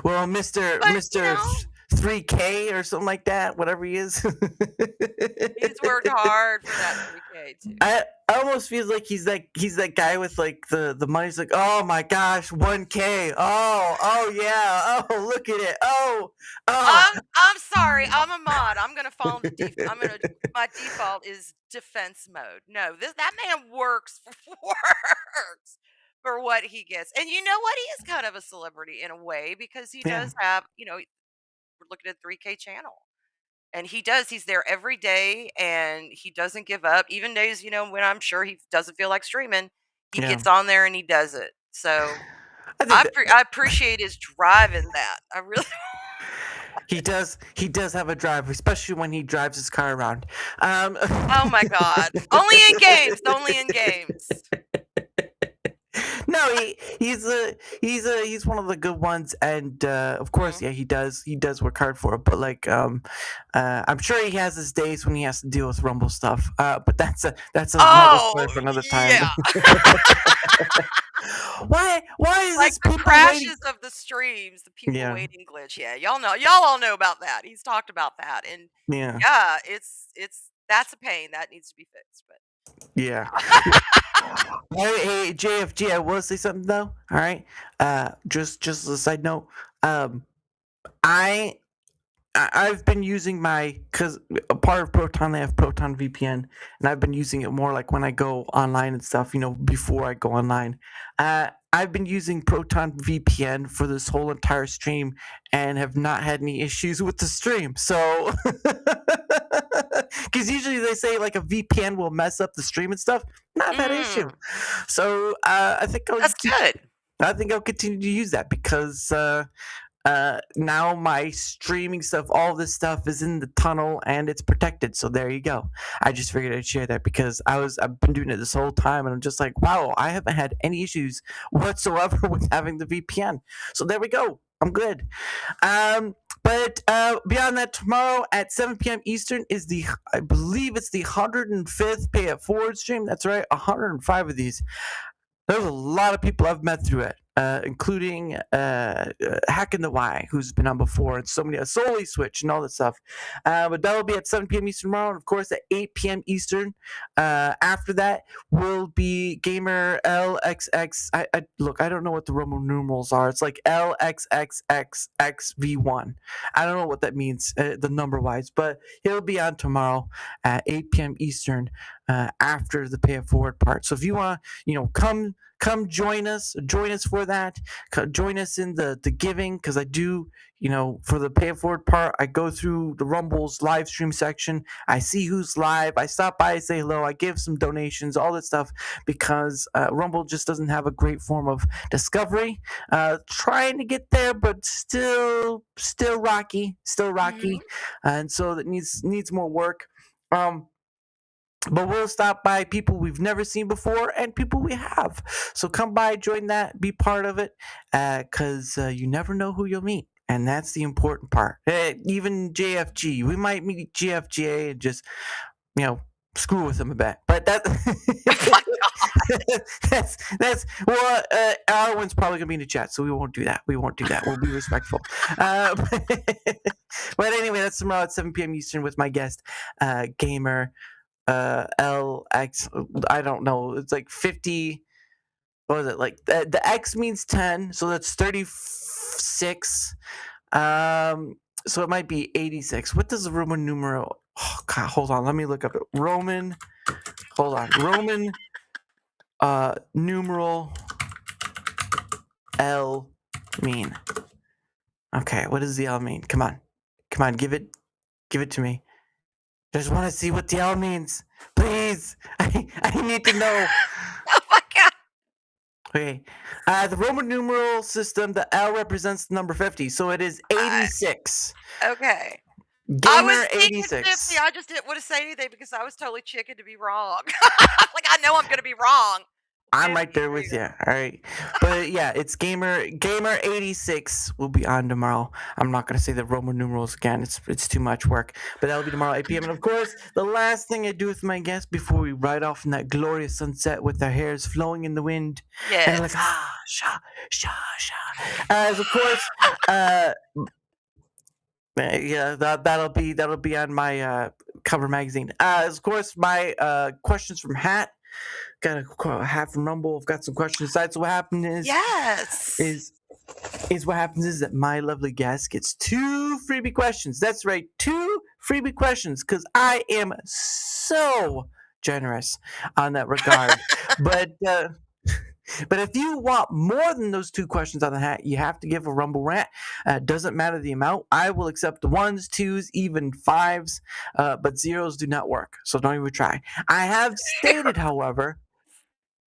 Well, Mister But, you Mister know, 3K or something like that, whatever he is. he's worked hard for that 3K too. I almost feel like he's that guy with like the money's like, oh my gosh, 1K. Oh yeah. Oh, look at it. Oh. I'm sorry. I'm a mod. I'm gonna follow the my default is defense mode. No, that man works works for what he gets. And you know what? He is kind of a celebrity in a way because he Yeah. does have, we're looking at 3K channel. And he's there every day and he doesn't give up. Even days, when I'm sure he doesn't feel like streaming, he Yeah. gets on there and he does it. So I think that I appreciate his drive in that. I really he does have a drive, especially when he drives his car around. Oh my god. Only in games, only in games. No, he's one of the good ones, and of course, Mhm. yeah, he does work hard for it. But like, I'm sure he has his days when he has to deal with Rumble stuff. But that's another story Oh, for another time. yeah. Why is Like this the people waiting? crashes of the streams, the people Yeah, waiting glitch. Yeah, y'all all know about that. He's talked about that. And yeah, yeah, that's a pain that needs to be fixed, but yeah. Hey, JFG, I will say something though. All right, just as a side note, um, I I've been using because a part of Proton, they have Proton VPN, and I've been using it more like when I go online and stuff, before I go online. I've been using Proton VPN for this whole entire stream and have not had any issues with the stream. So, because usually they say like a VPN will mess up the stream and stuff, not that issue. mm, So, that's good. I think I'll continue to use that because now my streaming stuff, all this stuff is in the tunnel and it's protected. So there you go. I just figured I'd share that because I've been doing it this whole time and I'm just like, wow, I haven't had any issues whatsoever with having the VPN. So there we go. I'm good. But beyond that, tomorrow at 7 p.m. Eastern is I believe it's the 105th Pay It Forward stream. That's right, 105 of these. There's a lot of people I've met through it, including Hack in the Y, who's been on before, and so many, Solely Switch, and all that stuff. But that'll be at 7 p.m. Eastern tomorrow, and of course at 8 p.m. Eastern. After that will be Gamer LXX. Look, I don't know what the Roman numerals are. It's like LXXXXV1. I don't know what that means, the number wise, but he'll be on tomorrow at 8 p.m. Eastern after the Pay It Forward part. So if you want to, come join us for that. Join us in the giving, because I do, for the Pay It Forward part, I go through the Rumble's live stream section. I see who's live. I stop by and say hello. I give some donations, all that stuff, because Rumble just doesn't have a great form of discovery. Trying to get there, but still rocky, Mhm. and so that needs more work. But we'll stop by people we've never seen before and people we have. So come by, join that, be part of it, because you never know who you'll meet. and that's the important part. Even JFG, we might meet JFGA and just screw with him a bit, but that Oh my god. well, Arwyn's probably gonna be in the chat, so we won't do that. We'll be respectful. But anyway, that's tomorrow at 7 p.m. Eastern with my guest, gamer LX. I don't know. It's like 50. What was it like? The X means 10, so that's 36. So it might be 86. What does the Roman numeral? Oh God, hold on. Let me look up it. Roman. Hold on. Roman numeral L mean. Okay, what does the L mean? Come on, give it to me. I just want to see what the L means, please. I need to know. Oh my god. Okay, the Roman numeral system, the L represents the number 50, so it is 86. Okay. I was Gamer thinking 86. 50. I just didn't want to say anything because I was totally chicken to be wrong. Like I know I'm gonna be wrong. I'm 50, right there with you. All right, but yeah, it's gamer 86 will be on tomorrow. I'm not gonna say the Roman numerals again. It's too much work. But that'll be tomorrow 8 p.m. And of course, the last thing I do with my guests before we ride off in that glorious sunset with their hairs flowing in the wind, and they're like Yes. sha sha sha, as of course, yeah, that'll be on my cover magazine. As of course, my questions from Hat. Got a hat from Rumble. I've got some questions inside. So what happened Yes. is what happens is that my lovely guest gets 2 freebie questions. That's right, 2 freebie questions because I am so generous on that regard. but but if you want more than those 2 questions on the hat, you have to give a Rumble rant. Doesn't matter the amount. I will accept the 1s, 2s, even 5s, but 0s do not work. So don't even try. I have stated, however,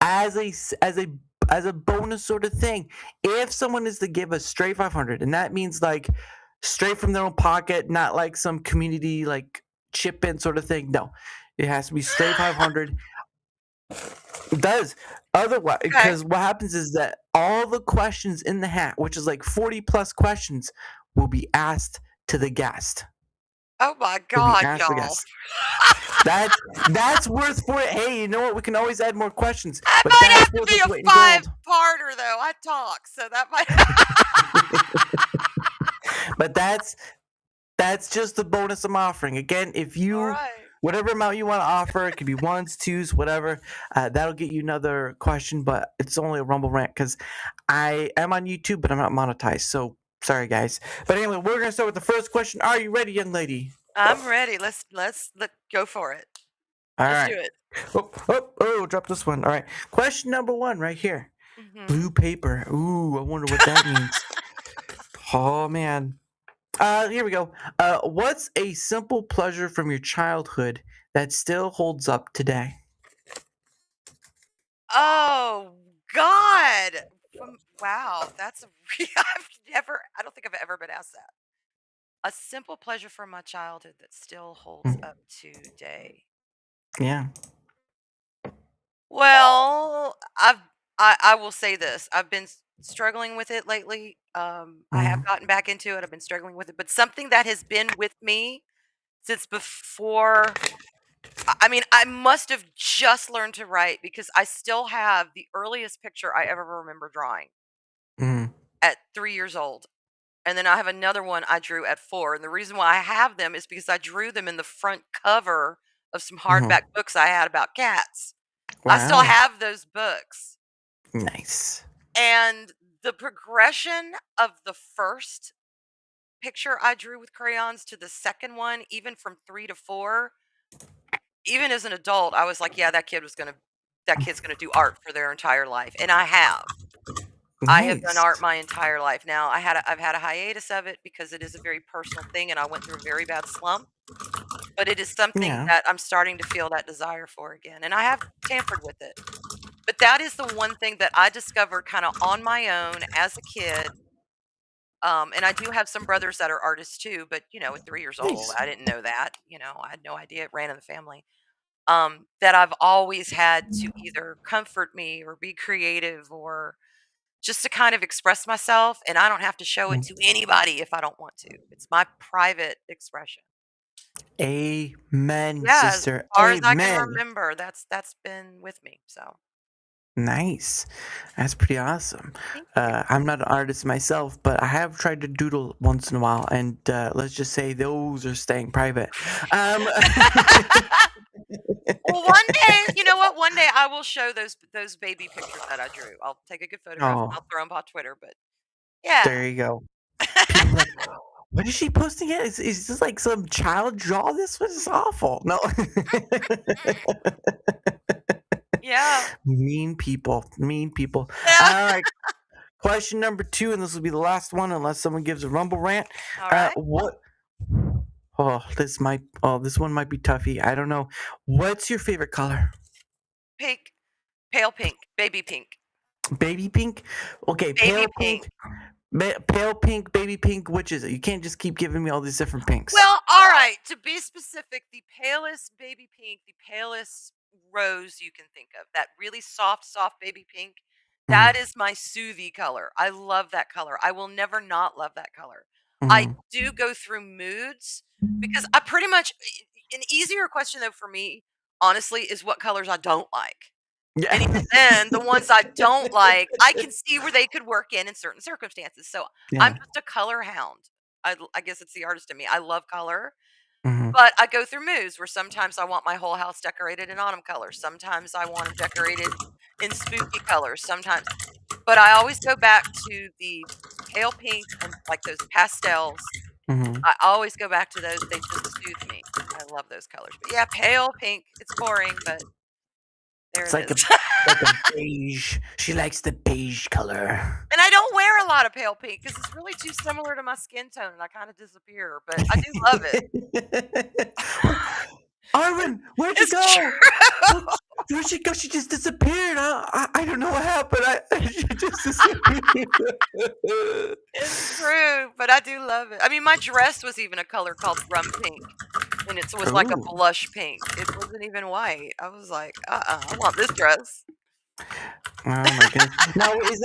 as a bonus sort of thing, if someone is to give a straight 500, and that means like straight from their own pocket, not like some community like chip in sort of thing. No, it has to be straight 500. It does. Otherwise, Okay. because what happens is that all the questions in the hat, which is like 40 plus questions, will be asked to the guest. Oh my Will be god, asked to the y'all. guest. That's worth for it. Hey, you know what? We can always add more questions, That but might that's have to worth be its a weight in gold. 5-parter though. I talk, so that might But that's just the bonus I'm offering. Again, if All you right. whatever amount you want to offer, it could be 1s, 2s, whatever. That'll get you another question, but it's only a Rumble rant because I am on YouTube, but I'm not monetized. So sorry, guys. But anyway, we're gonna start with the first question. Are you ready, young lady? I'm ready. Let's go for it. All Let's do right. it. Oh, drop this one. All right. Question number 1 right here. Mhm. Blue paper. Ooh, I wonder what that means. Oh man. Here we go. What's a simple pleasure from your childhood that still holds up today? Oh god. Wow, that's a I don't think I've ever been asked that. A simple pleasure from my childhood that still holds Mm, up today. yeah. Well, I will say this. I've been struggling with it lately. I have Mm, gotten back into it. I've been struggling with it, but something that has been with me since before I mean, I must have just learned to write because I still have the earliest picture I ever remember drawing mm, at 3 years old. And then I have another one I drew at 4. And the reason why I have them is because I drew them in the front cover of some mhm. hardback books I had about cats. I still Wow. have those books. Nice. And the progression of the first picture I drew with crayons to the second one, even from 3 to 4, even as an adult, I was like, yeah, that kid's gonna do art for their entire life. And I have. I have done Nice. art my entire life. Now I've had a hiatus of it because it is a very personal thing and I went through a very bad slump. But it is something Yeah. that I'm starting to feel that desire for again. And I have tampered with it. But that is the one thing that I discovered kind of on my own as a kid. And I do have some brothers that are artists too, but at 3 years old, Nice. I didn't know that. I had no idea it ran in the family. That I've always had to either comfort me or be creative or just to kind of express myself, and I don't have to show it to anybody if I don't want to. It's my private expression. Amen, Yeah, as sister. far as I can Amen. remember, that's been with me, so Nice. That's pretty awesome. thank you. I'm not an artist myself, but I have tried to doodle once in a while, and let's just say those are staying private. Um, Well, one day, you know what? One day I will show those baby pictures that I drew. I'll take a good photograph and oh, I'll throw them on Twitter, but yeah. there you go. People are like, what is she posting it? Is this like some child draw this? This is awful. No. Yeah. Mean people. Mean people. Yeah. All right. Question number 2, and this will be the last one unless someone gives a rumble rant. Alright. What this one might be toughy. I don't know. What's your favorite color? Pink. Pale pink. Baby pink. Baby pink? Okay, Baby pale pink. pink, pale pink, baby pink, which is it? You can't just keep giving me all these different pinks. Well, alright, to be specific, the palest baby pink, the palest rose you can think of, that really soft, soft baby pink, that Mhm, is my soothie color. I love that color. I will never not love that color. I mhm. do go through moods because I pretty much an easier question though for me, honestly, is what colors I don't like. And Yeah. even then, the ones I don't like, I can see where they could work in certain circumstances. So I'm Yeah. just a color hound. I guess it's the artist in me. I love color, Mhm, but I go through moods where sometimes I want my whole house decorated in autumn colors. Sometimes I want them decorated in spooky colors. Sometimes, but I always go back to the pale pinks and like those pastels. mhm. I always go back to those. They just soothe me. I love those colors. But yeah, pale pink. It's boring, but there It's it like is. a beige. She likes the beige color. And I don't wear a lot of pale pink because it's really too similar to my skin tone and I kind of disappear, but I do love it. Arwyn, where'd you It's go? true. Where'd she go? She just disappeared. I don't know what happened. She just disappeared. It's true, but I do love it. I mean, my dress was even a color called rum pink, and it was like a Ooh. blush pink. It wasn't even white. I was like, I want this dress. Oh my goodness. Now, was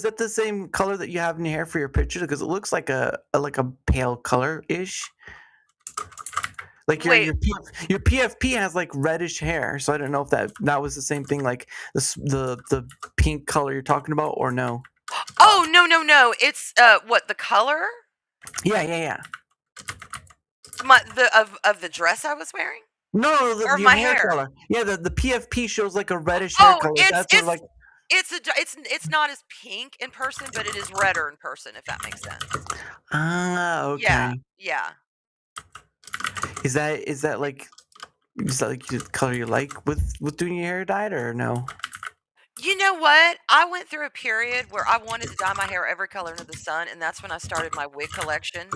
that the same color that you have in your hair for your picture? Because it looks like a pale color-ish. Like Wait. your PFP has like reddish hair, so I don't know if that was the same thing, like the pink color you're talking about, or no? Oh, no, no, no. It's what the color? Yeah, yeah, yeah. Of the dress I was wearing No, or your my hair hair? color. Yeah, the PFP shows like a reddish hair Oh, color. it's That's sort of it's like it's not as pink in person, but it is redder in person, if that makes sense. Yeah, okay. yeah. Is that like the color you like with doing your hair dyed or no? You know what? I went through a period where I wanted to dye my hair every color under the sun, and that's when I started my wig collection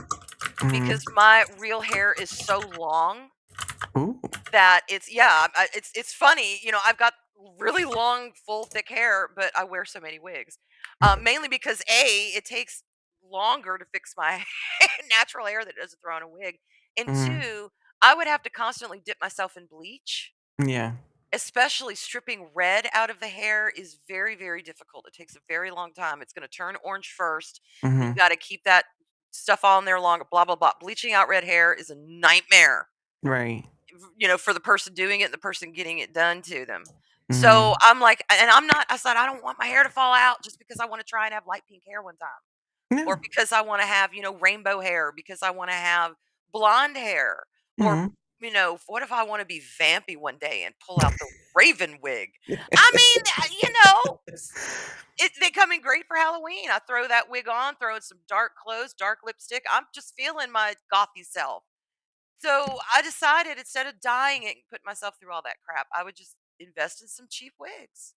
Mhm. because my real hair is so long Ooh. that it's yeah, it's funny, I've got really long, full, thick hair, but I wear so many wigs. Mainly because A, it takes longer to fix my natural hair that doesn't throw on a wig, and Mhm. two, I would have to constantly dip myself in bleach. Yeah. Especially stripping red out of the hair is very, very difficult. It takes a very long time. It's gonna turn orange first. You Mhm. gotta keep that stuff on there longer, blah, blah, blah. Bleaching out red hair is a nightmare, Right. for the person doing it and the person getting it done to them. So Mhm. I'm like, and I said, I don't want my hair to fall out just because I want to try and have light pink hair one time, or Yeah. because I want to have, rainbow hair, because I want to have blonde hair, or, Mhm. what if I want to be vampy one day and pull out the raven wig? I mean, they come in great for Halloween. I throw that wig on, throw in some dark clothes, dark lipstick. I'm just feeling my gothy self. So I decided instead of dyeing it and putting myself through all that crap, I would just invest in some cheap wigs.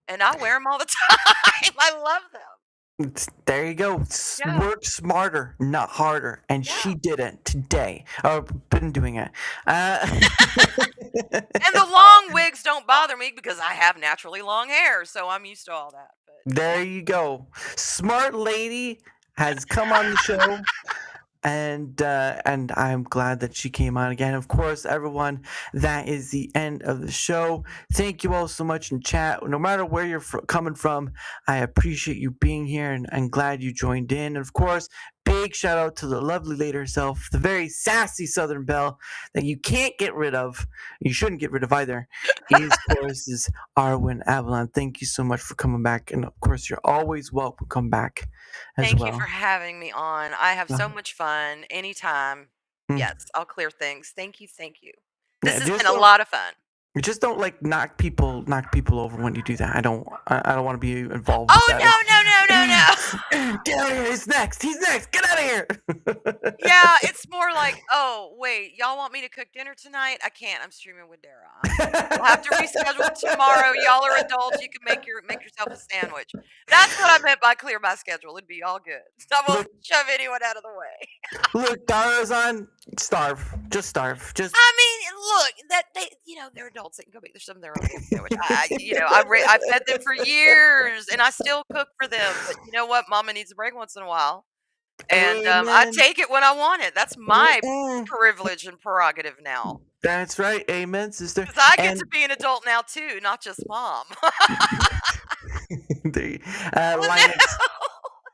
And I wear them all the time. I love them. There you go. Yeah. Work smarter, not harder. And Yeah. she did it today. Oh, been doing it. And the long wigs don't bother me because I have naturally long hair, so I'm used to all that. But There you go. Smart lady has come on the show. and I'm glad that she came on again. Of course, everyone, that is the end of the show. Thank you all so much in chat. No matter where you're coming from, I appreciate you being here, and I'm glad you joined in. And of course, big shout out to the lovely lady herself, the very sassy Southern Belle that you can't get rid of. You shouldn't get rid of either. Of course, is Arwyn Avalon. Thank you so much for coming back, and of course, you're always welcome. Come back as Thank well. you for having me on. I have so much fun. Anytime. Yes, I'll clear things. Thank you. Thank you. This has been a lot of fun. Just don't like knock people over when you do that. I don't want to be involved. Oh with that. no! Get out of here! He's next. Get out of here! Yeah, it's more like, oh wait, y'all want me to cook dinner tonight? I can't. I'm streaming with Dara. We'll have to reschedule tomorrow. Y'all are adults. You can make yourself a sandwich. That's what I meant by clear my schedule. It'd be all good. I won't shove anyone out of the way. Look, Dara's on. Starve. Just starve. I mean, look, that they're adults. They can go make some of their own sandwich. I fed them for years, and I still cook for them. But you know what? Mama needs a break once in a while, and I take it when I want it. That's my privilege and prerogative now. That's right. Amen, sister. Because I get to be an adult now too, not just mom.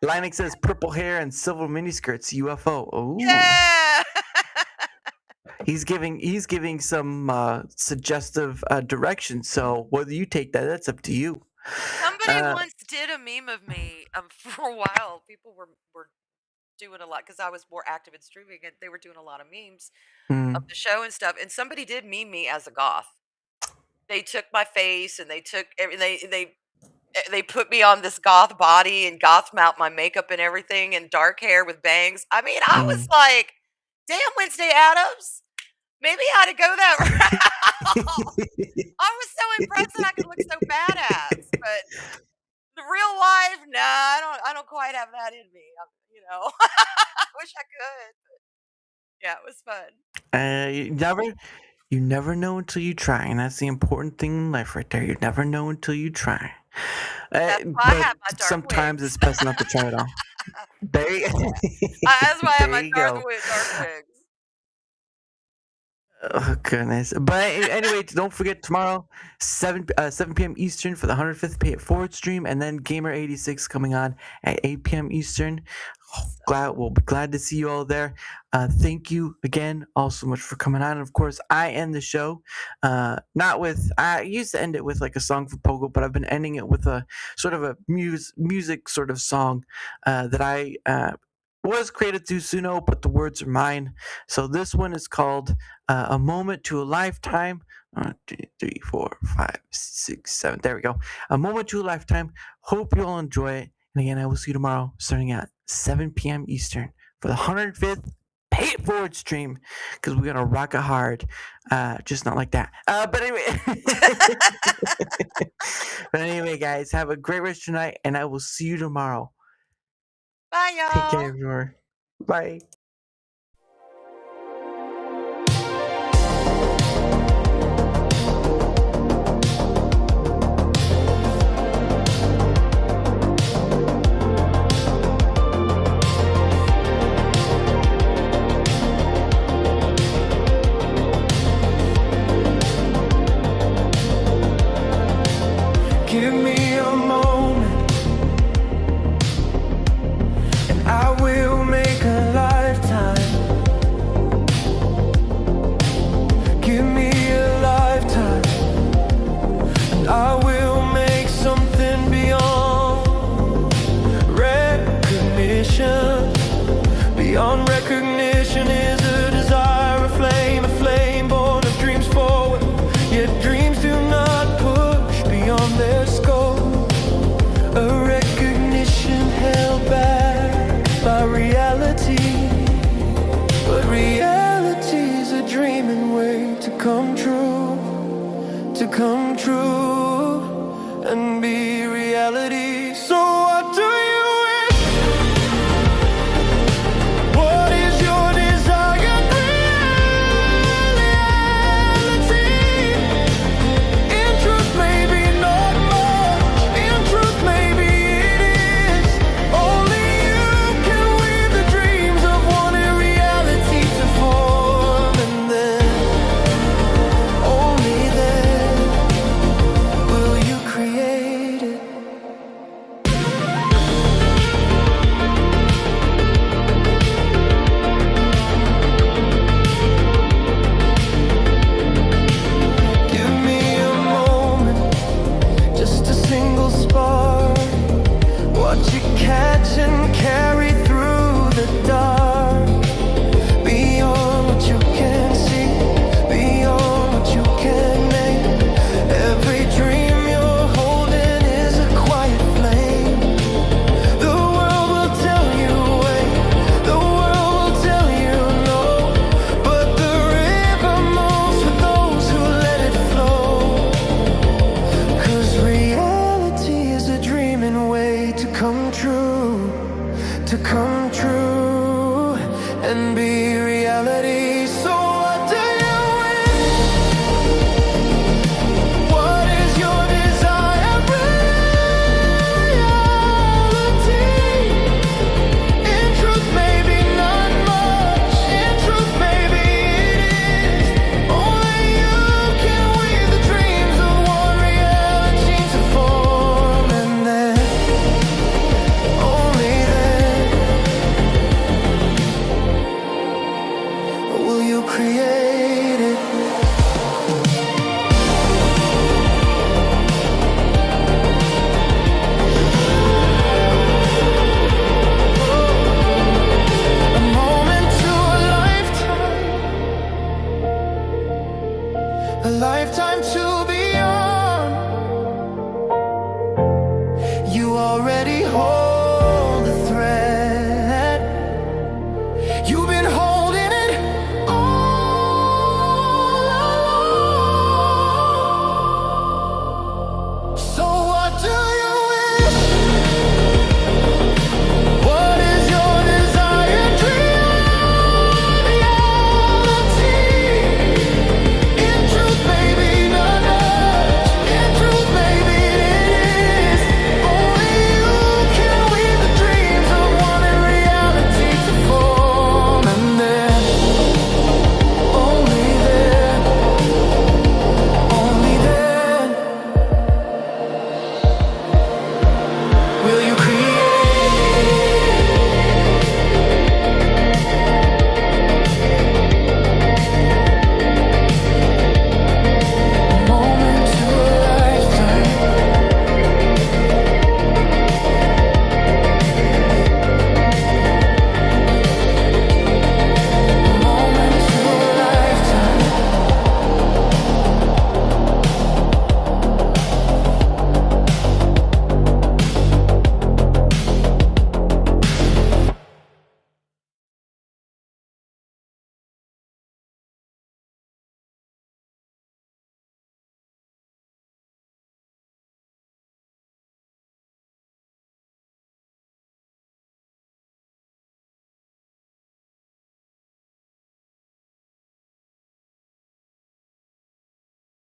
Linux says purple hair and silver miniskirts. UFO. Oh yeah. He's giving some suggestive direction. So whether you take that, that's up to you. Somebody once did a meme of me for a while. People were doing a lot because I was more active in streaming, and they were doing a lot of memes of the show and stuff. And somebody did meme me as a goth. They took my face and they took they put me on this goth body and goth mount my makeup and everything and dark hair with bangs. I mean, I was like, damn, Wednesday Addams. Maybe I ought to go that route. I was so impressed that I could look so badass, but the real life, nah, I don't quite have that in me. I wish I could. But yeah, it was fun. You never know until you try, and that's the important thing in life, right there. You never know until you try. That's why I have my dark sometimes wigs. It's best not to try at all. That's why I have my dark wigs. Oh goodness! But anyway, don't forget tomorrow, 7 p.m. Eastern for the 105th Pay It Forward stream, and then Gamer86 coming on at 8 p.m. Eastern. We'll be glad to see you all there. Thank you again all so much for coming on. And of course, I end the show I used to end it with like a song for Pogo, but I've been ending it with a sort of a music sort of song that I was created to Suno, but the words are mine. So this one is called A Moment to a Lifetime. 1, 2, 3, 4, 5, 6, 7. There we go. A Moment to a Lifetime. Hope you all enjoy it. And again, I will see you tomorrow starting at 7 p.m. Eastern for the 105th Pay It Forward stream, because we're going to rock it hard. Just not like that. But anyway, guys, have a great rest of your night, and I will see you tomorrow. Bye, y'all. Take care, everyone. Bye. Give me a moment, and I will make a lifetime. Give me a lifetime, and I will make something beyond recognition. Beyond recognition is a desire, a flame born of dreams forward. Yet dreams do not push beyond their scope. A recognition held back by reality. But reality's a dreaming way to come true, and be reality. So what do you wish? What is your desired reality? In truth, maybe not much. In truth, maybe it is. Only you can weave the dreams of one in reality. a lifetime to